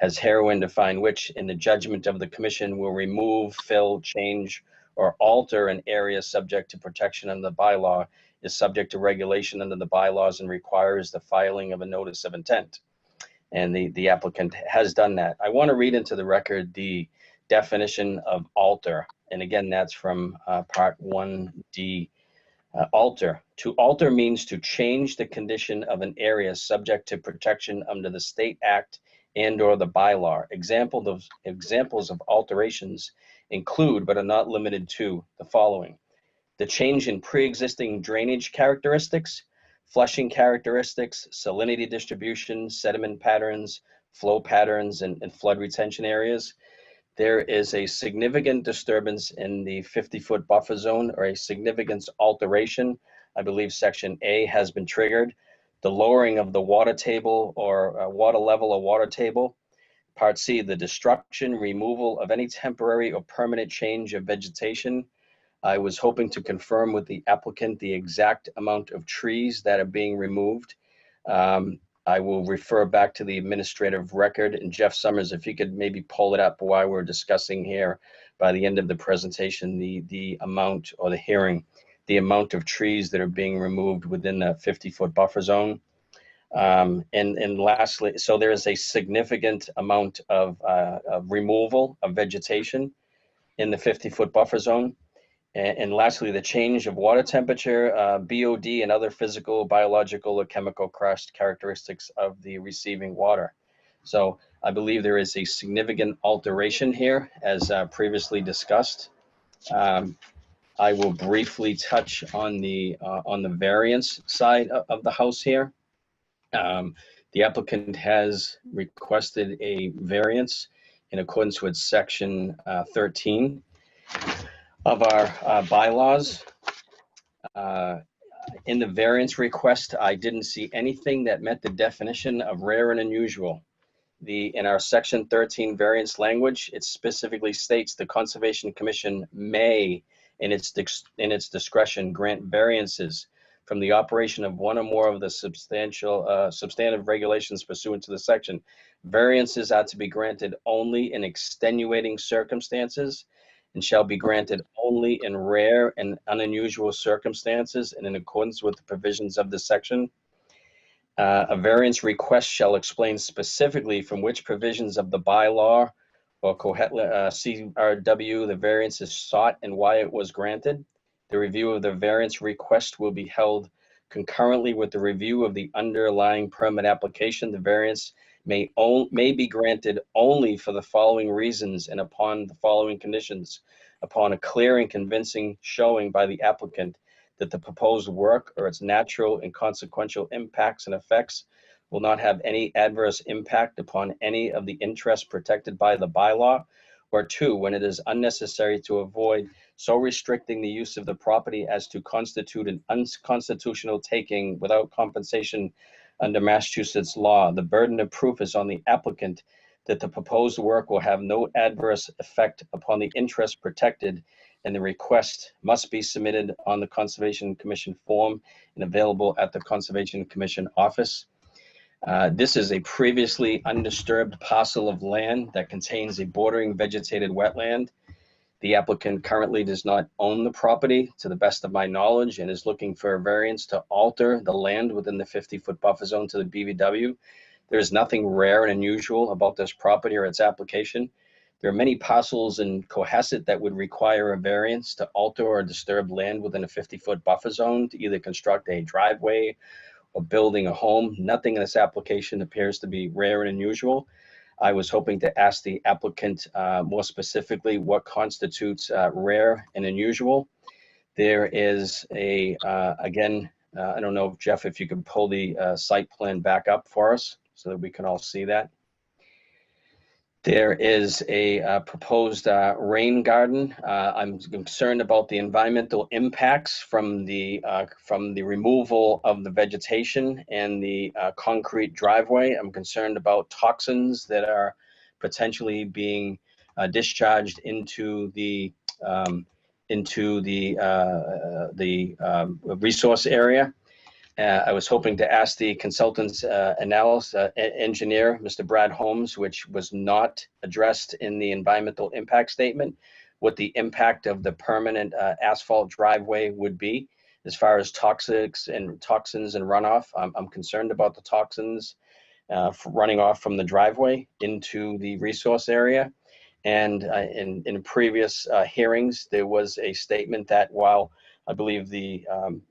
as herein defined, which in the judgment of the commission will remove, fill, change, or alter an area subject to protection under the bylaw, is subject to regulation under the bylaws and requires the filing of a notice of intent. And the applicant has done that. I want to read into the record the definition of alter. And again, that's from part 1D. Alter. To alter means to change the condition of an area subject to protection under the state act and or the bylaw. Examples of alterations include, but are not limited to, the following: the change in pre-existing drainage characteristics, flushing characteristics, salinity distribution, sediment patterns, flow patterns, and flood retention areas. There is a significant disturbance in the 50-foot buffer zone or a significant alteration. I believe section A has been triggered. The lowering of the water table or water level or water table. Part C, the destruction, removal of any temporary or permanent change of vegetation. I was hoping to confirm with the applicant the exact amount of trees that are being removed. I will refer back to the administrative record. And Jeff Summers, if you could maybe pull it up while we're discussing here by the end of the presentation, the amount, or the hearing, the amount of trees that are being removed within the 50-foot buffer zone. And lastly, so there is a significant amount of removal of vegetation in the 50-foot buffer zone. And lastly, the change of water temperature, BOD, and other physical, biological, or chemical characteristics of the receiving water. So I believe there is a significant alteration here, as previously discussed. I will briefly touch on the variance side of the house here. The applicant has requested a variance in accordance with section 13 of our bylaws. In the variance request, I didn't see anything that met the definition of rare and unusual. In our section 13 variance language, it specifically states the Conservation Commission may, in its discretion, grant variances from the operation of one or more of the substantive regulations pursuant to the section. Variances are to be granted only in extenuating circumstances and shall be granted only in rare and unusual circumstances and in accordance with the provisions of this section. A variance request shall explain specifically from which provisions of the bylaw or CRW the variance is sought and why it was granted. The review of the variance request will be held concurrently with the review of the underlying permit application. The variance may be granted only for the following reasons and upon the following conditions: upon a clear and convincing showing by the applicant that the proposed work or its natural and consequential impacts and effects will not have any adverse impact upon any of the interests protected by the bylaw, or two, when it is unnecessary to avoid so restricting the use of the property as to constitute an unconstitutional taking without compensation under Massachusetts law. The burden of proof is on the applicant that the proposed work will have no adverse effect upon the interest protected, and the request must be submitted on the Conservation Commission form and available at the Conservation Commission office. This is a previously undisturbed parcel of land that contains a bordering vegetated wetland. The applicant currently does not own the property, to the best of my knowledge, and is looking for a variance to alter the land within the 50-foot buffer zone to the BVW. There is nothing rare and unusual about this property or its application. There are many parcels in Cohasset that would require a variance to alter or disturb land within a 50-foot buffer zone to either construct a driveway or building a home. Nothing in this application appears to be rare and unusual. I was hoping to ask the applicant more specifically what constitutes rare and unusual. There is again, I don't know, Jeff, if you could pull the site plan back up for us so that we can all see that. There is a proposed rain garden. I'm concerned about the environmental impacts from the removal of the vegetation and the concrete driveway. I'm concerned about toxins that are potentially being discharged into the resource area. I was hoping to ask the consultant's engineer, Mr. Brad Holmes, which was not addressed in the environmental impact statement, what the impact of the permanent asphalt driveway would be as far as toxins and runoff. I'm concerned about the toxins running off from the driveway into the resource area. And in previous hearings, there was a statement that while I believe the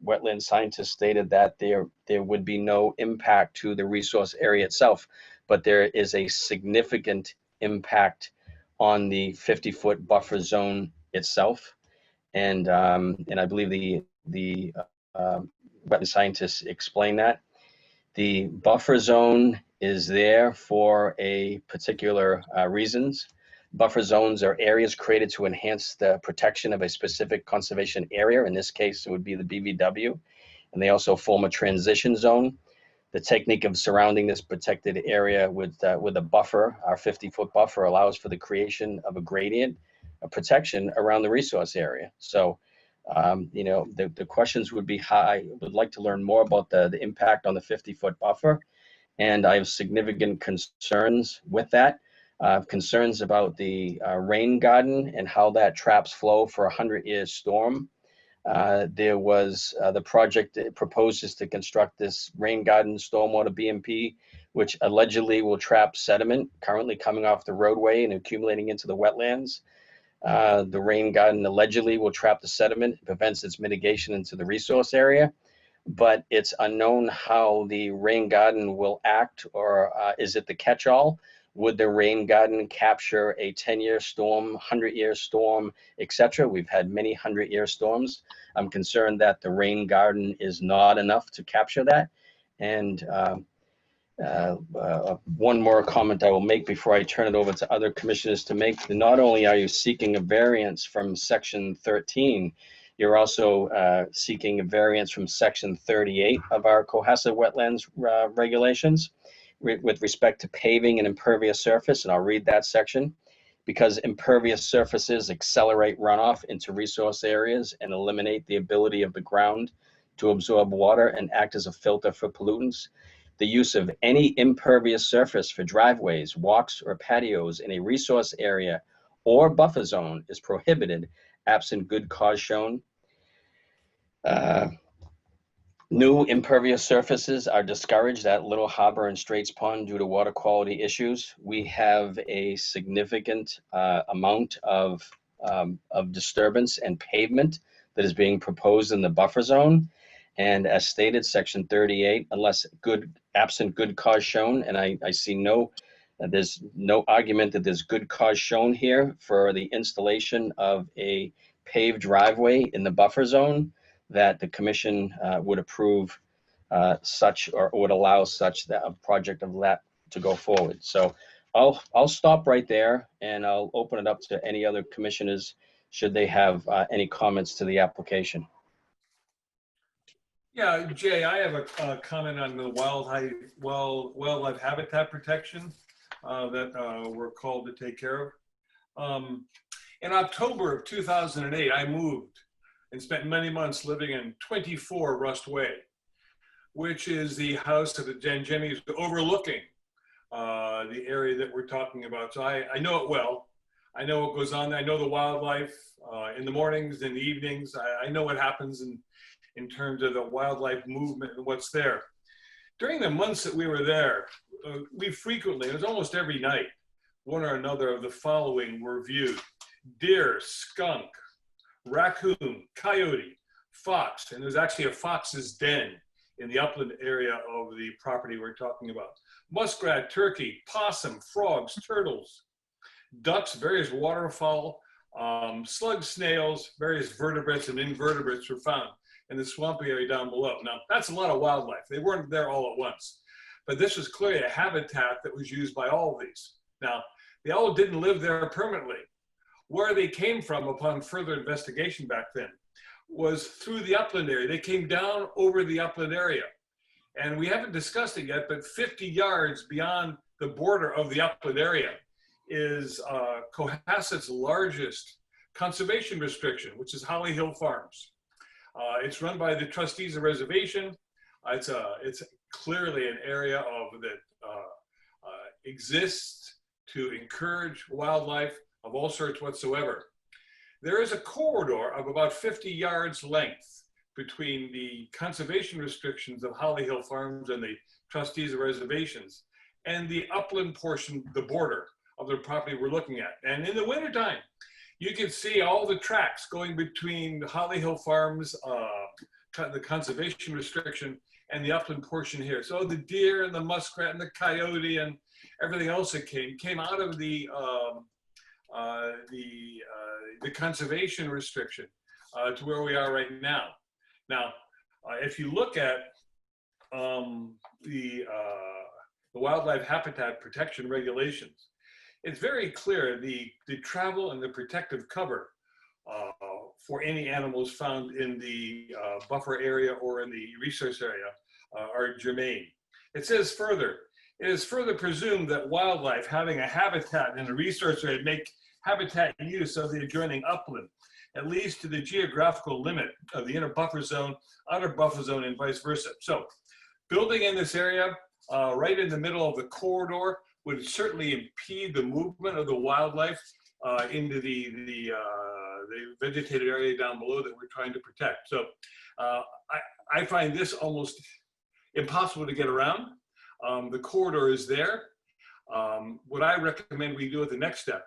wetland scientist stated that there would be no impact to the resource area itself, but there is a significant impact on the 50-foot buffer zone itself. And I believe the wetland scientists explained that. The buffer zone is there for a particular reasons. Buffer zones are areas created to enhance the protection of a specific conservation area. In this case, it would be the BVW. And they also form a transition zone. The technique of surrounding this protected area with a buffer, our 50-foot buffer, allows for the creation of a gradient of protection around the resource area. So, the questions would be, I would like to learn more about the impact on the 50-foot buffer and I have significant concerns with that. Concerns about the rain garden and how that traps flow for a 100-year storm. There was the project that proposes to construct this rain garden stormwater BMP, which allegedly will trap sediment currently coming off the roadway and accumulating into the wetlands. The rain garden allegedly will trap the sediment, prevents its mitigation into the resource area, but it's unknown how the rain garden will act, or is it the catch-all? Would the rain garden capture a 10-year storm, 100-year storm, etc.? We've had many 100-year storms. I'm concerned that the rain garden is not enough to capture that. And one more comment I will make before I turn it over to other commissioners to make. Not only are you seeking a variance from section 13, you're also seeking a variance from section 38 of our Cohasset Wetlands regulations with respect to paving and impervious surface, and I'll read that section. Because impervious surfaces accelerate runoff into resource areas and eliminate the ability of the ground to absorb water and act as a filter for pollutants, the use of any impervious surface for driveways, walks, or patios in a resource area or buffer zone is prohibited absent good cause shown. New impervious surfaces are discouraged at Little Harbor and Straits Pond due to water quality issues. We have a significant amount of disturbance and pavement that is being proposed in the buffer zone. And as stated, section 38, absent good cause shown, and I see there's no argument that there's good cause shown here for the installation of a paved driveway in the buffer zone, that the commission would approve such, or would allow such that a project of that to go forward. So I'll stop right there, and I'll open it up to any other commissioners should they have any comments to the application. Yeah, Jay, I have a comment on the wildlife habitat protection that we're called to take care of. In October of 2008, I moved and spent many months living in 24 Rust Way, which is the house of the Jenny's overlooking the area that we're talking about. So I know it well. I know what goes on. I know the wildlife in the mornings and the evenings. I know what happens in terms of the wildlife movement and what's there. During the months that we were there, we frequently, it was almost every night, one or another of the following were viewed: deer, skunk, raccoon, coyote, fox, and there's actually a fox's den in the upland area of the property we're talking about. Muskrat, turkey, possum, frogs, turtles, ducks, various waterfowl, slugs, snails, various vertebrates and invertebrates were found in the swampy area down below. Now, that's a lot of wildlife. They weren't there all at once, but this was clearly a habitat that was used by all of these. Now, they all didn't live there permanently. Where they came from upon further investigation back then was through the upland area. They came down over the upland area. And we haven't discussed it yet, but 50 yards beyond the border of the upland area is Cohasset's largest conservation restriction, which is Holly Hill Farms. It's run by the trustees of reservation. It's clearly an area that exists to encourage wildlife of all sorts whatsoever. There is a corridor of about 50 yards length between the conservation restrictions of Holly Hill Farms and the trustees of reservations and the upland portion, the border of the property we're looking at. And in the wintertime, you can see all the tracks going between Holly Hill Farms, the conservation restriction, and the upland portion here. So the deer and the muskrat and the coyote and everything else that came out of the conservation restriction to where we are right now. Now, if you look at the wildlife habitat protection regulations, it's very clear the travel and the protective cover for any animals found in the buffer area or in the resource area are germane. It says further, it is further presumed that wildlife having a habitat in a resource area make habitat use of the adjoining upland, at least to the geographical limit of the inner buffer zone, outer buffer zone, and vice versa. So building in this area, right in the middle of the corridor would certainly impede the movement of the wildlife into the vegetated area down below that we're trying to protect. So I find this almost impossible to get around. The corridor is there. What I recommend we do at the next step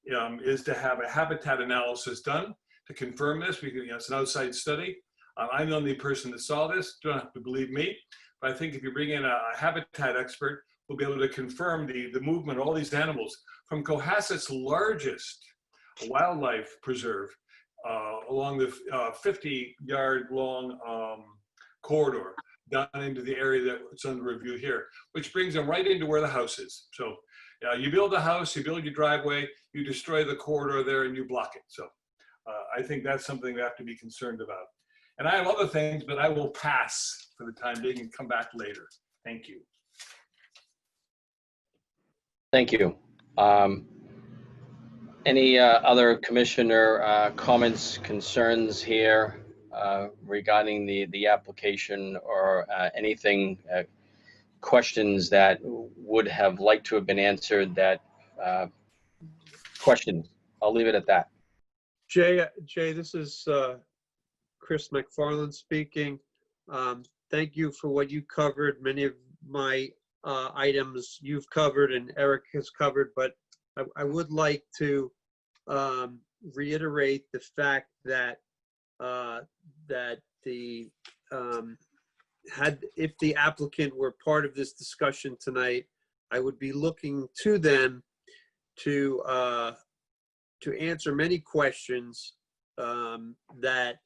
is to have a habitat analysis done to confirm this. It's an outside study. I'm the only person that saw this. You don't have to believe me. But I think if you bring in a habitat expert, we'll be able to confirm the movement of all these animals from Cohasset's largest wildlife preserve along the 50-yard long corridor down into the area that's under review here, which brings them right into where the house is. So you build a house, you build your driveway, you destroy the corridor there and you block it. So I think that's something we have to be concerned about. And I have other things, but I will pass for the time being and come back later. Thank you. Thank you. Any other commissioner comments, concerns here regarding the application, or anything, questions that would have liked to have been answered, that questions? I'll leave it at that. Jay, this is Chris McFarland speaking. Thank you for what you covered. Many of my items you've covered and Eric has covered, but I would like to reiterate the fact that if the applicant were part of this discussion tonight, I would be looking to them to answer many questions that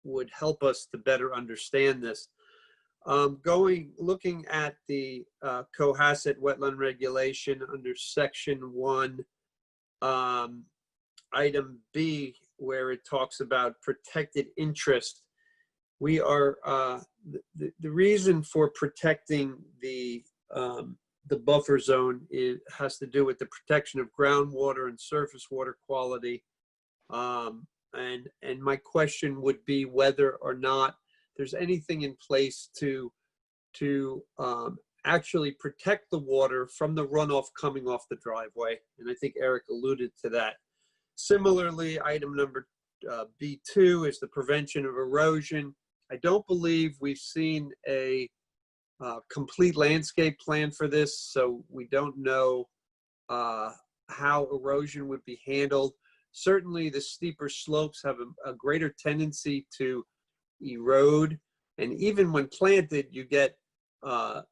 would help us to better understand this. Looking at the Cohasset wetland regulation under section 1, item B, where it talks about protected interest. We are the reason for protecting the buffer zone has to do with the protection of groundwater and surface water quality. And my question would be whether or not there's anything in place to actually protect the water from the runoff coming off the driveway. And I think Eric alluded to that. Similarly, item number B2 is the prevention of erosion. I don't believe we've seen a complete landscape plan for this, so we don't know how erosion would be handled. Certainly the steeper slopes have a greater tendency to erode, and even when planted, you get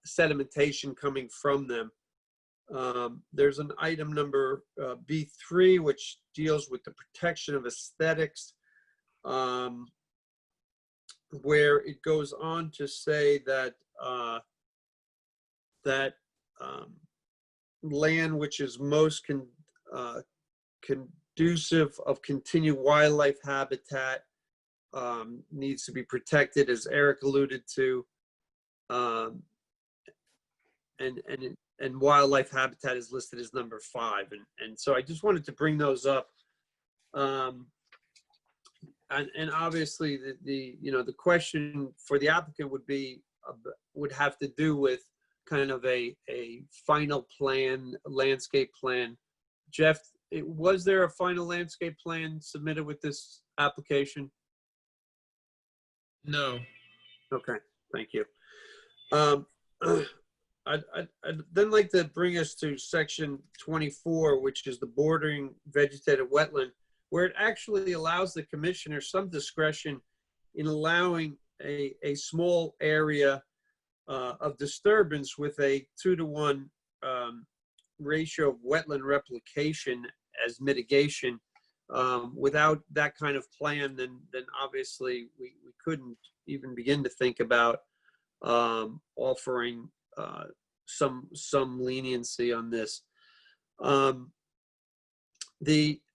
sedimentation coming from them. There's an item number B3, which deals with the protection of aesthetics, where it goes on to say that land which is most conducive of continued wildlife habitat needs to be protected, as Eric alluded to, and wildlife habitat is listed as number 5, and so I just wanted to bring those up. And obviously the question for the applicant would have to do with kind of a final plan, landscape plan. Jeff, was there a final landscape plan submitted with this application? No. Okay, thank you. I'd then like to bring us to section 24, which is the bordering vegetated wetland, where it actually allows the commissioner some discretion in allowing a small area of disturbance with a 2-to-1 ratio of wetland replication as mitigation. Without that kind of plan, then obviously we couldn't even begin to think about offering some leniency on this.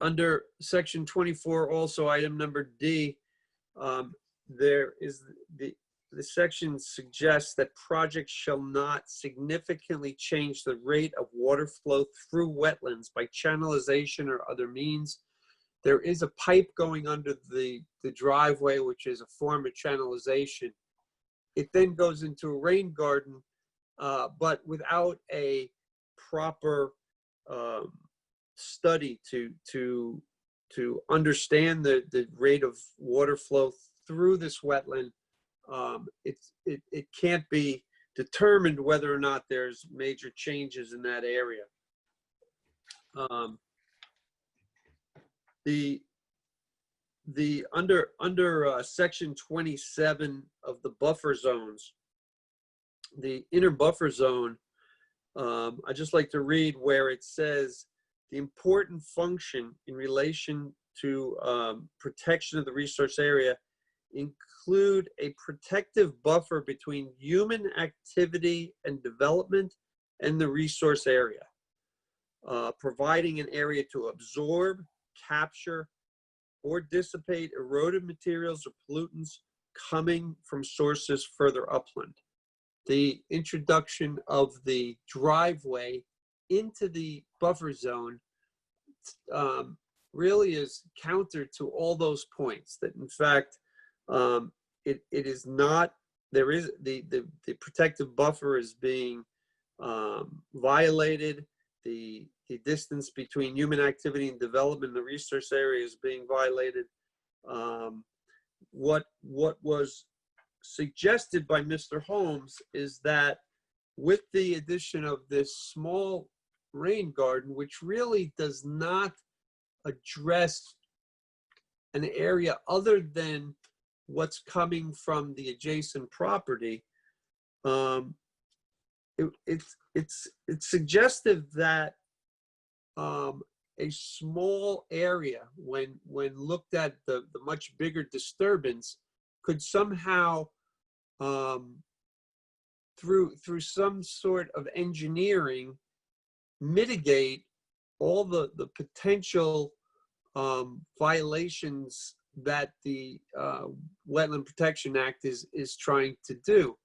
Under section 24, also item number D, there is the section suggests that projects shall not significantly change the rate of water flow through wetlands by channelization or other means. There is a pipe going under the driveway, which is a form of channelization. It then goes into a rain garden, but without a proper study to understand the rate of water flow through this wetland, it can't be determined whether or not there's major changes in that area. The under section 27 of the buffer zones, the inner buffer zone, I just like to read where it says the important function in relation to protection of the resource area include a protective buffer between human activity and development and the resource area, providing an area to absorb, capture, or dissipate erodive materials or pollutants coming from sources further upland. The introduction of the driveway into the buffer zone really is counter to all those points, that in fact it is not, there is the protective buffer is being violated. The distance between human activity and development in the resource area is being violated. What was suggested by Mr. Holmes is that with the addition of this small rain garden, which really does not address an area other than what's coming from the adjacent property, it's suggestive that a small area, when looked at the much bigger disturbance, could somehow through some sort of engineering mitigate all the potential violations that the Wetland Protection Act is trying to do.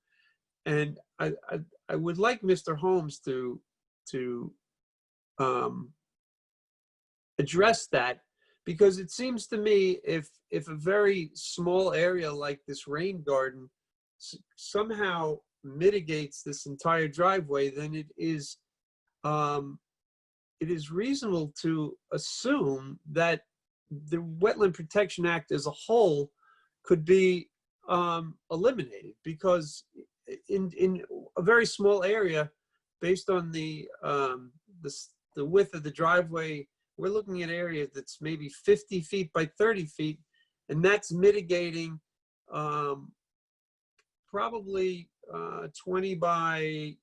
And I would like Mr. Holmes to address that, because it seems to me if a very small area like this rain garden somehow mitigates this entire driveway, then it is reasonable to assume that the Wetland Protection Act as a whole could be eliminated, because in a very small area, based on the width of the driveway, we're looking at an area that's maybe 50 feet by 30 feet, and that's mitigating probably 20 by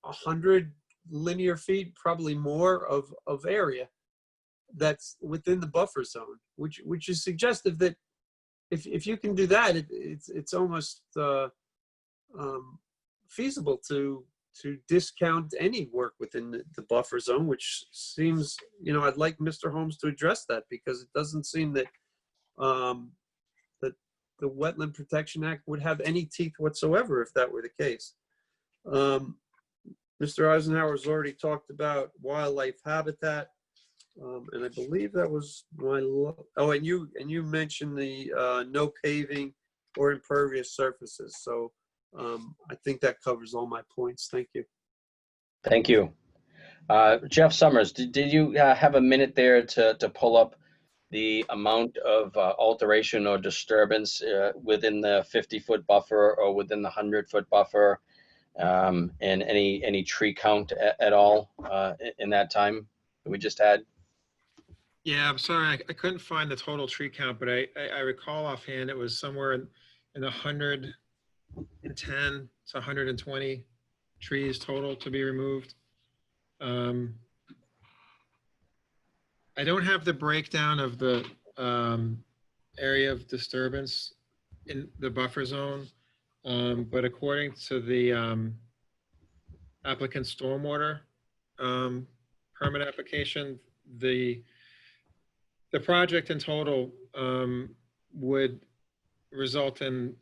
100 linear feet, probably more of area that's within the buffer zone, which is suggestive that if you can do that, it's almost feasible to discount any work within the buffer zone, which seems, I'd like Mr. Holmes to address that, because it doesn't seem that that the Wetland Protection Act would have any teeth whatsoever if that were the case. Mr. Eisenhower's already talked about wildlife habitat, and I believe that was my, and you mentioned the no paving or impervious surfaces. So I think that covers all my points. Thank you. Thank you. Jeff Summers, did you have a minute there to pull up the amount of alteration or disturbance within the 50-foot buffer or within the 100-foot buffer, and any tree count at all in that time that we just had? Yeah, I'm sorry, I couldn't find the total tree count, but I recall offhand it was somewhere in the 110 to 120 trees total to be removed. I don't have the breakdown of the area of disturbance in the buffer zone, but according to the applicant's stormwater permit application, the project in total would result in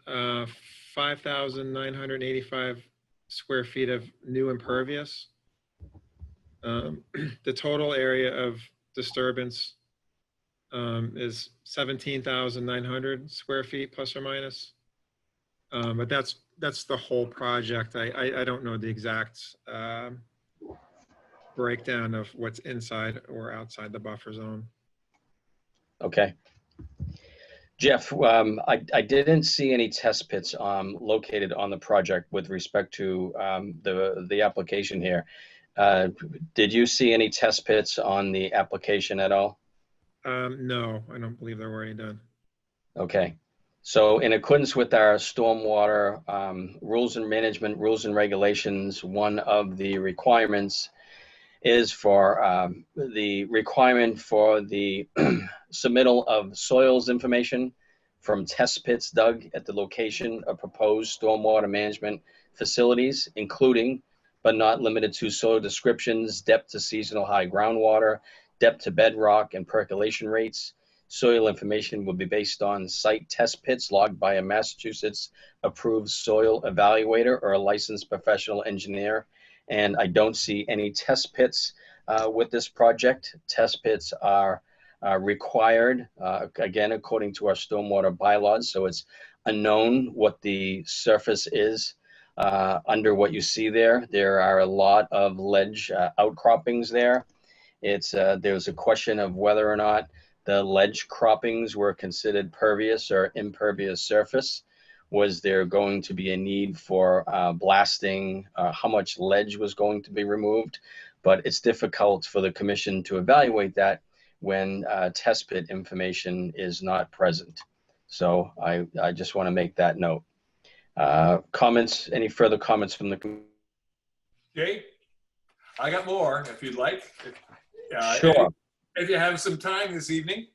5,985 square feet of new impervious. The total area of disturbance is 17,900 square feet plus or minus. But that's that's the whole project. I don't know the exact breakdown of what's inside or outside the buffer zone. Okay. Jeff, I didn't see any test pits located on the project with respect to the application here. Did you see any test pits on the application at all? No, I don't believe there were any done. Okay. So in accordance with our stormwater rules and management, rules and regulations, one of the requirements is for the requirement for the submittal of soils information from test pits dug at the location of proposed stormwater management facilities, including but not limited to soil descriptions, depth to seasonal high groundwater, depth to bedrock, and percolation rates. Soil information will be based on site test pits logged by a Massachusetts approved soil evaluator or a licensed professional engineer. And I don't see any test pits with this project. Test pits are required, again, according to our stormwater bylaws. So it's unknown what the surface is under what you see there. There are a lot of ledge outcroppings there. There's a question of whether or not the ledge croppings were considered pervious or impervious surface. Was there going to be a need for blasting? How much ledge was going to be removed? But it's difficult for the commission to evaluate that when test pit information is not present. So I just want to make that note. Comments? Any further comments from the commission? Jay, I got more if you'd like. Sure. If you have some time this evening,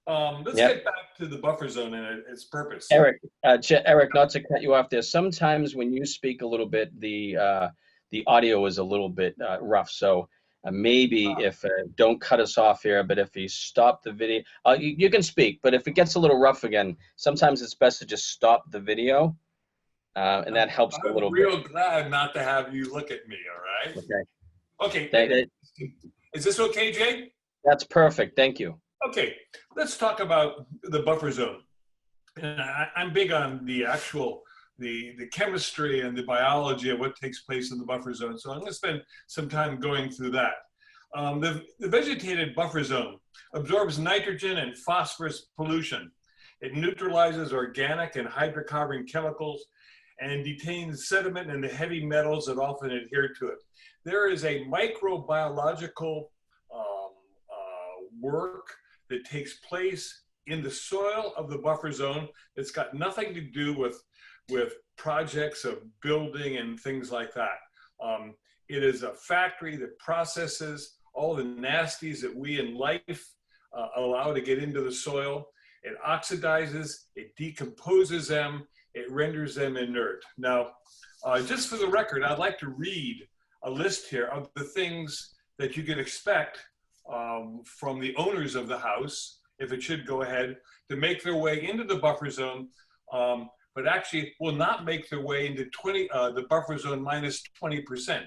let's get back to the buffer zone and its purpose. Eric, Eric, not to cut you off there. Sometimes when you speak a little bit, the audio is a little bit rough. So maybe if don't cut us off here, but if you stop the video, you can speak. But if it gets a little rough again, sometimes it's best to just stop the video, and that helps a little bit. I'm real glad not to have you look at me. All right. Okay. Okay. Is this okay, Jay? That's perfect. Thank you. Okay, let's talk about the buffer zone. And I'm big on the actual, the chemistry and the biology of what takes place in the buffer zone. So I'm going to spend some time going through that. The vegetated buffer zone absorbs nitrogen and phosphorus pollution. It neutralizes organic and hydrocarbon chemicals and detains sediment and the heavy metals that often adhere to it. There is a microbiological work that takes place in the soil of the buffer zone. It's got nothing to do with projects of building and things like that. It is a factory that processes all the nasties that we in life allow to get into the soil. It oxidizes, it decomposes them, it renders them inert. Now, just for the record, I'd like to read a list here of the things that you can expect from the owners of the house, if it should go ahead, to make their way into the buffer zone, but actually will not make their way into the buffer zone minus 20%.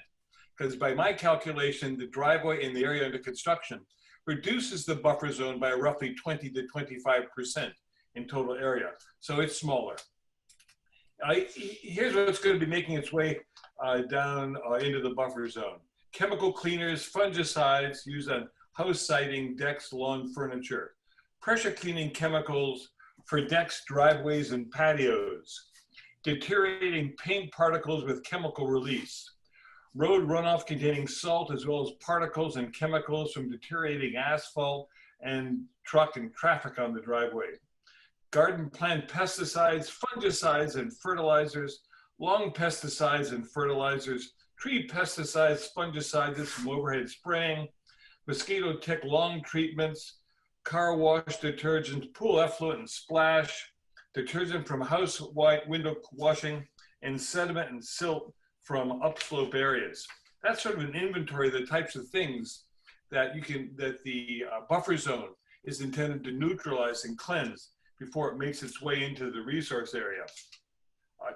Because by my calculation, the driveway in the area under construction reduces the buffer zone by roughly 20 to 25% in total area. So it's smaller. Here's what's going to be making its way down into the buffer zone. Chemical cleaners, fungicides used on house siding, decks, lawn furniture. Pressure cleaning chemicals for decks, driveways, and patios. Deteriorating paint particles with chemical release. Road runoff containing salt as well as particles and chemicals from deteriorating asphalt and truck and traffic on the driveway. Garden plant pesticides, fungicides, and fertilizers. Lawn pesticides and fertilizers. Tree pesticides, fungicides from overhead spraying. Mosquito tick lawn treatments, car wash detergent, pool effluent and splash, detergent from house window washing, and sediment and silt from upslope areas. That's sort of an inventory of the types of things that the buffer zone is intended to neutralize and cleanse before it makes its way into the resource area.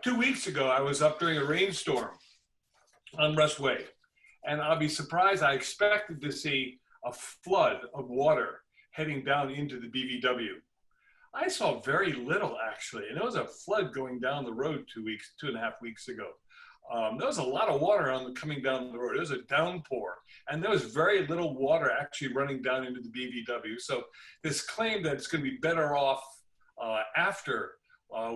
2 weeks ago, I was up during a rainstorm on Russ Way. And I'll be surprised, I expected to see a flood of water heading down into the BVW. I saw very little actually, and there was a flood going down the road 2.5 weeks ago. There was a lot of water coming down the road. There was a downpour, and there was very little water actually running down into the BVW. So this claim that it's going to be better off after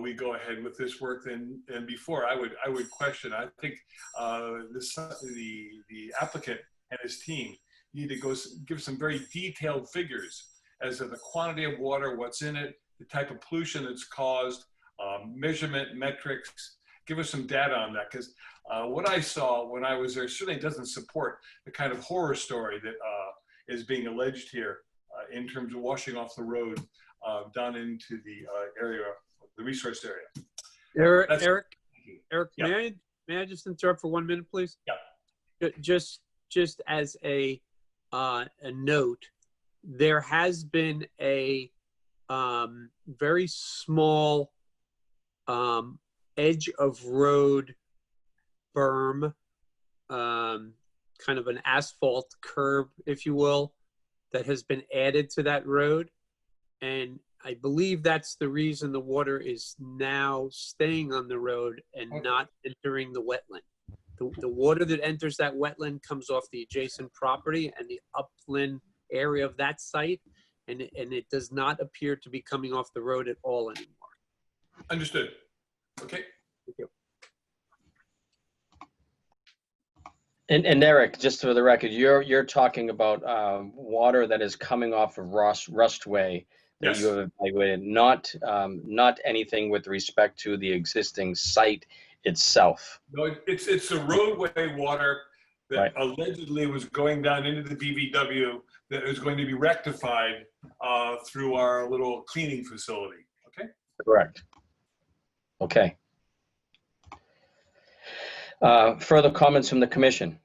we go ahead with this work than before, I would question. I think the applicant and his team need to go give some very detailed figures as to the quantity of water, what's in it, the type of pollution that's caused, measurement metrics. Give us some data on that, because what I saw when I was there certainly doesn't support the kind of horror story that is being alleged here in terms of washing off the road down into the area, the resource area. Eric, Yeah. may I just interrupt for 1 minute, please? Yeah. Just as a note, there has been a very small edge of road berm, kind of an asphalt curb, if you will, that has been added to that road. And I believe that's the reason the water is now staying on the road and not entering the wetland. The water that enters that wetland comes off the adjacent property and the upland area of that site, and it does not appear to be coming off the road at all anymore. Understood. Okay. Thank you. And Eric, just for the record, you're talking about water that is coming off of Rustway that you have evaluated, not anything with respect to the existing site itself. No, it's the roadway water that allegedly was going down into the BVW that is going to be rectified through our little cleaning facility. Okay. Correct. Okay. Further comments from the commission?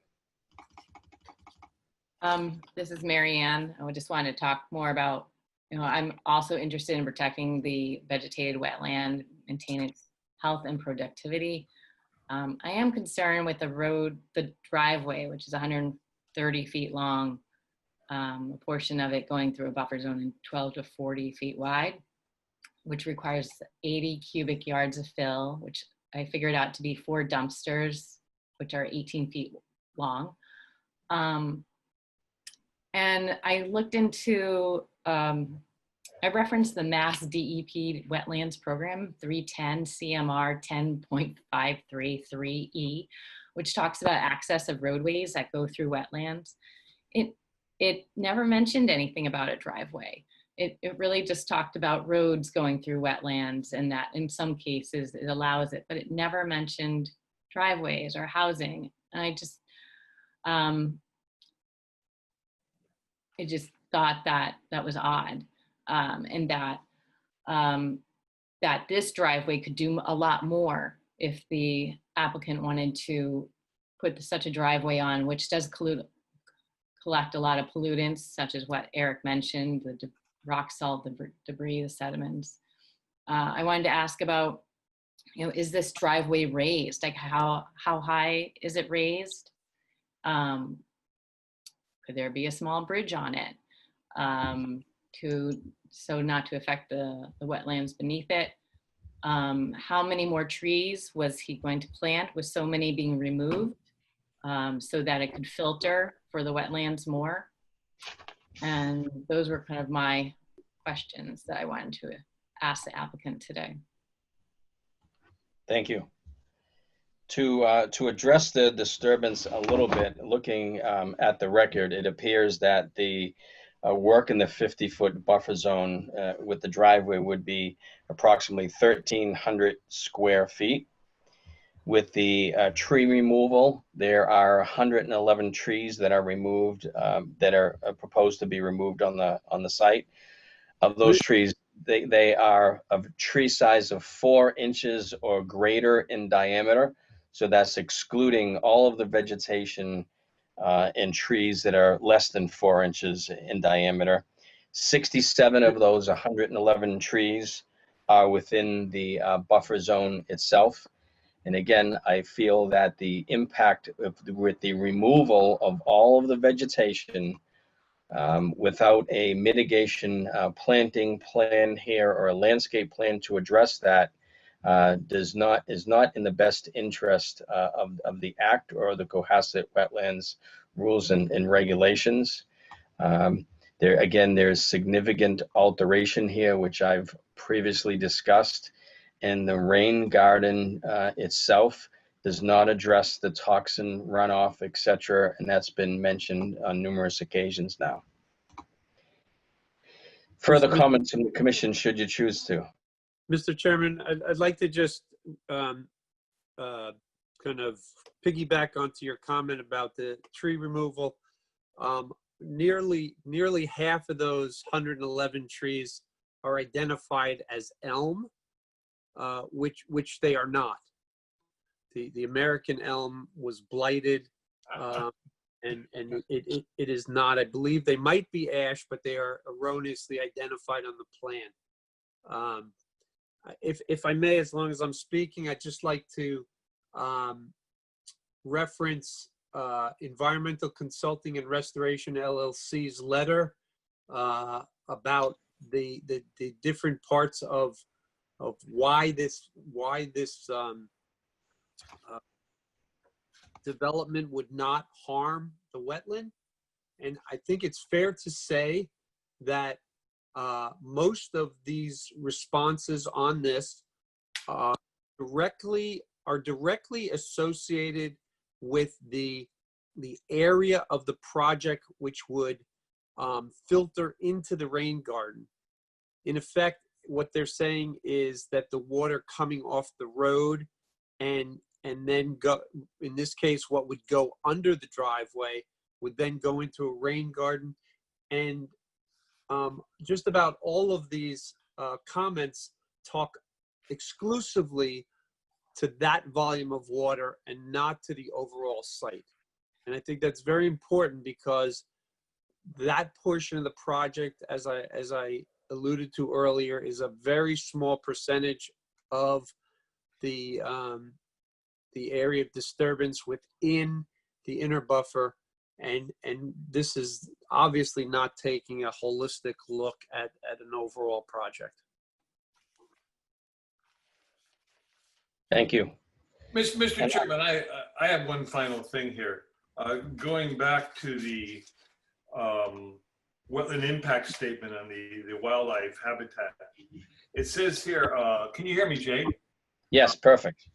This is Mary Ann. I just wanted to talk more about, I'm also interested in protecting the vegetated wetland, maintaining its health and productivity. I am concerned with the driveway, which is 130 feet long, a portion of it going through a buffer zone and 12 to 40 feet wide, which requires 80 cubic yards of fill, which I figured out to be 4 dumpsters, which are 18 feet long. And I looked into, I referenced the Mass DEP Wetlands Program 310 CMR 10.533E, which talks about access of roadways that go through wetlands. It never mentioned anything about a driveway. It really just talked about roads going through wetlands, and that in some cases it allows it, but it never mentioned driveways or housing. And I just thought that was odd, and that this driveway could do a lot more if the applicant wanted to put such a driveway on, which does collect a lot of pollutants, such as what Eric mentioned, the rock salt, the debris, the sediments. I wanted to ask about, is this driveway raised? Like how high is it raised? Could there be a small bridge on it so not to affect the wetlands beneath it? How many more trees was he going to plant, with so many being removed, so that it could filter for the wetlands more? And those were kind of my questions that I wanted to ask the applicant today. Thank you. To address the disturbance a little bit, looking at the record, it appears that the work in the 50-foot buffer zone with the driveway would be approximately 1,300 square feet. With the tree removal, there are 111 trees that are removed, that are proposed to be removed on the site. Of those trees, they are of tree size of 4 inches or greater in diameter. So that's excluding all of the vegetation and trees that are less than 4 inches in diameter. 67 of those 111 trees are within the buffer zone itself. And again, I feel that the impact with the removal of all of the vegetation Without a mitigation planting plan here or a landscape plan to address that, is not in the best interest of the Act or the Cohasset Wetlands rules and regulations. There's significant alteration here, which I've previously discussed, and the rain garden itself does not address the toxin runoff, etc., and that's been mentioned on numerous occasions now. Further comments from the commission, should you choose to. Mr. Chairman, I'd like to just kind of piggyback onto your comment about the tree removal. Nearly half of those 111 trees are identified as elm, which they are not. The American elm was blighted, and it is not. I believe they might be ash, but they are erroneously identified on the plan. If I may, as long as I'm speaking, I'd just like to reference Environmental Consulting and Restoration LLC's letter about the different parts of why this development would not harm the wetland. And I think it's fair to say that most of these responses on this are directly associated with the area of the project which would filter into the rain garden. In effect, what they're saying is that the water coming off the road and then go, in this case, what would go under the driveway would then go into a rain garden. And just about all of these comments talk exclusively to that volume of water and not to the overall site. And I think that's very important because that portion of the project, as I alluded to earlier, is a very small percentage of the area of disturbance within the inner buffer. And this is obviously not taking a holistic look at an overall project. Thank you. Mr. Chairman, I have one final thing here. Going back to the wetland impact statement on the wildlife habitat. It says here, can you hear me, Jay? Yes, perfect.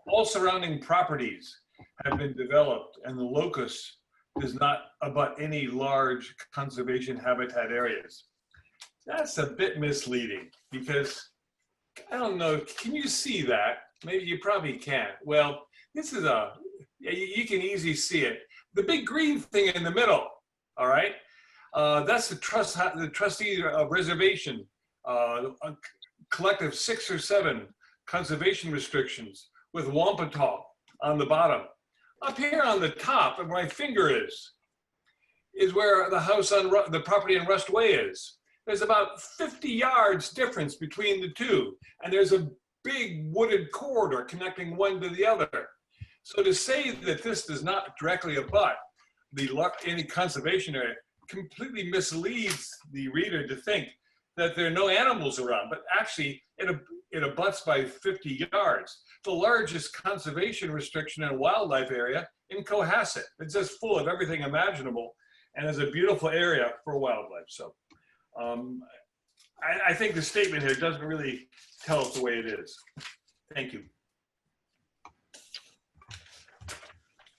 All surrounding properties have been developed and the locus does not abut any large conservation habitat areas. That's a bit misleading because, I don't know, can you see that? Maybe you probably can't. Well, this is you can easily see it. The big green thing in the middle, all right? That's the trustee reservation, a collective 6 or 7 conservation restrictions with Wampatuck on the bottom. Up here on the top, where my finger is where the house on the property on Rust Way is. There's about 50 yards difference between the two, and there's a big wooded corridor connecting one to the other. So to say that this does not directly abut any conservation area completely misleads the reader to think that there are no animals around, but actually it abuts by 50 yards. The largest conservation restriction in a wildlife area in Cohasset. It's just full of everything imaginable and is a beautiful area for wildlife. So I think the statement here doesn't really tell us the way it is. Thank you.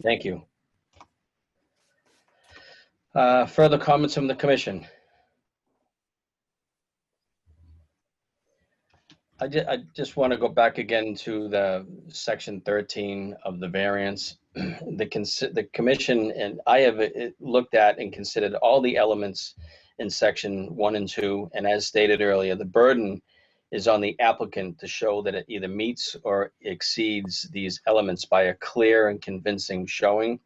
Thank you. Further comments from the commission? I just want to go back again to the section 13 of the variance. The commission and I have looked at and considered all the elements in section 1 and 2. And as stated earlier, the burden is on the applicant to show that it either meets or exceeds these elements by a clear and convincing showing.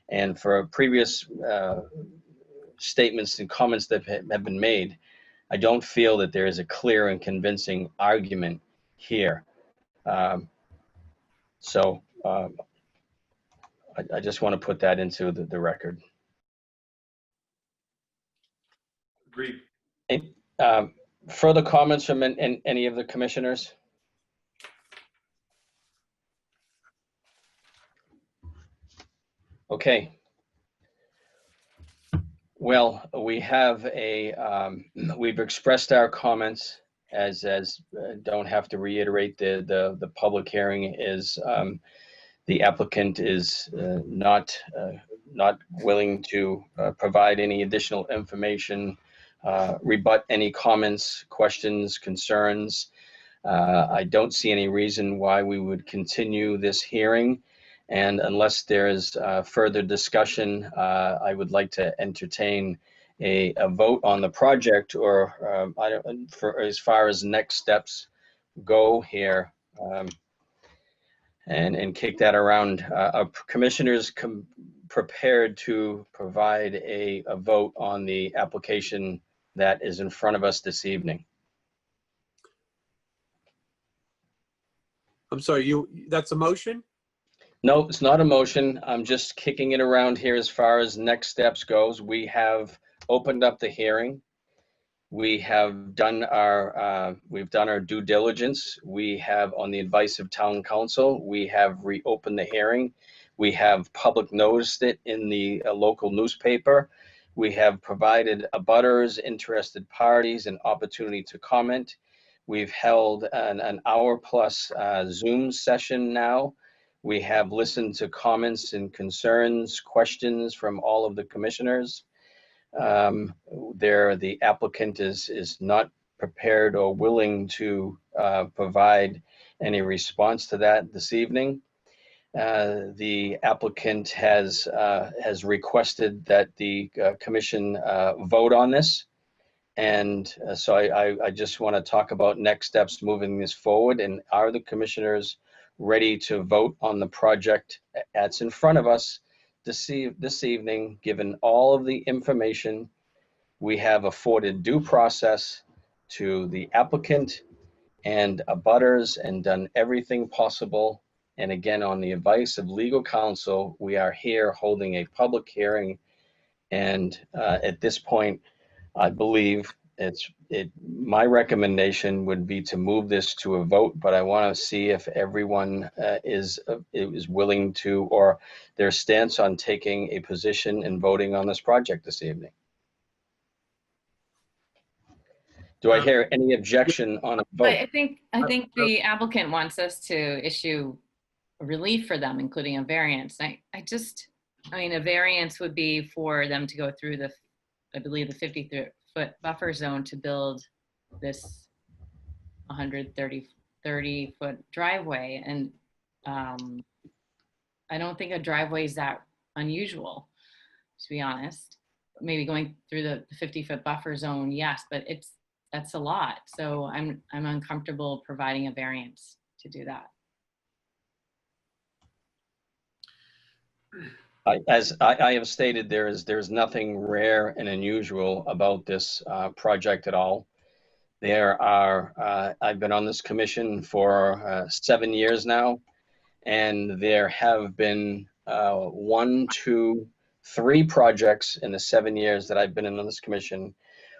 And for previous statements and comments that have been made, I don't feel that there is a clear and convincing argument here. I just want to put that into the record. Agreed. Further comments from any of the commissioners? Okay. Well, we have we've expressed our comments as don't have to reiterate the public hearing is the applicant is not willing to provide any additional information, rebut any comments, questions, concerns. I don't see any reason why we would continue this hearing. And unless there is further discussion, I would like to entertain a vote on the project, or for as far as next steps go here, and kick that around. Are commissioners prepared to provide a vote on the application that is in front of us this evening? I'm sorry, that's a motion? No, it's not a motion. I'm just kicking it around here as far as next steps goes. We have opened up the hearing. We have done we've done our due diligence. We have, on the advice of town council, we have reopened the hearing. We have public noticed it in the local newspaper. We have provided abutters, interested parties, an opportunity to comment. We've held an hour plus Zoom session now. We have listened to comments and concerns, questions from all of the commissioners. The applicant is not prepared or willing to provide any response to that this evening. The applicant has requested that the commission vote on this. And so I just want to talk about next steps moving this forward. And are the commissioners ready to vote on the project that's in front of us this evening, given all of the information we have afforded due process to the applicant and abutters and done everything possible? And again, on the advice of legal counsel, we are here holding a public hearing. And at this point, I believe my recommendation would be to move this to a vote, but I want to see if everyone is willing to, or their stance on taking a position and voting on this project this evening. Do I hear any objection on a vote? I think the applicant wants us to issue relief for them, including a variance. I mean, a variance would be for them to go through I believe the 50-foot buffer zone to build this 130-foot driveway. And I don't think a driveway is that unusual, to be honest. Maybe going through the 50-foot buffer zone, yes, but that's a lot. So I'm uncomfortable providing a variance to do that. As I have stated, there's nothing rare and unusual about this project at all. I've been on this commission for 7 years now, and there have been 1, 2, 3 projects in the 7 years that I've been in on this commission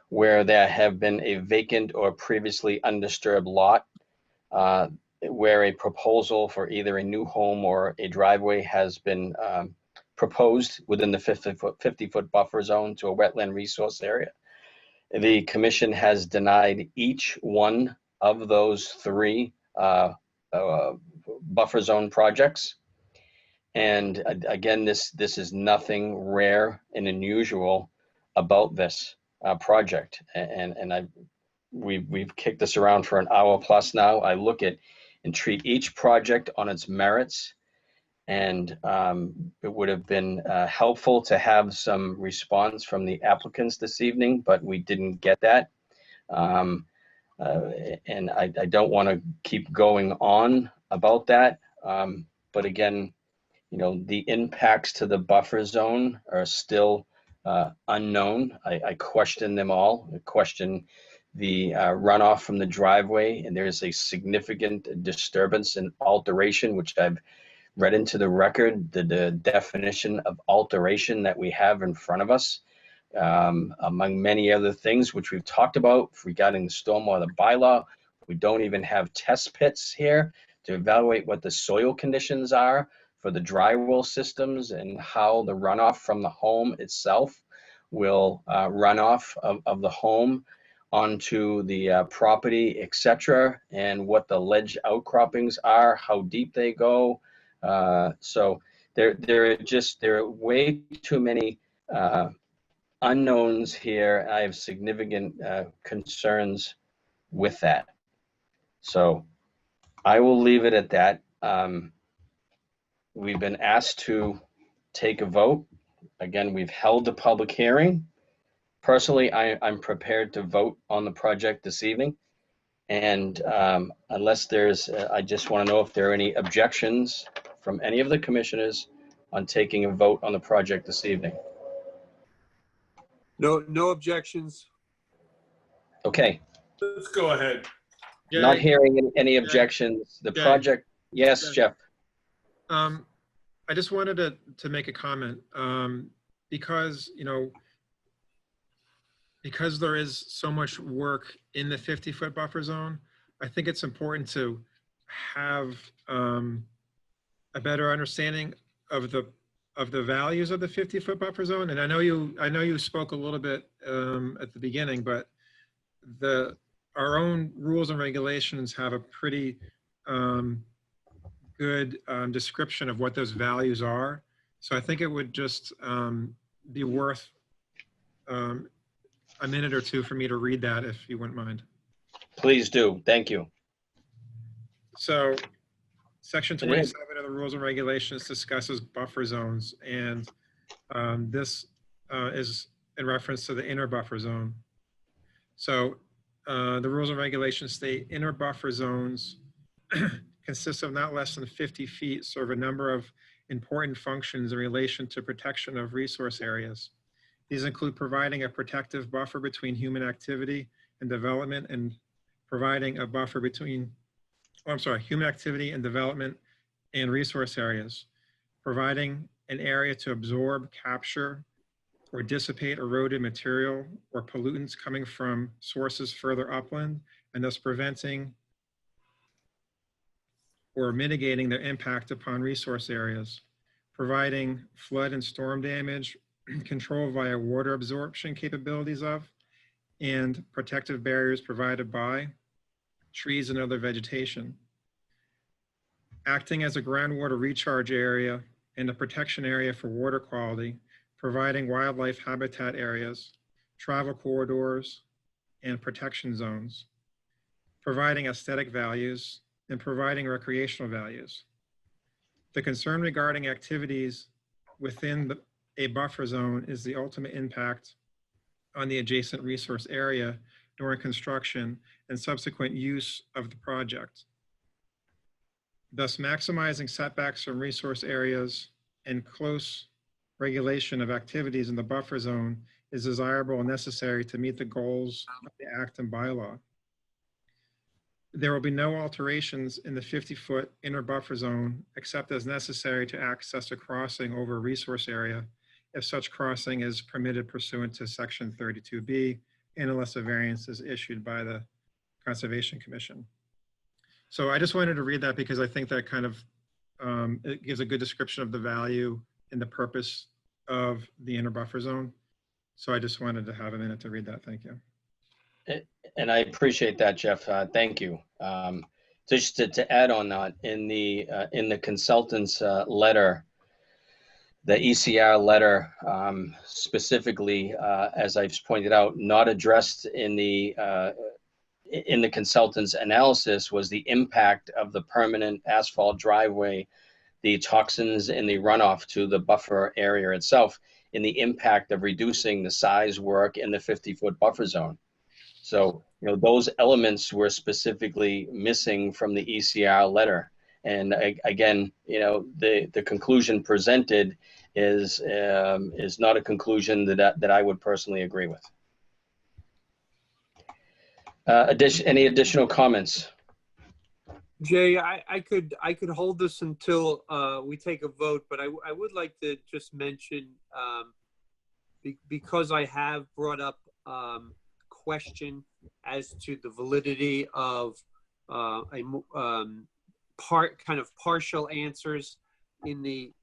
where there have been a vacant or previously undisturbed lot, where a proposal for either a new home or a driveway has been proposed within the 50-foot buffer zone to a wetland resource area. The commission has denied each one of those 3 buffer zone projects. And again, this is nothing rare and unusual about this project. And we've kicked this around for an hour plus now. I look at and treat each project on its merits. And it would have been helpful to have some response from the applicants this evening, but we didn't get that. And I don't want to keep going on about that. But again, the impacts to the buffer zone are still unknown. I question them all. I question the runoff from the driveway, and there's a significant disturbance and alteration, which I've read into the record, the definition of alteration that we have in front of us. among many other things which we've talked about regarding the stormwater bylaw. We don't even have test pits here to evaluate what the soil conditions are for the drywall systems and how the runoff from the home itself will run off of the home onto the property, etc., and what the ledge outcroppings are, how deep they go. So there are way too many unknowns here. I have significant concerns with that. So I will leave it at that. We've been asked to take a vote. Again, we've held the public hearing. Personally, I'm prepared to vote on the project this evening. And unless there's, I just want to know if there are any objections from any of the commissioners on taking a vote on the project this evening. No objections. Okay. Let's go ahead. Not hearing any objections. The project, yes, Jeff. I just wanted to make a comment because, because there is so much work in the 50-foot buffer zone, I think it's important to have a better understanding of the values of the 50-foot buffer zone. And I know you spoke a little bit at the beginning, but our own rules and regulations have a pretty good description of what those values are. So I think it would just be worth a minute or two for me to read that, if you wouldn't mind. Please do. Thank you. So section 27 of the rules and regulations discusses buffer zones, and this is in reference to the inner buffer zone. So the rules and regulations state inner buffer zones consist of not less than 50 feet, serve a number of important functions in relation to protection of resource areas. These include providing a protective buffer between human activity and development, and providing a buffer between, human activity and development and resource areas, providing an area to absorb, capture, or dissipate eroded material or pollutants coming from sources further upland, and thus preventing or mitigating their impact upon resource areas, providing flood and storm damage control via water absorption capabilities of, and protective barriers provided by trees and other vegetation, acting as a groundwater recharge area and a protection area for water quality, providing wildlife habitat areas, travel corridors, and protection zones, providing aesthetic values, and providing recreational values. The concern regarding activities within a buffer zone is the ultimate impact on the adjacent resource area during construction and subsequent use of the project. Thus, maximizing setbacks from resource areas and close regulation of activities in the buffer zone is desirable and necessary to meet the goals of the Act and bylaw. There will be no alterations in the 50-foot inner buffer zone except as necessary to access a crossing over a resource area if such crossing is permitted pursuant to section 32B and unless a variance is issued by the Conservation Commission. So I just wanted to read that because I think that kind of it gives a good description of the value and the purpose of the inner buffer zone. So I just wanted to have a minute to read that. Thank you. And I appreciate that, Jeff. Thank you. Just to add on that, in the consultant's letter, the ECR letter, specifically, as I've pointed out, not addressed in the consultant's analysis was the impact of the permanent asphalt driveway, the toxins in the runoff to the buffer area itself, and the impact of reducing the size work in the 50-foot buffer zone. So, those elements were specifically missing from the ECR letter. And again, the conclusion presented is not a conclusion that I would personally agree with. Any additional comments? Jay, I could hold this until we take a vote, but I would like to just mention because I have brought up question as to the validity of partial answers in the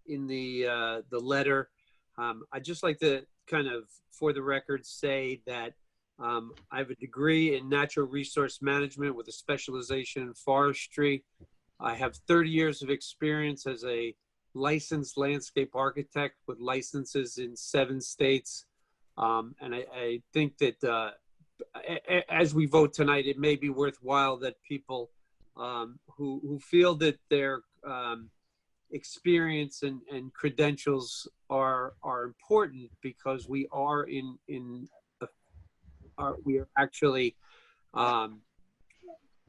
letter. I'd just like to kind of, for the record, say that I have a degree in natural resource management with a specialization in forestry. I have 30 years of experience as a licensed landscape architect with licenses in 7 states. And I think that as we vote tonight, it may be worthwhile that people who feel that their experience and credentials are important, because we are we are actually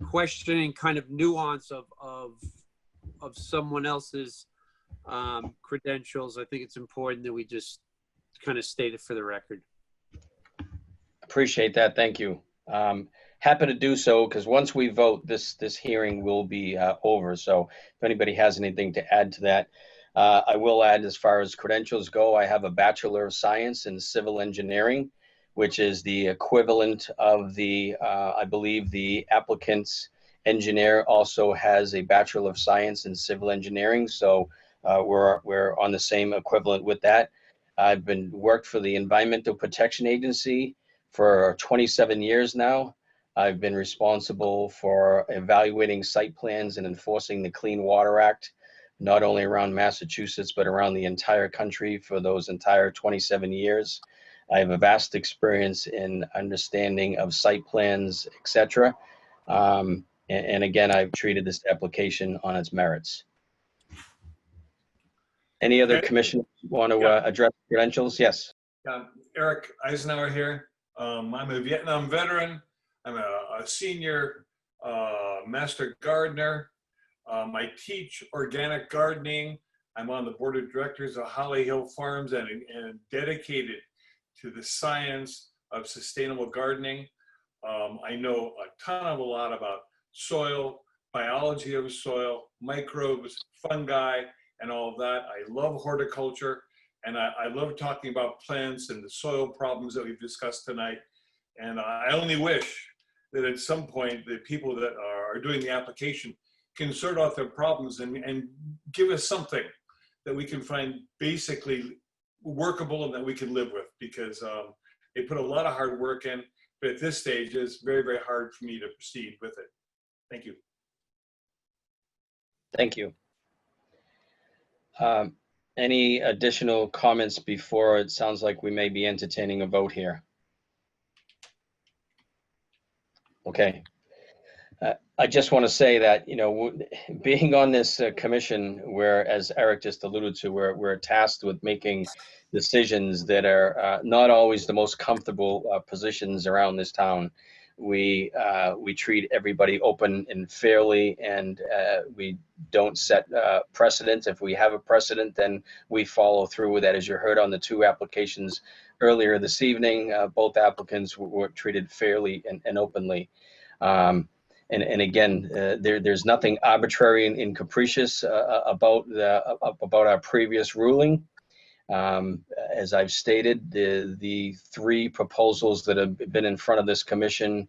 questioning kind of nuance of someone else's credentials. I think it's important that we just kind of state it for the record. Appreciate that. Thank you. Happy to do so, because once we vote, this hearing will be over. So if anybody has anything to add to that, I will add, as far as credentials go, I have a Bachelor of Science in Civil Engineering, which is the equivalent of the, I believe the applicant's engineer also has a Bachelor of Science in Civil Engineering. So we're on the same equivalent with that. I've worked for the Environmental Protection Agency for 27 years now. I've been responsible for evaluating site plans and enforcing the Clean Water Act, not only around Massachusetts, but around the entire country for those entire 27 years. I have a vast experience in understanding of site plans, etc. And again, I've treated this application on its merits. Any other commissioners want to address credentials? Yes. Eric Eisenhower here. I'm a Vietnam veteran. I'm a senior master gardener. I teach organic gardening. I'm on the board of directors of Holly Hill Farms and dedicated to the science of sustainable gardening. I know a lot about soil, biology of soil, microbes, fungi, and all of that. I love horticulture, and I love talking about plants and the soil problems that we've discussed tonight. And I only wish that at some point the people that are doing the application can sort out their problems and give us something that we can find basically workable and that we can live with, because they put a lot of hard work in, but at this stage it's very, very hard for me to proceed with it. Thank you. Thank you. Any additional comments before it sounds like we may be entertaining a vote here? Okay. I just want to say that, you know, being on this commission, where, as Eric just alluded to, we're tasked with making decisions that are not always the most comfortable positions around this town. We treat everybody open and fairly, and we don't set precedent. If we have a precedent, then we follow through with that. As you heard on the 2 applications earlier this evening, both applicants were treated fairly and openly. And again, there's nothing arbitrary and capricious about our previous ruling. As I've stated, the 3 proposals that have been in front of this commission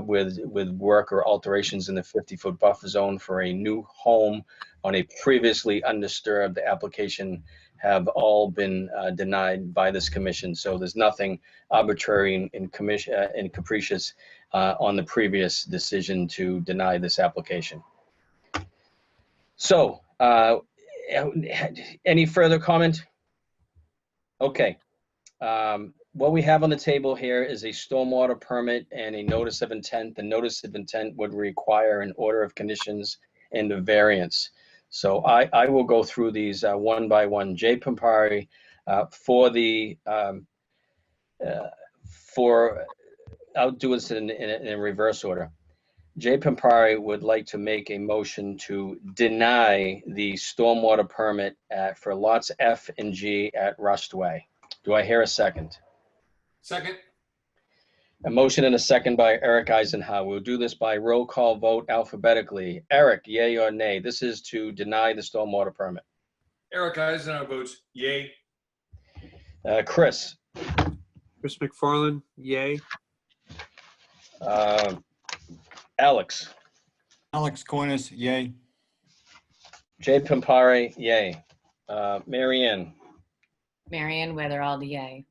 with work or alterations in the 50-foot buffer zone for a new home on a previously undisturbed application have all been denied by this commission. So there's nothing arbitrary and capricious on the previous decision to deny this application. So any further comment? Okay. What we have on the table here is a stormwater permit and a notice of intent. The notice of intent would require an order of conditions and a variance. So I will go through these one by one. Jay Pampari, I'll do this in reverse order. Jay Pampari would like to make a motion to deny the stormwater permit for lots F and G at Rustway. Do I hear a second? Second. A motion and a second by Eric Eisenhower. We'll do this by roll call vote alphabetically. Eric, yay or nay? This is to deny the stormwater permit. Eric Eisenhower votes yay. Chris. Chris McFarland, yay. Alex. Alex Aquinas, yay. Jay Pimpare, yay. Marianne. Marion Weatherald, yay.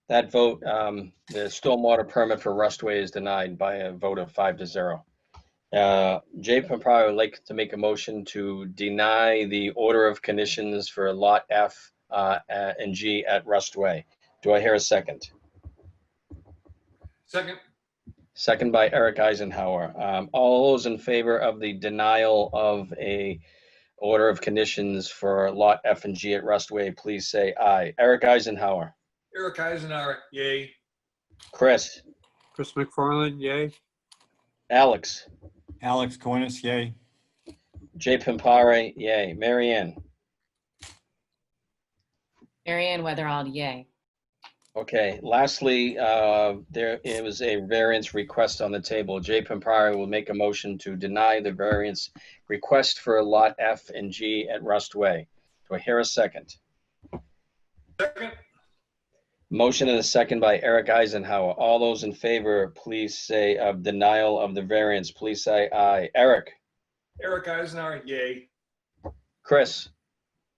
That vote, the stormwater permit for Rustway is denied by a vote of 5-0. Jay Pimpare would like to make a motion to deny the order of conditions for Lot F and G at Rustway. Do I hear a second? Second. Second by Eric Eisenhower. All those in favor of the denial of a order of conditions for Lot F and G at Rustway, please say aye. Eric Eisenhower. Eric Eisenhower, yay. Chris. Chris McFarland, yay. Alex. Alex Aquinas, yay. Jay Pimpare, yay. Marianne. Marion Weatherald, yay. Okay, lastly, there was a variance request on the table. Jay Pimpare will make a motion to deny the variance request for Lot F and G at Rustway. Do I hear a second? Second. Motion and a second by Eric Eisenhower. All those in favor, please say of denial of the variance, please say aye. Eric. Eric Eisenhower, yay. Chris.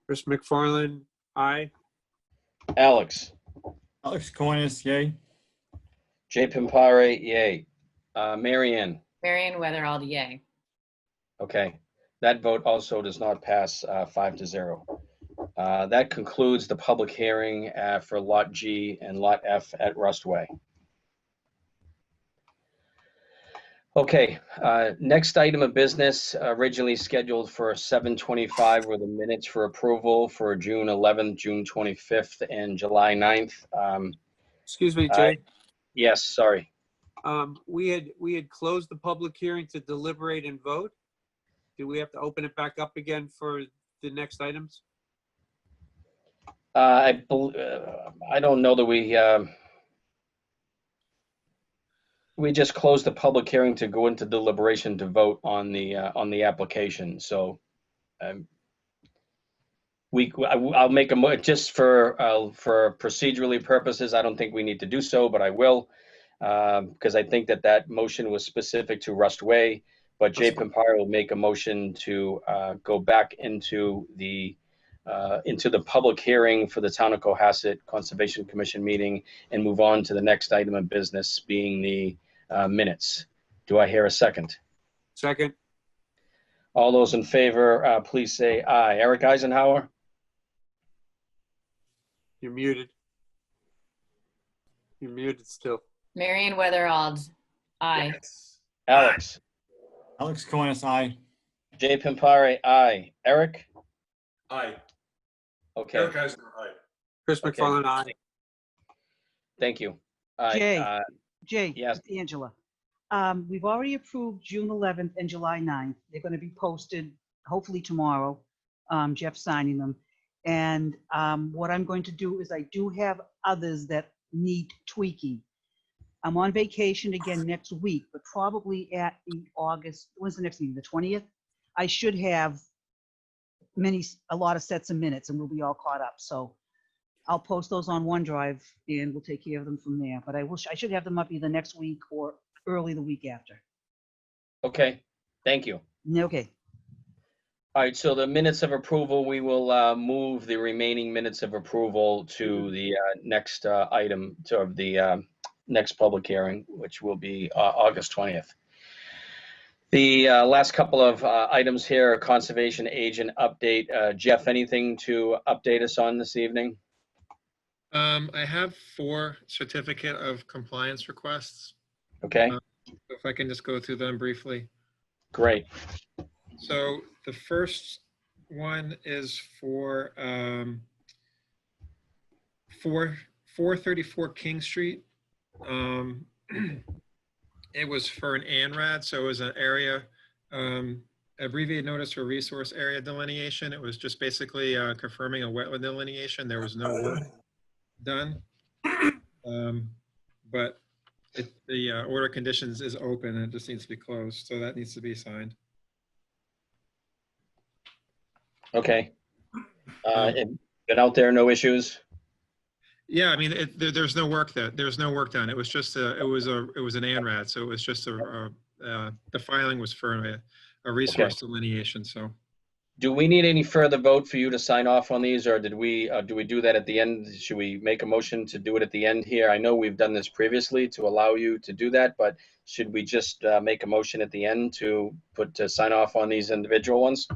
Chris McFarland, aye. Alex. Alex Aquinas, yay. Jay Pimpare, yay. Marianne. Marion Weatherald, yay. Okay, that vote also does not pass 5-0. That concludes the public hearing for Lot G and Lot F at Rustway. Okay, next item of business, originally scheduled for 7:25 were the minutes for approval for June 11th, June 25th, and July 9th. Excuse me, Jay. Yes, sorry. We had closed the public hearing to deliberate and vote. Do we have to open it back up again for the next items? I don't know that we just closed the public hearing to go into deliberation to vote on the application. So I'll make just for procedurally purposes. I don't think we need to do so, but I will because I think that motion was specific to Rustway. But Jay Pimpare will make a motion to go back into the public hearing for the Town of Cohasset Conservation Commission meeting and move on to the next item of business, being the minutes. Do I hear a second? Second. All those in favor, please say aye. Eric Eisenhower? You're muted. You're muted still. Marion Weatherald, aye. Yes. Alex? Alex Aquinas, aye. Jay Pimpare, aye. Eric? Aye. Okay. Eric Eisenhower, aye. Chris McFarland, aye. Thank you. Jay, yes. it's Angela. We've already approved June 11th and July 9th. They're going to be posted hopefully tomorrow. Jeff's signing them. And what I'm going to do is I do have others that need tweaking. I'm on vacation again next week, but probably at the August, when's the next meeting, the 20th? I should have a lot of sets of minutes and we'll be all caught up. So I'll post those on OneDrive and we'll take care of them from there. But I should have them up either next week or early the week after. Okay, thank you. Okay. All right, so the minutes of approval, we will move the remaining minutes of approval to the next item, to the next public hearing, which will be August 20th. The last couple of items here, conservation agent update. Jeff, anything to update us on this evening? I have 4 certificate of compliance requests. Okay. If I can just go through them briefly. Great. So the first one is for 434 King Street. It was for an ANRAD, so it was an area, abbreviated notice for resource area delineation. It was just basically confirming a wetland delineation. There was no work done, but the order of conditions is open and it just needs to be closed, so that needs to be signed. Okay. Been out there, no issues? Yeah, I mean, there's no work there. There's no work done. It was just it was an ANRAD, so it was just the filing was for a resource delineation. So, Do we need any further vote for you to sign off on these, or do we do that at the end? Should we make a motion to do it at the end here? I know we've done this previously to allow you to do that, but should we just make a motion at the end to sign off on these individual ones?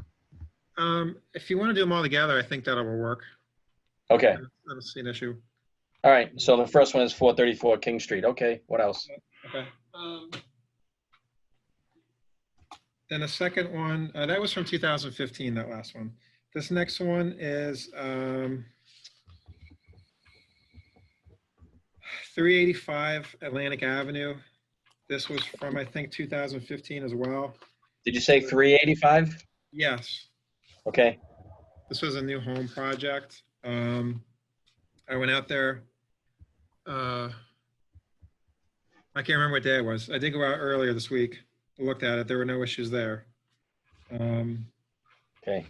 if you want to do them all together, I think that will work. Okay. I don't see an issue. All right. So the first one is 434 King Street. Okay. What else? Okay. Then the second one, that was from 2015, that last one. This next one is 385 Atlantic Avenue. This was from, I think, 2015 as well. Did you say 385? Yes. Okay. This was a new home project. I went out there. I can't remember what day it was. I did go out earlier this week. Looked at it. There were no issues there. Okay.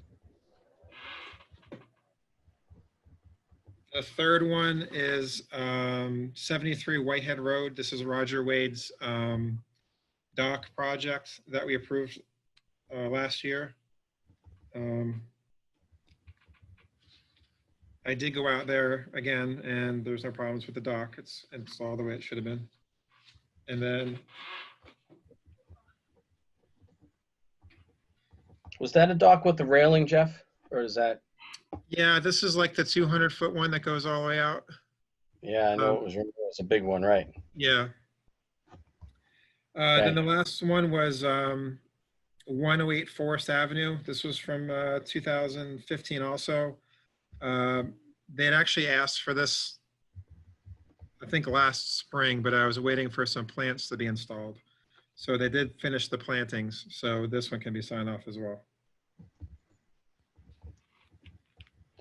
The third one is 73 Whitehead Road. This is Roger Wade's dock project that we approved last year. I did go out there again, and there's no problems with the dock. It's all the way it should have been. And then was that a dock with the railing, Jeff, or is that? Yeah, this is like the 200-foot one that goes all the way out. Yeah, I know it was a big one, right? Yeah. Then the last one was 108 Forest Avenue. This was from 2015 also. They had actually asked for this, I think, last spring, but I was waiting for some plants to be installed. So they did finish the plantings. So this one can be signed off as well.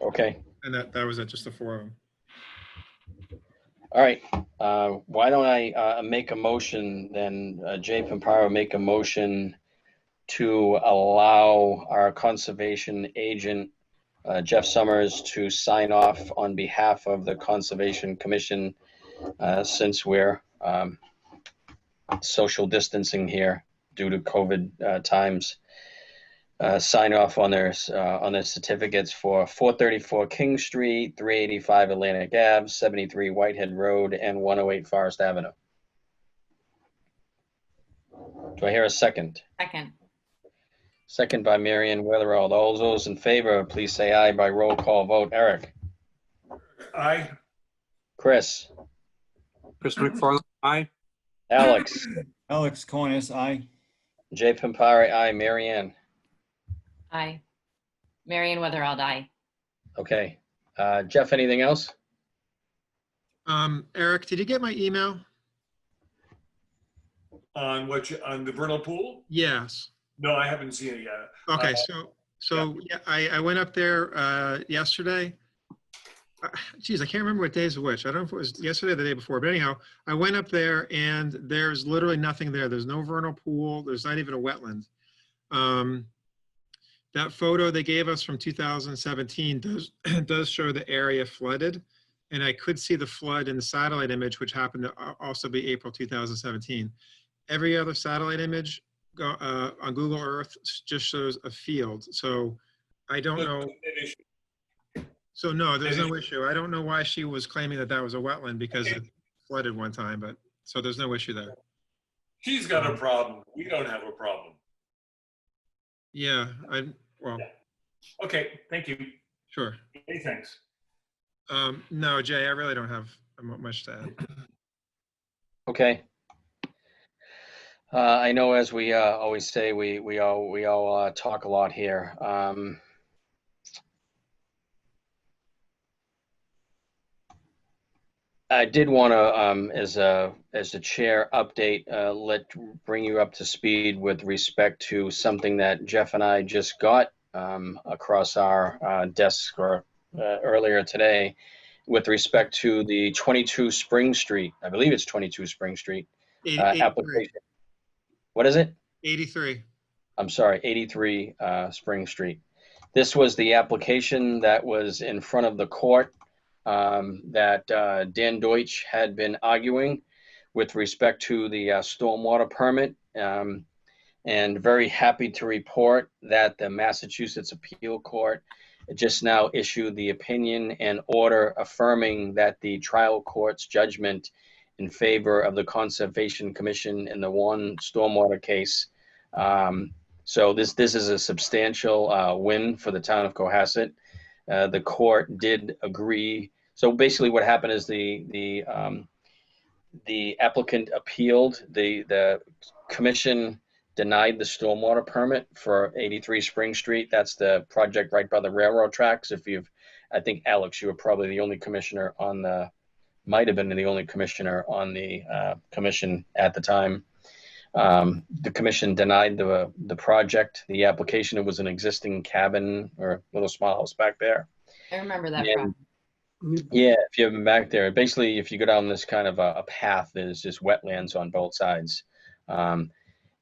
Okay. And that was it, just the four of them. All right. Why don't I make a motion then, Jay Pamparo make a motion to allow our conservation agent, Jeff Summers, to sign off on behalf of the Conservation Commission, since we're social distancing here due to COVID times. Sign off on their certificates for 434 King Street, 385 Atlantic Ave, 73 Whitehead Road, and 108 Forest Avenue. Do I hear a second? Second. Second by Marion Weatherall. All those in favor, please say aye by roll call vote. Eric? Aye. Chris? Chris McFarland, aye. Alex? Alex Coinis, aye. Jay Pampari, aye. Marianne? Aye. Marion Weatherall, aye. Okay. Jeff, anything else? Eric, did you get my email? On the vernal pool? Yes. No, I haven't seen it yet. Okay, so yeah, I went up there yesterday. Geez, I can't remember what days of which. I don't know if it was yesterday or the day before, but anyhow, I went up there and there's literally nothing there. There's no vernal pool. There's not even a wetland. That photo they gave us from 2017 does show the area flooded, and I could see the flood in the satellite image, which happened to also be April 2017. Every other satellite image on Google Earth just shows a field. So I don't know. So no, there's no issue. I don't know why she was claiming that that was a wetland because it flooded one time, but so there's no issue there. She's got a problem. We don't have a problem. Yeah, well. Okay, thank you. Sure. Hey, thanks. No, Jay, I really don't have much to add. Okay. I know, as we always say, we all talk a lot here. I did want to, as the chair, update, bring you up to speed with respect to something that Jeff and I just got across our desk earlier today, with respect to the 22 Spring Street. I believe it's 22 Spring Street application. What is it? 83. I'm sorry, 83 Spring Street. This was the application that was in front of the court that Dan Deutsch had been arguing with respect to the stormwater permit. And very happy to report that the Massachusetts Appeal Court just now issued the opinion and order affirming that the trial court's judgment in favor of the Conservation Commission in the one stormwater case. So this is a substantial win for the town of Cohasset. The court did agree. So basically what happened is the applicant appealed, the commission denied the stormwater permit for 83 Spring Street. That's the project right by the railroad tracks. I think Alex, you were probably the only commissioner might have been the only commissioner on the commission at the time. The commission denied the project, the application. It was an existing cabin or little small house back there. I remember that problem. Yeah, if you've been back there, basically, if you go down this kind of a path, there's just wetlands on both sides.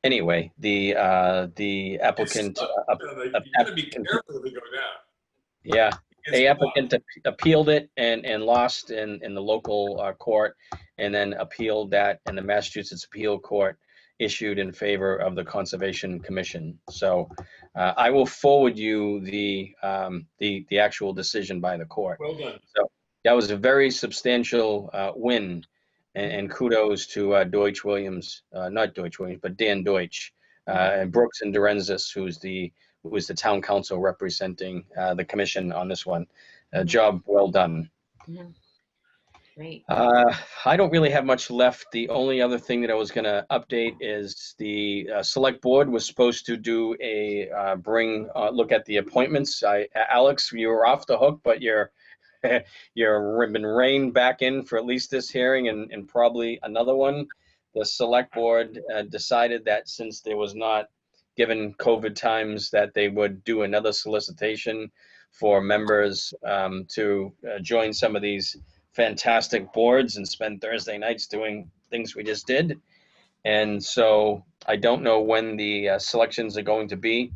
Anyway, the applicant. You gotta be careful if you go down. Yeah, the applicant appealed it and lost in the local court, and then appealed that, and the Massachusetts Appeal Court issued in favor of the Conservation Commission. So I will forward you the actual decision by the court. Well done. So that was a very substantial win, and kudos to Deutsch Williams, not Deutsch Williams, but Dan Deutsch, and Brooks and Durenzis, who was the town council representing the commission on this one. Job well done. Great. I don't really have much left. The only other thing that I was going to update is the select board was supposed to do a look at the appointments. Alex, you were off the hook, but you're been reined back in for at least this hearing and probably another one. The select board decided that since there was not, given COVID times, that they would do another solicitation for members to join some of these fantastic boards and spend Thursday nights doing things we just did. And so I don't know when the selections are going to be,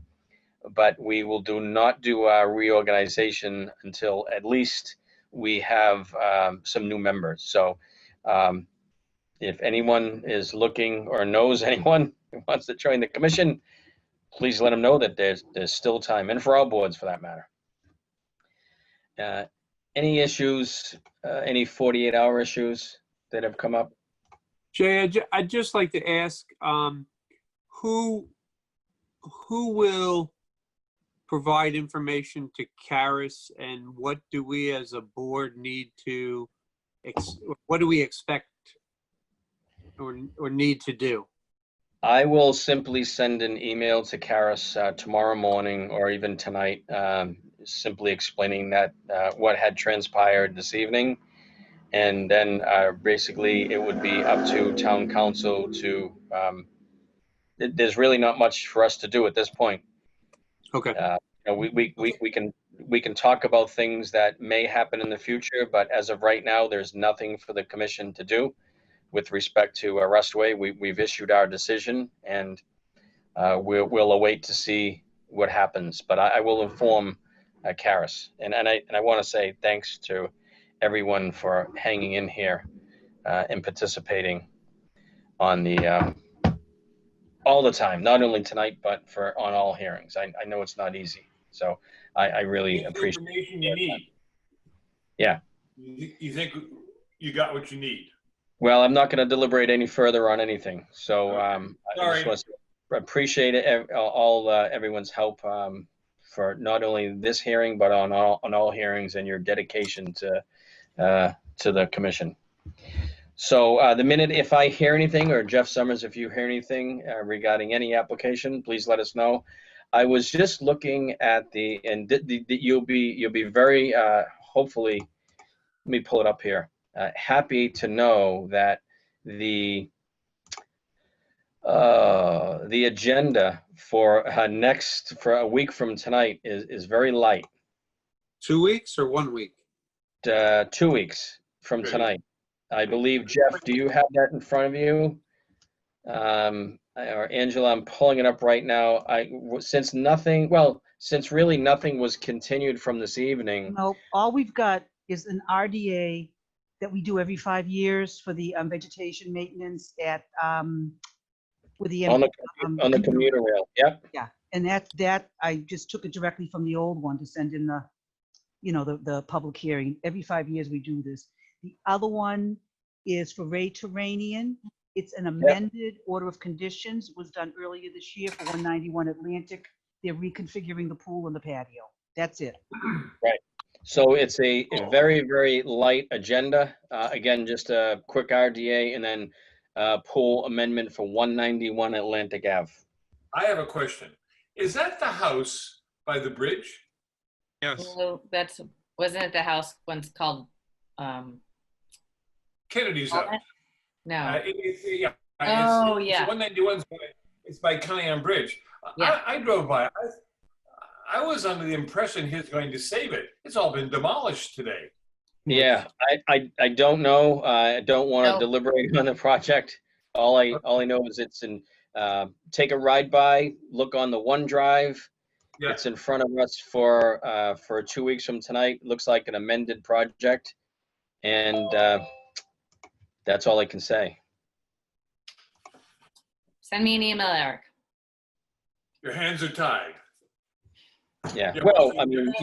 but we will not do a reorganization until at least we have some new members. So if anyone is looking or knows anyone who wants to join the commission, please let them know that there's still time, and for all boards for that matter. Any issues, any 48-hour issues that have come up? Jay, I'd just like to ask, who will provide information to Karis, and what do we as a board need to, what do we expect or need to do? I will simply send an email to Karis tomorrow morning or even tonight, simply explaining that what had transpired this evening. And then basically it would be up to town council to, there's really not much for us to do at this point. Okay. We can talk about things that may happen in the future, but as of right now, there's nothing for the commission to do with respect to Rustway. We've issued our decision, and we'll await to see what happens. But I will inform Karis, and I want to say thanks to everyone for hanging in here and participating on the all the time, not only tonight, but on all hearings. I know it's not easy, so I really appreciate the information you need. Yeah. You think you got what you need? Well, I'm not going to deliberate any further on anything. So I Sorry. just want to appreciate everyone's help for not only this hearing, but on all hearings, and your dedication to the commission. So the minute if I hear anything, or Jeff Summers, if you hear anything regarding any application, please let us know. I was just looking at you'll be very hopefully. Let me pull it up here. Happy to know that the agenda for a week from tonight is very light. 2 weeks or 1 week? 2 weeks from tonight. I believe, Jeff, do you have that in front of you? Or Angela, I'm pulling it up right now. Since really nothing was continued from this evening. No, all we've got is an RDA that we do every 5 years for the vegetation maintenance at, with the. On the commuter rail, yep. Yeah, and that, I just took it directly from the old one to send in the, the public hearing. Every 5 years we do this. The other one is for Ray Terranian. It's an amended order of conditions. It was done earlier this year for 191 Atlantic. They're reconfiguring the pool and the patio. That's it. Right. So it's a very, very light agenda. Again, just a quick RDA and then pool amendment for 191 Atlantic Ave. I have a question. Is that the house by the bridge? Yes. So wasn't it the house once called? Kennedy's house. No. Yeah. Oh, it's yeah. 191. It's by Cunningham Bridge. Yeah. I drove by. I was under the impression he was going to save it. It's all been demolished today. Yeah, I don't know. I don't want to deliberate on the project. All I know is it's in. Take a ride by. Look on the OneDrive. Yeah. It's in front of us for 2 weeks from tonight. Looks like an amended project, and that's all I can say. Send me an email, Eric. Your hands are tied. Yeah. Yeah, Well, well, I mean,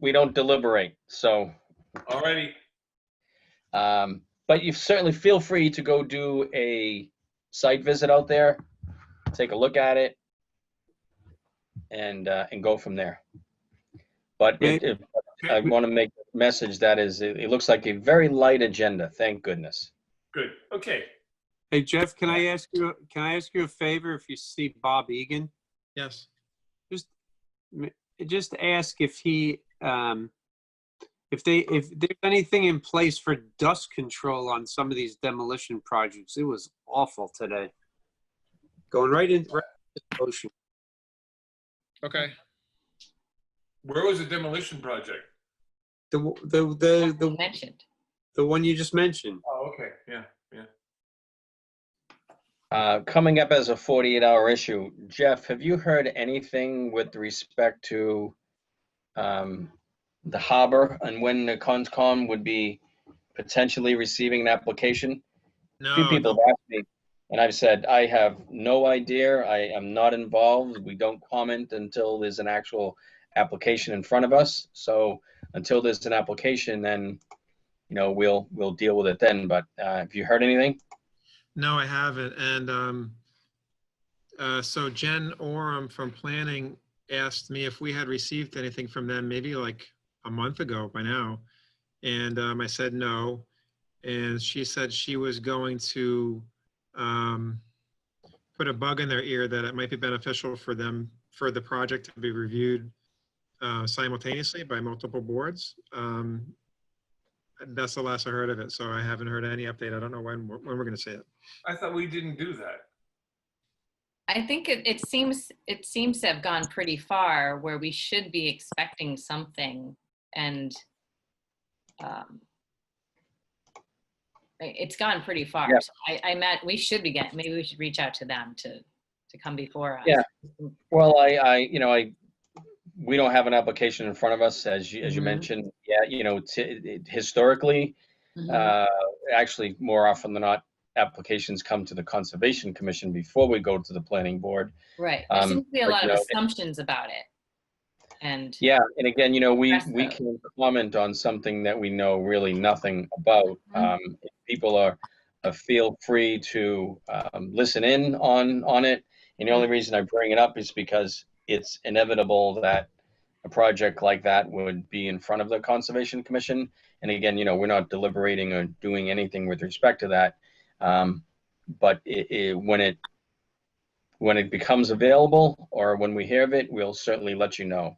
we don't deliberate. So. Alrighty. But you certainly feel free to go do a site visit out there, take a look at it, and go from there. But I want to make a message that it looks like a very light agenda. Thank goodness. Good. Okay. Hey, Jeff, can I ask you a favor if you see Bob Egan? Yes. Just ask if he, if there's anything in place for dust control on some of these demolition projects. It was awful today. Going right into the ocean. Okay. Where was the demolition project? The mentioned. The one you just mentioned. Oh, okay. Yeah. Coming up as a 48-hour issue, Jeff, have you heard anything with respect to the harbor and when the CONSCOM would be potentially receiving an application? No. A few people have asked me, and I've said, I have no idea. I am not involved. We don't comment until there's an actual application in front of us. So until there's an application, then, we'll deal with it then. But have you heard anything? No, I haven't. And so Jen Oram from planning asked me if we had received anything from them, maybe like a month ago by now. And I said no. And she said she was going to put a bug in their ear that it might be beneficial for them, for the project to be reviewed simultaneously by multiple boards. That's the last I heard of it. So I haven't heard any update. I don't know when we're going to see it. I thought we didn't do that. I think it seems to have gone pretty far where we should be expecting something, and it's gone pretty far. Yeah. So we should be getting. Maybe we should reach out to them to come before us. Yeah. Well, we don't have an application in front of us, as you mentioned. Yeah, historically, actually, more often than not, applications come to the Conservation Commission before we go to the Planning Board. Right. There seems to be a lot of assumptions about it. And yeah, and again, we can comment on something that we know really nothing about. If people feel free to listen in on it. And the only reason I bring it up is because it's inevitable that a project like that would be in front of the Conservation Commission. And again, we're not deliberating or doing anything with respect to that. But when it becomes available or when we hear of it, we'll certainly let you know.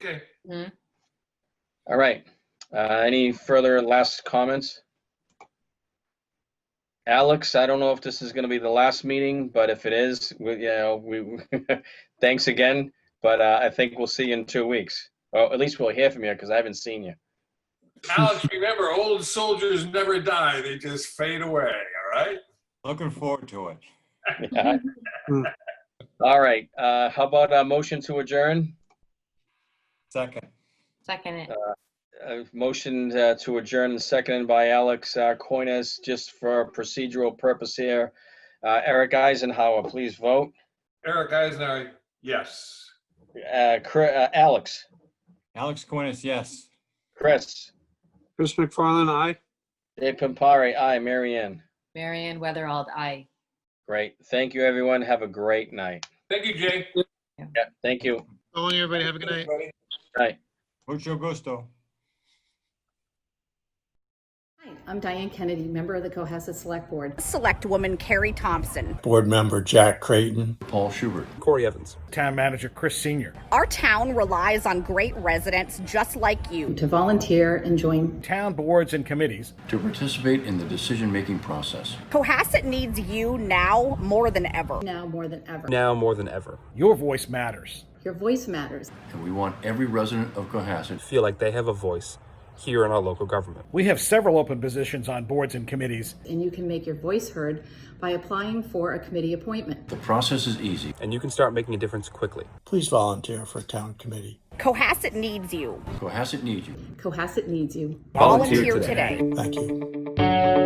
Okay. All right. Any further last comments? Alex, I don't know if this is going to be the last meeting, but if it is, we thanks again. But I think we'll see you in 2 weeks. Or at least we'll hear from you because I haven't seen you. Alex, remember, old soldiers never die. They just fade away, all right? Looking forward to it. Yeah. All right. How about a motion to adjourn? Second. Second it. Motion to adjourn, seconded by Alex Coinas, just for procedural purpose here. Eric Eisenhower, please vote. Eric Eisenhower, yes. Alex. Alex Quinas, yes. Chris. Chris McFarland, aye. Dave Pimpari, aye. Marianne. Marianne Weatherald, aye. Great. Thank you, everyone. Have a great night. Thank you, Jay. Yeah, thank you. So long, everybody. Have a good night. Night. Mucho gusto. Hi, I'm Diane Kennedy, member of the Cohasset Select Board. Select Woman Carrie Thompson. Board Member Jack Creighton. Paul Schubert. Corey Evans. Town Manager Chris Senior. Our town relies on great residents just like you. To volunteer and join Town boards and committees. To participate in the decision-making process. Cohasset needs you now more than ever. now more than ever. Now more than ever. Your voice matters. Your voice matters. And we want every resident of Cohasset Feel like they have a voice here in our local government. We have several open positions on boards and committees. And you can make your voice heard by applying for a committee appointment. The process is easy. And you can start making a difference quickly. Please volunteer for a town committee. Cohasset needs you. Cohasset needs you. Cohasset needs you. Volunteer today. Thank you.